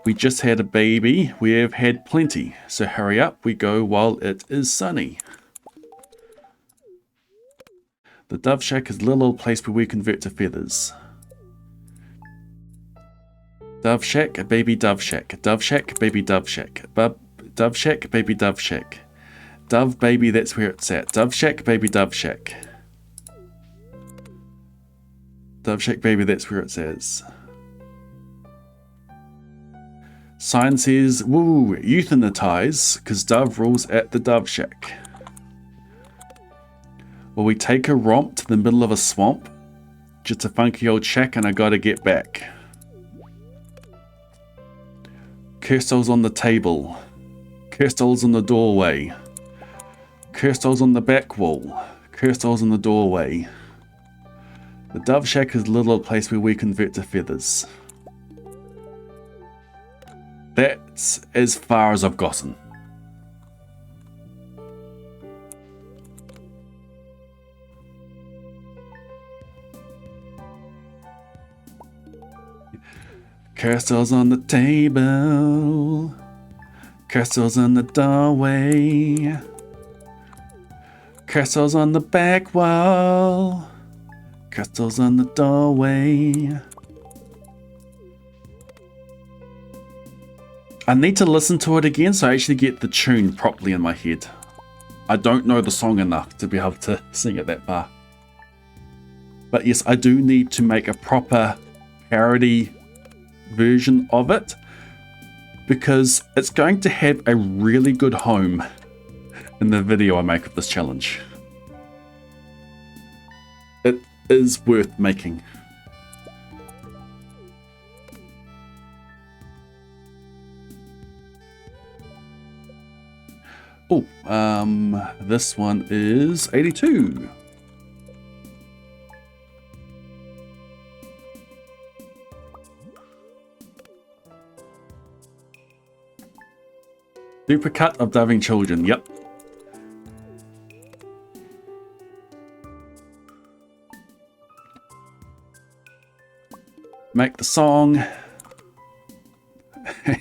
We just had a baby. We have had plenty. So hurry up, we go while it is sunny. The dove shack is a little old place where we convert to feathers. Dove shack, a baby dove shack. Dove shack, baby dove shack. Dove shack, baby dove shack. Dove baby, that's where it's at. Dove shack, baby dove shack. Dove shack, baby, that's where it says. Sign says, woo, euthanize, because Dove rules at the Dove Shack. Well, we take a romp to the middle of a swamp. Just a funky old shack and I gotta get back. Kirstol's on the table. Kirstol's on the doorway. Kirstol's on the back wall. Kirstol's in the doorway. The Dove Shack is a little place where we convert to feathers. That's as far as I've gotten. Kirstol's on the table. Kirstol's on the doorway. Kirstol's on the back wall. Kirstol's on the doorway. I need to listen to it again so I actually get the tune properly in my head. I don't know the song enough to be able to sing it that far. But yes, I do need to make a proper parody version of it because it's going to have a really good home in the video I make of this challenge. It is worth making. Oh, this one is 82. Supercut of diving children, yep. Make the song,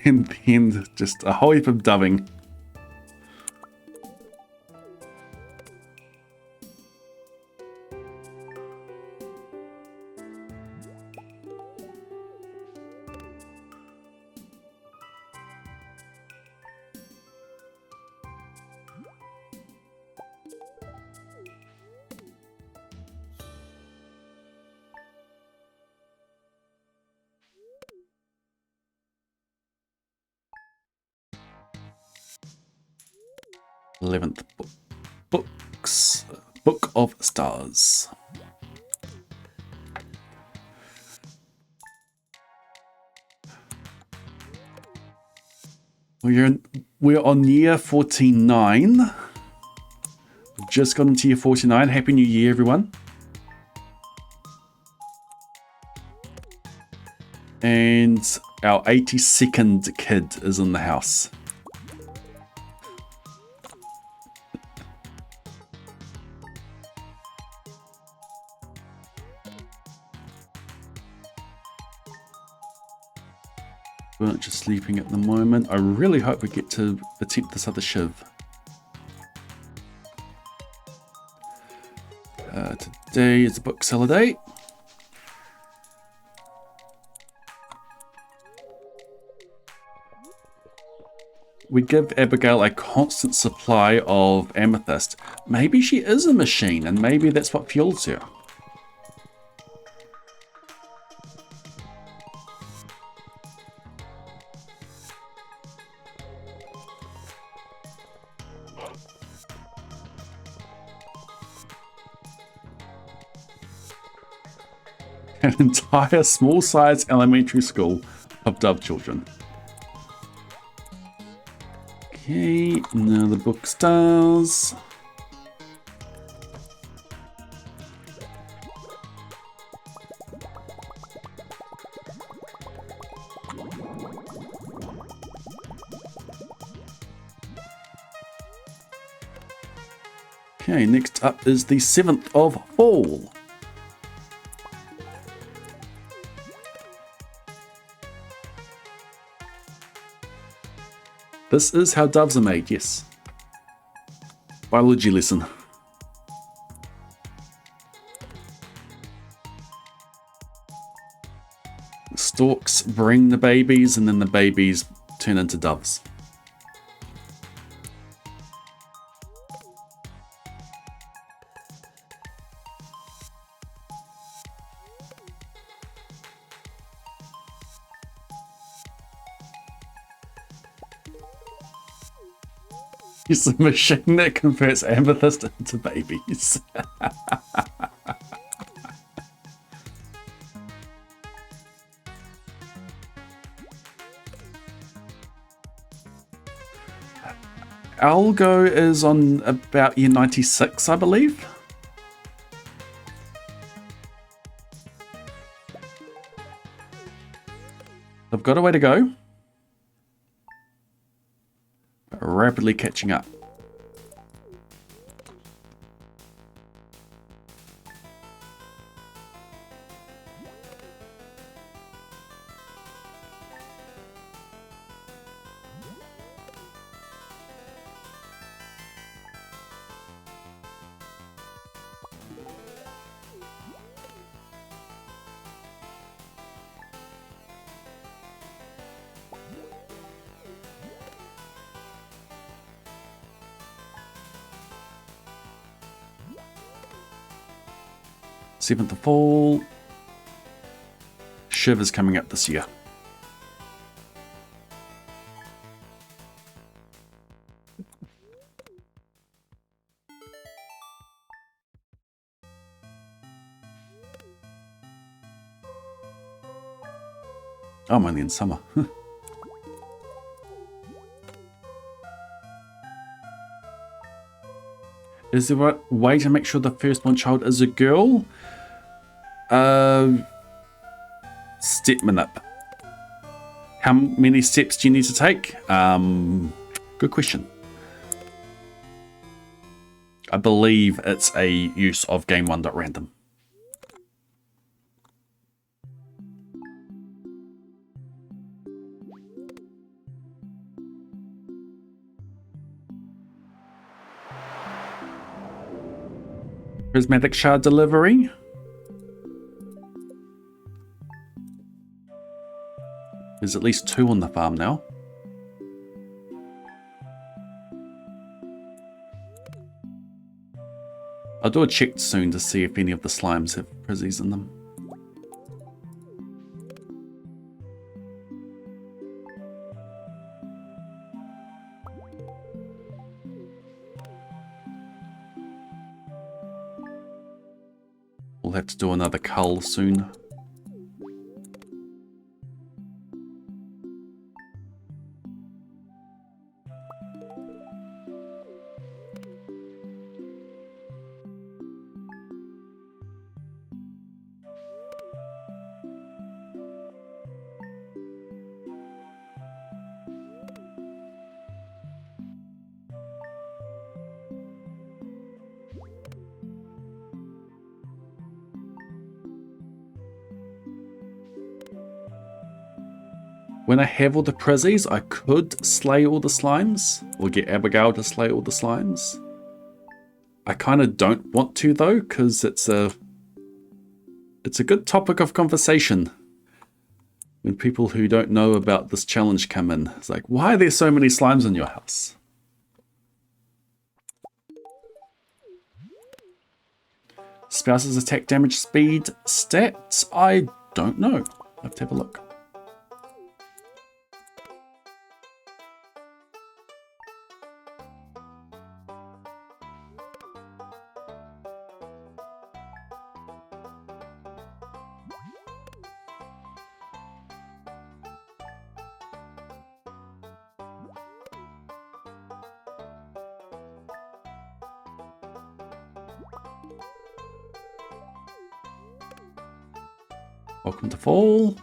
and then just a whole heap of dubbing. Book of Stars. We're on year 49. We've just got into year 49. Happy New Year, everyone. And our 82nd kid is in the house. We're just sleeping at the moment. I really hope we get to attempt this other shiv. Today is a book seller day. We give Abigail a constant supply of amethyst. Maybe she is a machine and maybe that's what fuels her. An entire small-sized elementary school of dove children. Okay, now the book stars. Okay, next up is the 7th of fall. This is how doves are made, yes. Biology lesson. Storks bring the babies, and then the babies turn into doves. It's a machine that converts amethyst into babies. Algo is on about year 96, I believe. I've got a way to go. Rapidly catching up. Seventh of Fall. Shiv is coming up this year. Oh, I'm only in summer. Is there a way to make sure the firstborn child is a girl? Step manip. How many steps do you need to take? Good question. I believe it's a use of game1.random. Prismatic shard delivery. There's at least 2 on the farm now. I'll do a check soon to see if any of the slimes have prizzies in them. We'll have to do another cull soon. When I have all the prizzies, I could slay all the slimes, or get Abigail to slay all the slimes. I kind of don't want to though, because it's a good topic of conversation. When people who don't know about this challenge come in, it's like, why are there so many slimes in your house? Spouse's attack damage speed stats? I don't know. I have to have a look. Welcome to fall.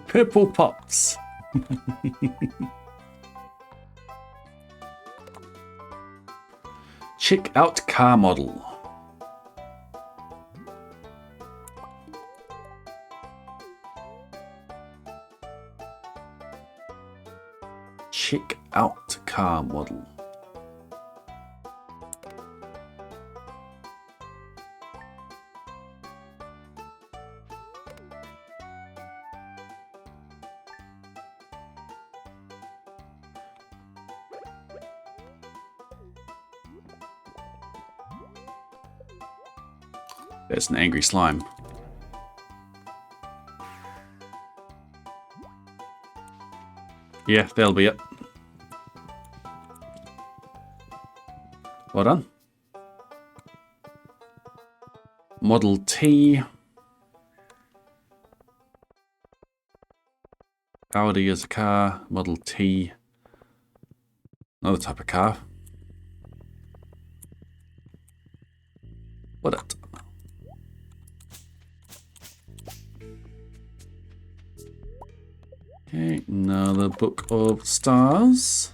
Purple pops. Check out car model. check out car model. That's an angry slime. Yeah, that'll be it. Well done. Model T. Audi is a car. Model T. Another type of car. What it? Okay, another book of stars.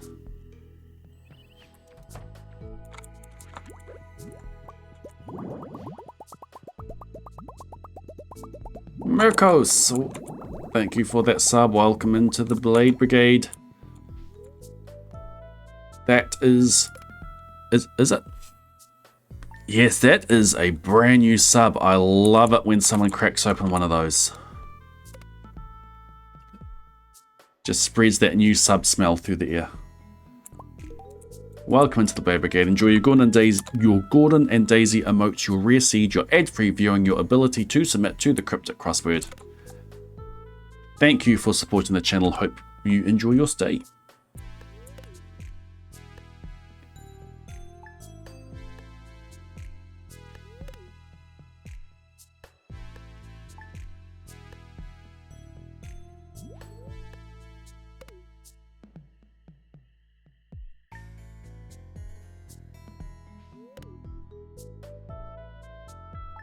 Mirkos, thank you for that sub. Welcome into the Blade Brigade. That is it? Yes, that is a brand new sub. I love it when someone cracks open one of those. Just spreads that new sub smell through the air. Welcome into the Blade Brigade. Enjoy your Gordon and Daisy emotes, your rare seed, your ad-free viewing, your ability to submit to the cryptic crossword. Thank you for supporting the channel. Hope you enjoy your stay.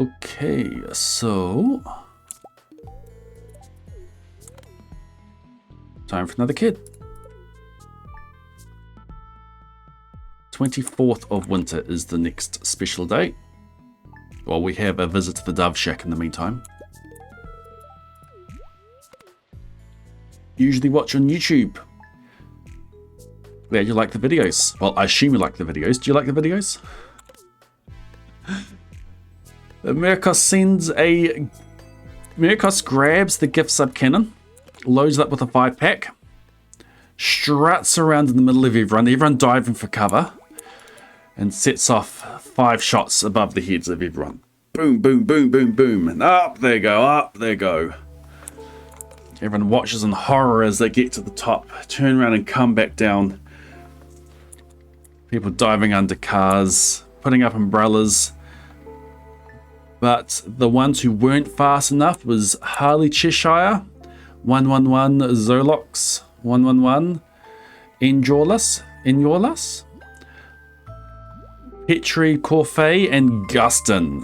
Okay, so time for another kid. 24th of winter is the next special date. Well, we have a visit to the Dove Shack in the meantime. Usually watch on YouTube. Glad you like the videos. Well, I assume you like the videos. Do you like the videos? Mirkos grabs the gift sub cannon, loads it up with a 5-pack, struts around in the middle of everyone diving for cover, and sets off 5 shots above the heads of everyone. Boom, boom, boom, boom, boom, and up they go, up they go. Everyone watches in horror as they get to the top, turn around and come back down. People diving under cars, putting up umbrellas. But the ones who weren't fast enough was Harley Cheshire, 111 Zolox, 111 Enjorlas, Petri Corfei, and Gustin.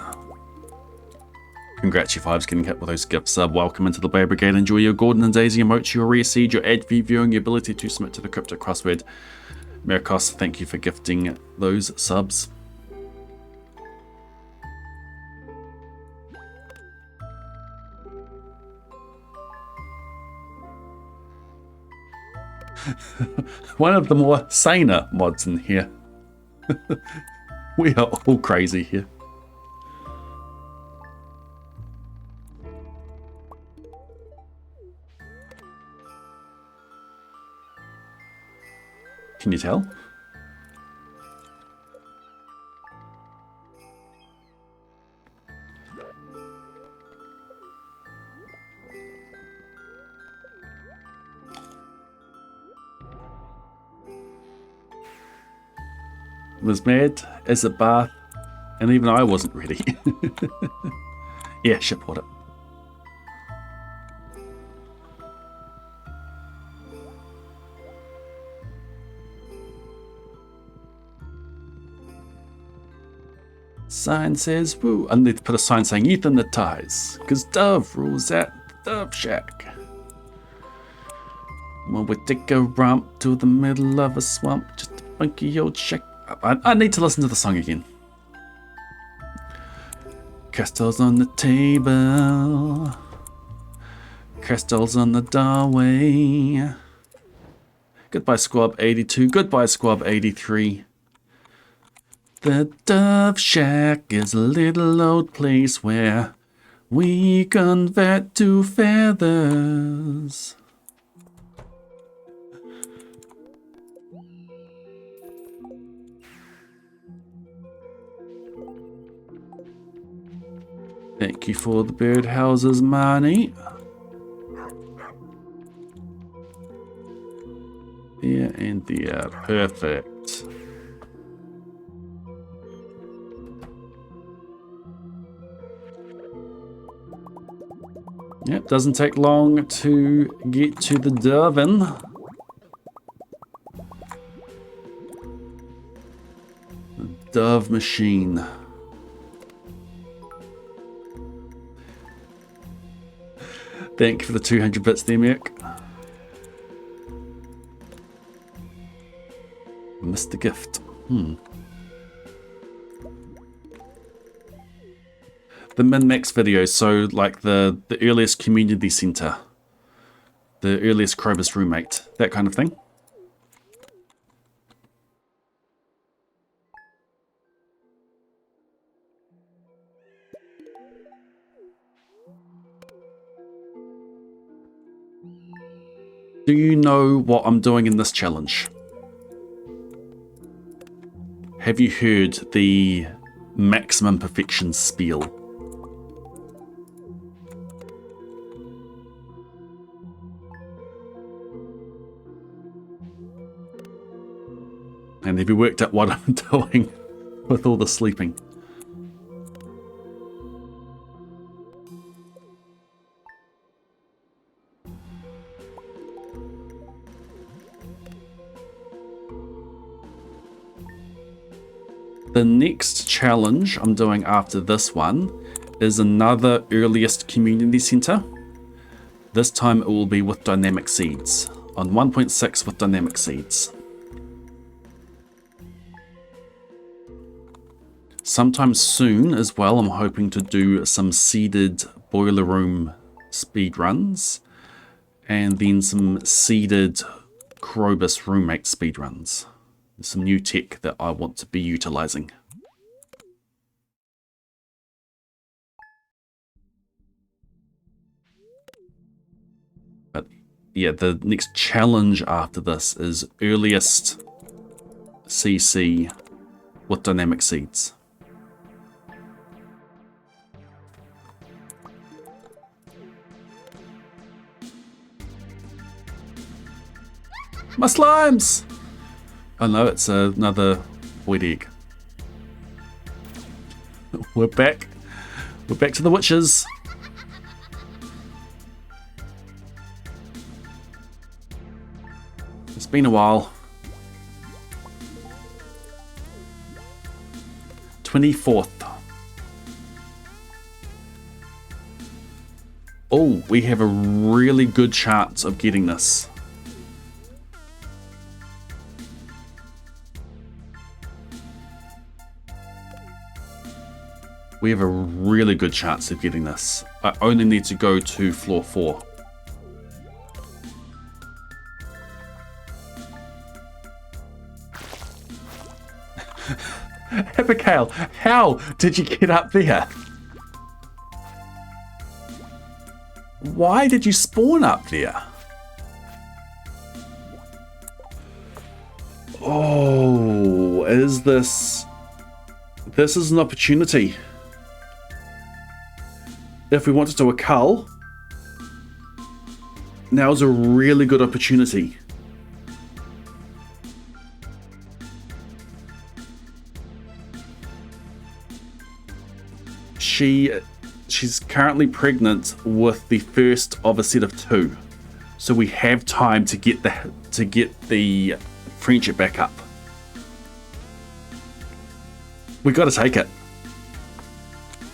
Congrats, you fives, getting hit with those gift sub. Welcome into the Blade Brigade. Enjoy your Gordon and Daisy emotes, your rare seed, your ad viewing, your ability to submit to the cryptic crossword. Mirkos, thank you for gifting those subs. One of the more saner mods in here. We are all crazy here. Can you tell? Was mad as a bath, and even I wasn't ready. Yeah, ship water. Sign says woo. I need to put a sign saying Ethan the ties, because Dove rules at the Dove Shack. When we take a romp to the middle of a swamp, just a funky old shack. I need to listen to the song again. Crystals on the table, crystals on the doorway. Goodbye Squab 82. Goodbye Squab 83. The Dove Shack is a little old place where we convert to feathers. Thank you for the birdhouses, Marnie. There and there. Perfect. Yep, doesn't take long to get to the Durban. The Dove machine. Thank you for the 200 bits there, Merc. Missed the gift. The min-max videos, so like the earliest community center, the earliest Krobus roommate, that kind of thing. Do you know what I'm doing in this challenge? Have you heard the maximum perfection spiel? And have you worked out what I'm doing with all the sleeping? The next challenge I'm doing after this one is another earliest community center. This time it will be with dynamic seeds, on 1.6 with dynamic seeds. Sometime soon as well, I'm hoping to do some seeded boiler room speed runs and then some seeded Krobus roommate speed runs. There's some new tech that I want to be utilizing. But yeah, the next challenge after this is earliest CC with dynamic seeds. My slimes! Oh no, it's another void egg. We're back. We're back to the witches. It's been a while. 24th. Oh, we have a really good chance of getting this. We have a really good chance of getting this. I only need to go to floor 4. Abigail, how did you get up there? Why did you spawn up there? Oh, is this... This is an opportunity. If we want to do a cull, now's a really good opportunity. She's currently pregnant with the first of a set of 2, so we have time to get the friendship back up. We got to take it.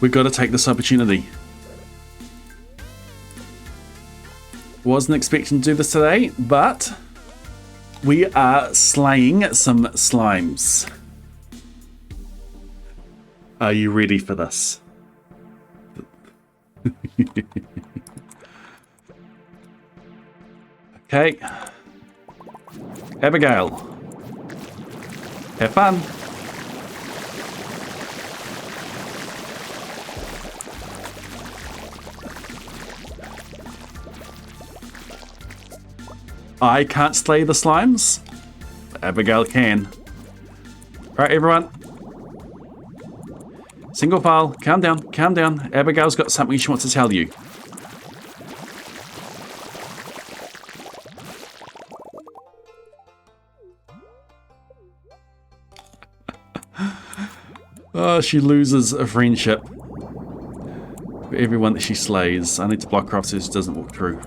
We got to take this opportunity. Wasn't expecting to do this today, but we are slaying some slimes. Are you ready for this? Okay. Abigail. Have fun. I can't slay the slimes. Abigail can. Alright, everyone. Single file. Calm down. Calm down. Abigail's got something she wants to tell you. Oh, she loses a friendship for everyone that she slays. I need to block her off so she doesn't walk through.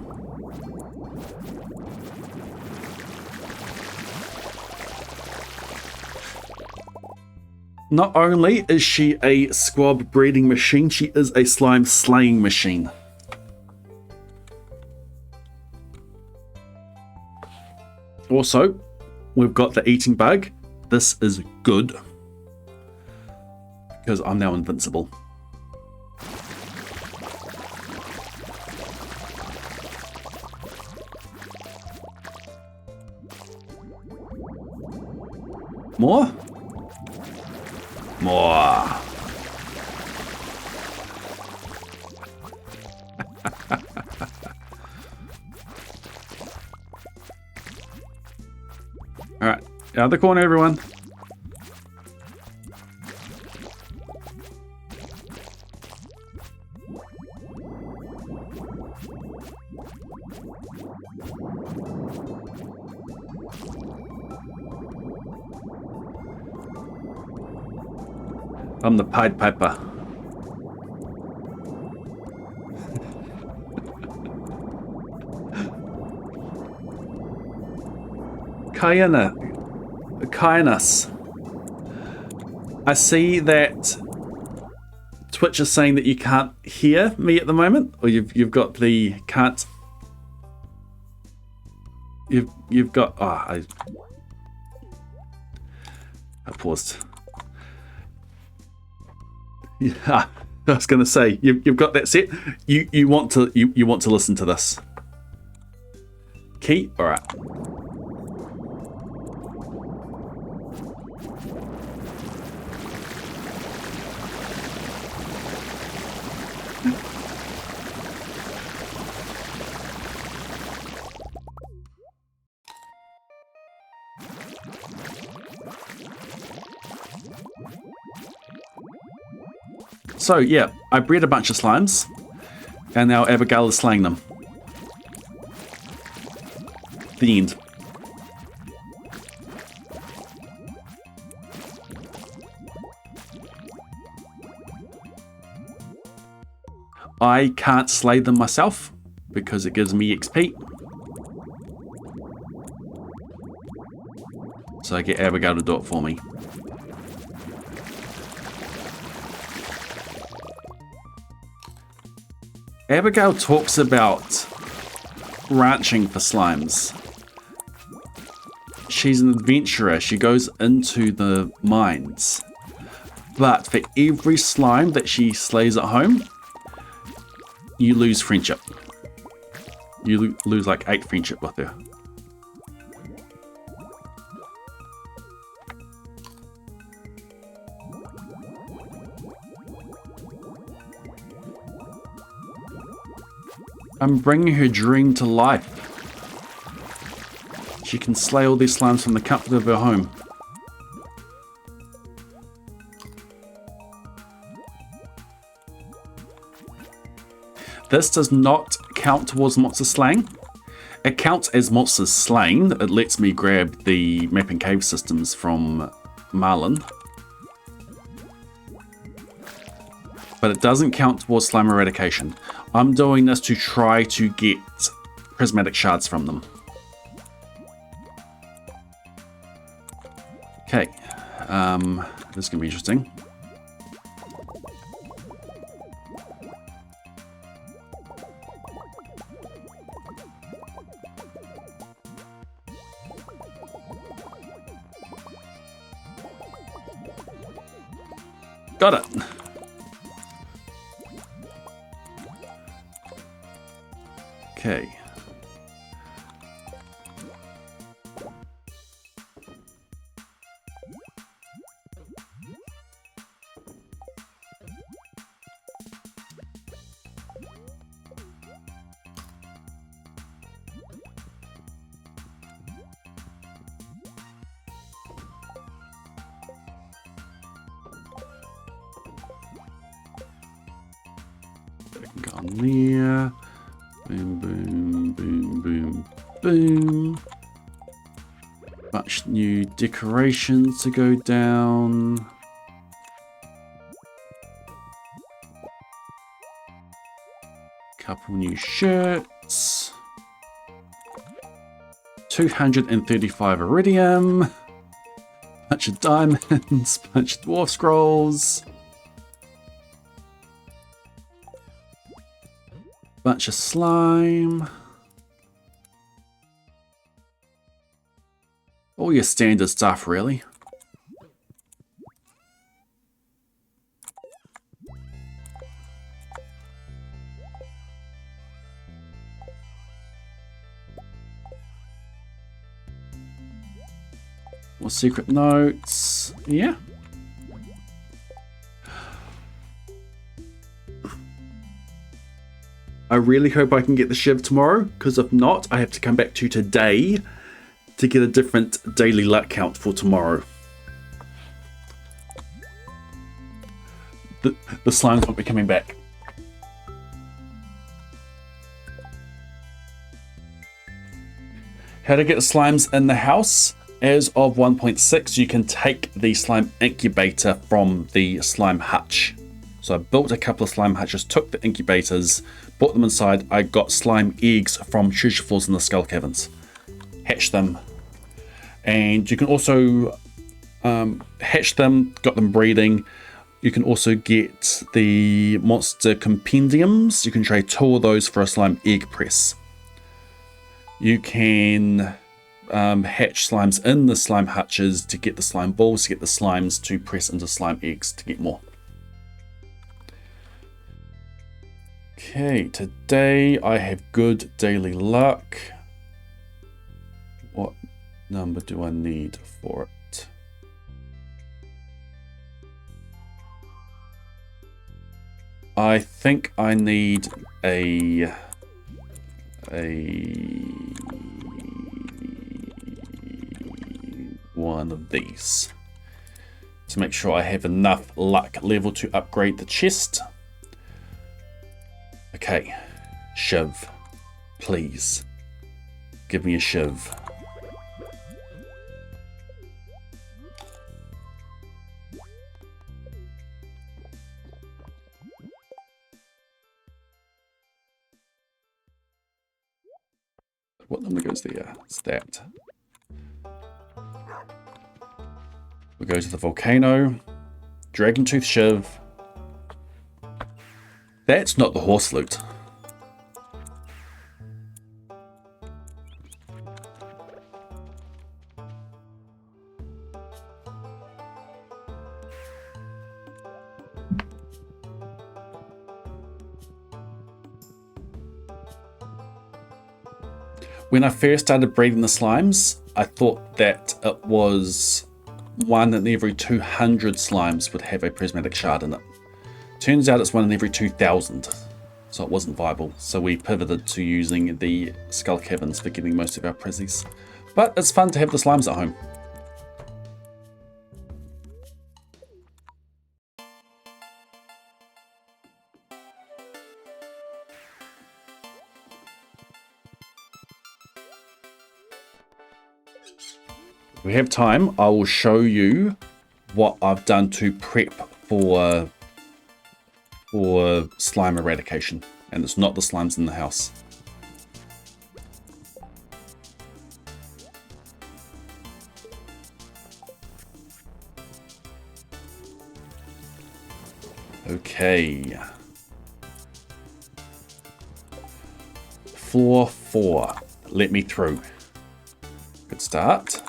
Not only is she a squab breeding machine, she is a slime slaying machine. Also, we've got the eating bug. This is good, because I'm now invincible. More? More. Alright, out of the corner, everyone. I'm the Pied Piper. Kindness. I see that Twitch is saying that you can't hear me at the moment, or you've got the can't. You've got. Oh, I paused. Yeah, I was going to say you've got that set. You want to listen to this. Key. All right. So yeah, I bred a bunch of slimes, and now Abigail is slaying them. The end. I can't slay them myself because it gives me XP. So I get Abigail to do it for me. Abigail talks about ranching for slimes. She's an adventurer. She goes into the mines. But for every slime that she slays at home, you lose friendship. You lose like 8 friendship with her. I'm bringing her dream to life. She can slay all these slimes from the comfort of her home. This does not count towards monster slaying. It counts as monsters slain. It lets me grab the map and cave systems from Marlin. But it doesn't count towards slime eradication. I'm doing this to try to get prismatic shards from them. Okay, this is going to be interesting. Got it. Okay. Go on there. Boom, boom, boom, boom, boom. Much new decorations to go down. Couple new shirts. 235 iridium. Bunch of diamonds. Bunch of dwarf scrolls. Bunch of slime. All your standard stuff, really. More secret notes. Yeah. I really hope I can get the Shiv tomorrow, because if not, I have to come back to today to get a different daily luck count for tomorrow. The slimes won't be coming back. How to get the slimes in the house? As of 1.6, you can take the slime incubator from the slime hutch. So I built a couple of slime hutches, took the incubators, put them inside. I got slime eggs from treasure floors in the skull caverns. Hatched them. And you can also hatch them, got them breeding. You can also get the monster compendiums. You can trade 2 of those for a slime egg press. You can hatch slimes in the slime hutches to get the slime balls, to get the slimes to press into slime eggs to get more. Okay, today I have good daily luck. What number do I need for it? I think I need a one of these to make sure I have enough luck level to upgrade the chest. Okay, Shiv, please give me a Shiv. What number goes there? It's that. We go to the volcano. Dragon Tooth Shiv. That's not the horse loot. When I first started breeding the slimes, I thought that it was 1 in every 200 slimes would have a prismatic shard in it. Turns out it's 1 in every 2,000, so it wasn't viable. So we pivoted to using the skull caverns for getting most of our prezzies. But it's fun to have the slimes at home. If we have time, I will show you what I've done to prep for slime eradication, and it's not the slimes in the house. Okay. Floor 4. Let me through. Good start.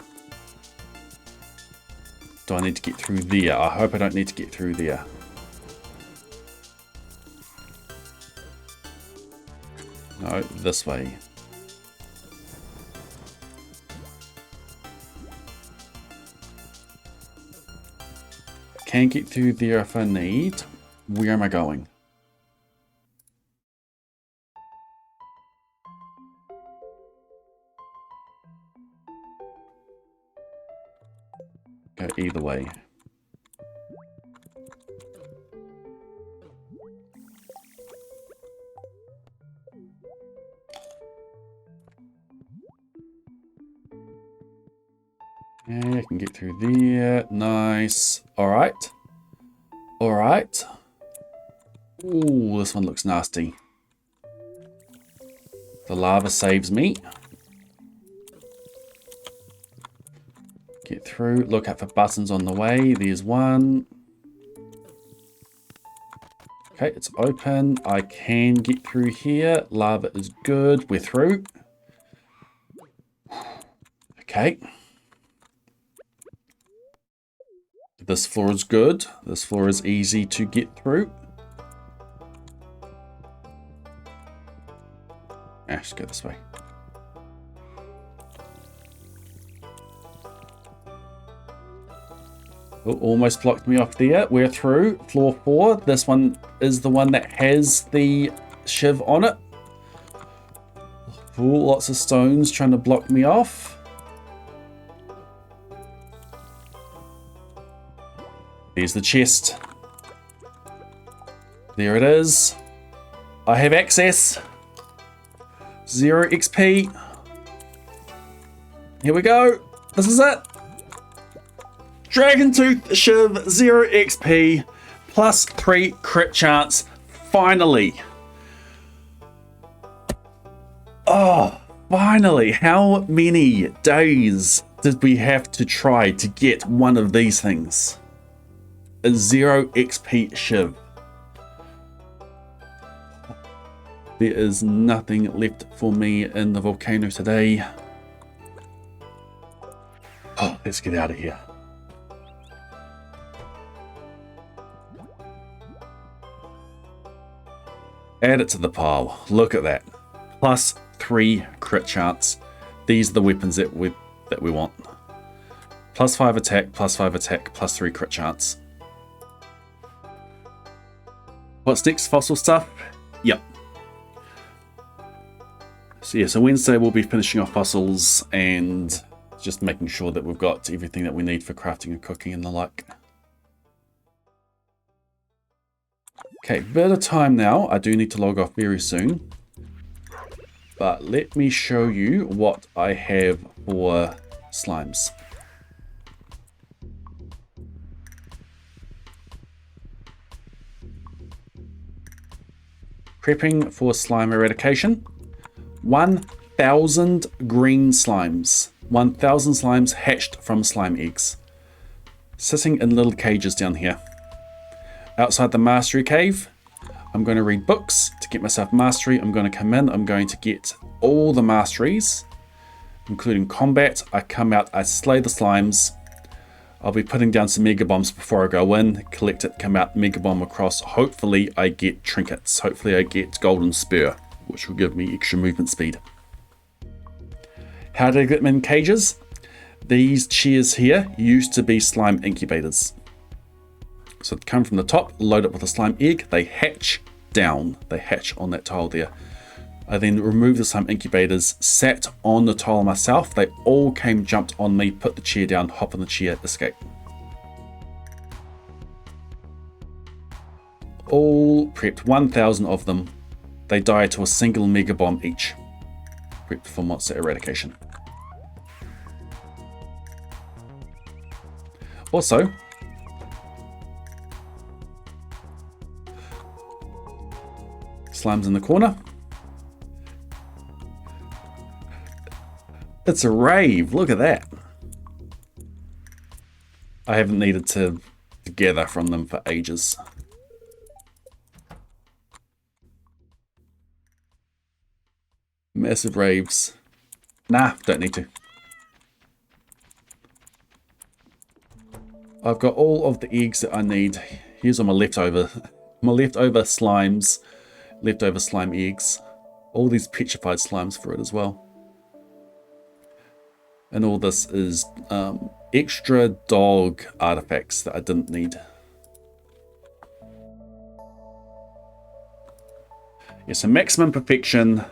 Do I need to get through there? I hope I don't need to get through there. No, this way. Can get through there if I need. Where am I going? Go either way. Yeah, I can get through there. Nice. Alright. Alright. Ooh, this one looks nasty. The lava saves me. Get through. Look out for buttons on the way. There's one. Okay, it's open. I can get through here. Lava is good. We're through. Okay. This floor is good. This floor is easy to get through. Let's go this way. Oh, almost blocked me off there. We're through. Floor 4. This one is the one that has the shiv on it. Oh, lots of stones trying to block me off. There's the chest. There it is. I have access. 0 XP. Here we go. This is it. Dragon Tooth Shiv, 0 XP, plus 3 crit chance. Finally. Oh, finally. How many days did we have to try to get one of these things? A 0 XP Shiv. There is nothing left for me in the volcano today. Oh, let's get out of here. Add it to the pile. Look at that. Plus 3 crit chance. These are the weapons that we want. Plus 5 attack, plus 5 attack, plus 3 crit chance. What's next? Fossil stuff? Yep. So yeah, so Wednesday we'll be finishing off fossils and just making sure that we've got everything that we need for crafting and cooking and the like. Okay, bit of time now. I do need to log off very soon. But let me show you what I have for slimes. Prepping for slime eradication. 1,000 green slimes. 1,000 slimes hatched from slime eggs. Sitting in little cages down here. Outside the mastery cave, I'm going to read books to get myself mastery. I'm going to come in, I'm going to get all the masteries, including combat. I come out, I slay the slimes. I'll be putting down some mega bombs before I go in, collect it, come out, mega bomb across. Hopefully I get trinkets. Hopefully I get golden spur, which will give me extra movement speed. How did I get them in cages? These chairs here used to be slime incubators. So they come from the top, load up with a slime egg, they hatch down. They hatch on that tile there. I then removed the slime incubators, sat on the tile myself. They all came, jumped on me, put the chair down, hop on the chair, escape. All prepped, 1,000 of them. They die to a single mega bomb each. Prepped for monster eradication. Also, slimes in the corner. It's a rave, look at that. I haven't needed to gather from them for ages. Massive raves. Nah, don't need to. I've got all of the eggs that I need. Here's all my leftover slimes, leftover slime eggs. All these petrified slimes for it as well. And all this is extra dog artifacts that I didn't need. Yeah, so maximum perfection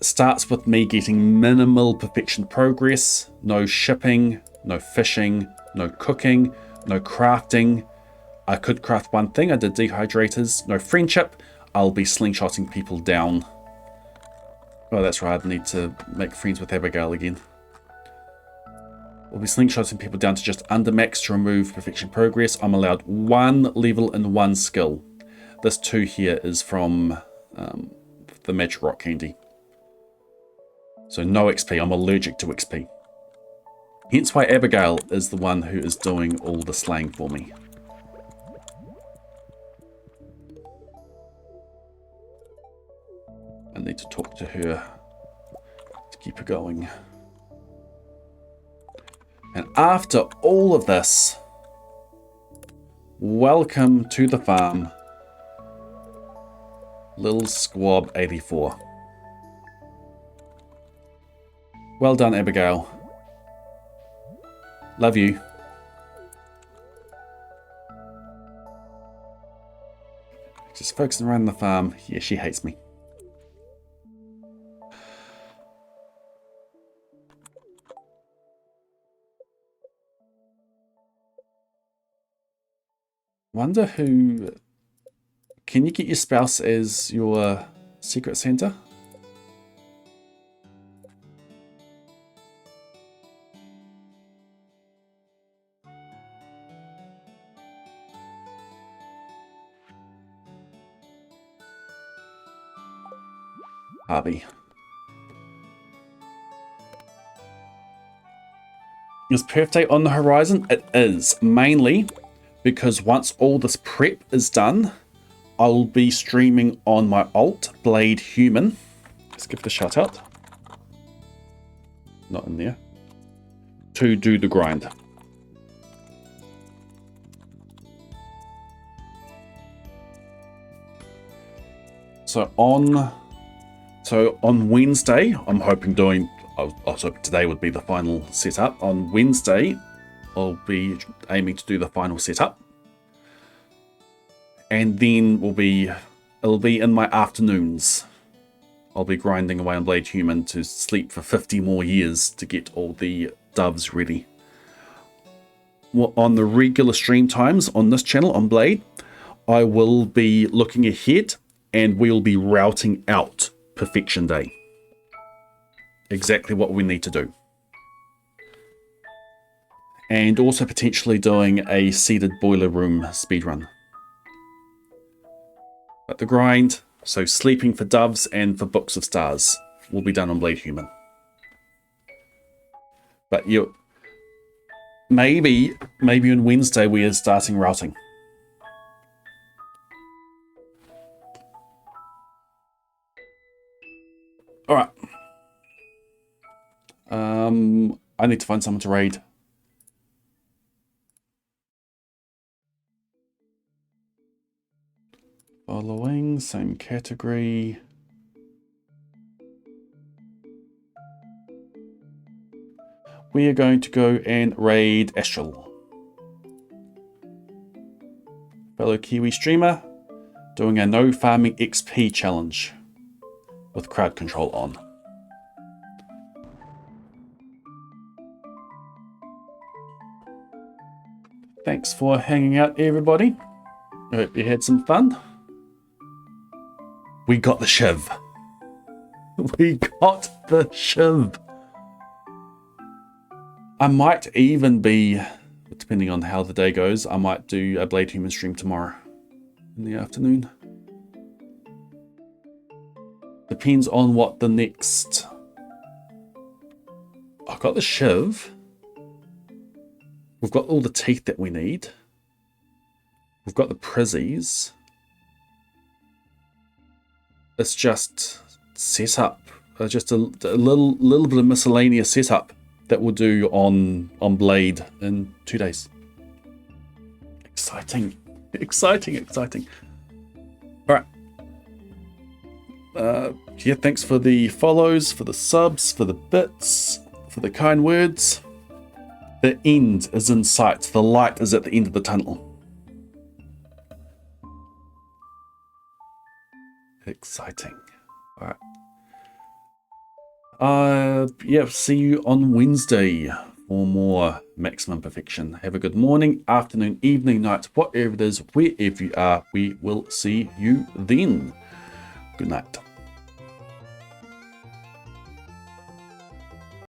starts with me getting minimal perfection progress. No shipping, no fishing, no cooking, no crafting. I could craft one thing, I did dehydrators. No friendship, I'll be slingshotting people down. Oh, that's right, I need to make friends with Abigail again. We'll be slingshotting people down to just under max to remove perfection progress. I'm allowed 1 level and 1 skill. This 2 here is from the magic rock candy. So no XP. I'm allergic to XP. Hence why Abigail is the one who is doing all the slaying for me. I need to talk to her to keep her going. And after all of this, welcome to the farm, Little Squab 84. Well done, Abigail. Love you. Just focusing around the farm. Yeah, she hates me. Wonder who... Can you get your spouse as your secret Santa? Harvey. Is Perth Day on the horizon? It is, mainly because once all this prep is done, I'll be streaming on my alt, Blade Human. Let's give the shout out. Not in there. To do the grind. So on Wednesday, I'm hoping I was hoping today would be the final setup. On Wednesday, I'll be aiming to do the final setup. And then it'll be in my afternoons. I'll be grinding away on Blade Human to sleep for 50 more years to get all the doves ready. Well, on the regular stream times on this channel, on Blade, I will be looking ahead and we'll be routing out Perfection Day. Exactly what we need to do. And also potentially doing a seeded boiler room speedrun. But the grind, so sleeping for doves and for books of stars, will be done on Blade Human. But maybe on Wednesday we are starting routing. All right. I need to find someone to raid. Following, same category. We are going to go and raid Astral. Fellow Kiwi streamer, doing a no farming XP challenge with crowd control on. Thanks for hanging out, everybody. I hope you had some fun. We got the shiv. We got the shiv. I might even be, depending on how the day goes, I might do a Blade Human stream tomorrow in the afternoon. Depends on what the next... I've got the shiv. We've got all the teeth that we need. We've got the prizzies. It's just setup, just a little bit of miscellaneous setup that we'll do on Blade in 2 days. Exciting, exciting, exciting. All right. Yeah, thanks for the follows, for the subs, for the bits, for the kind words. The end is in sight. The light is at the end of the tunnel. Exciting. All right. Yeah, see you on Wednesday for more Maximum Perfection. Have a good morning, afternoon, evening, night, whatever it is, wherever you are. We will see you then. Good night.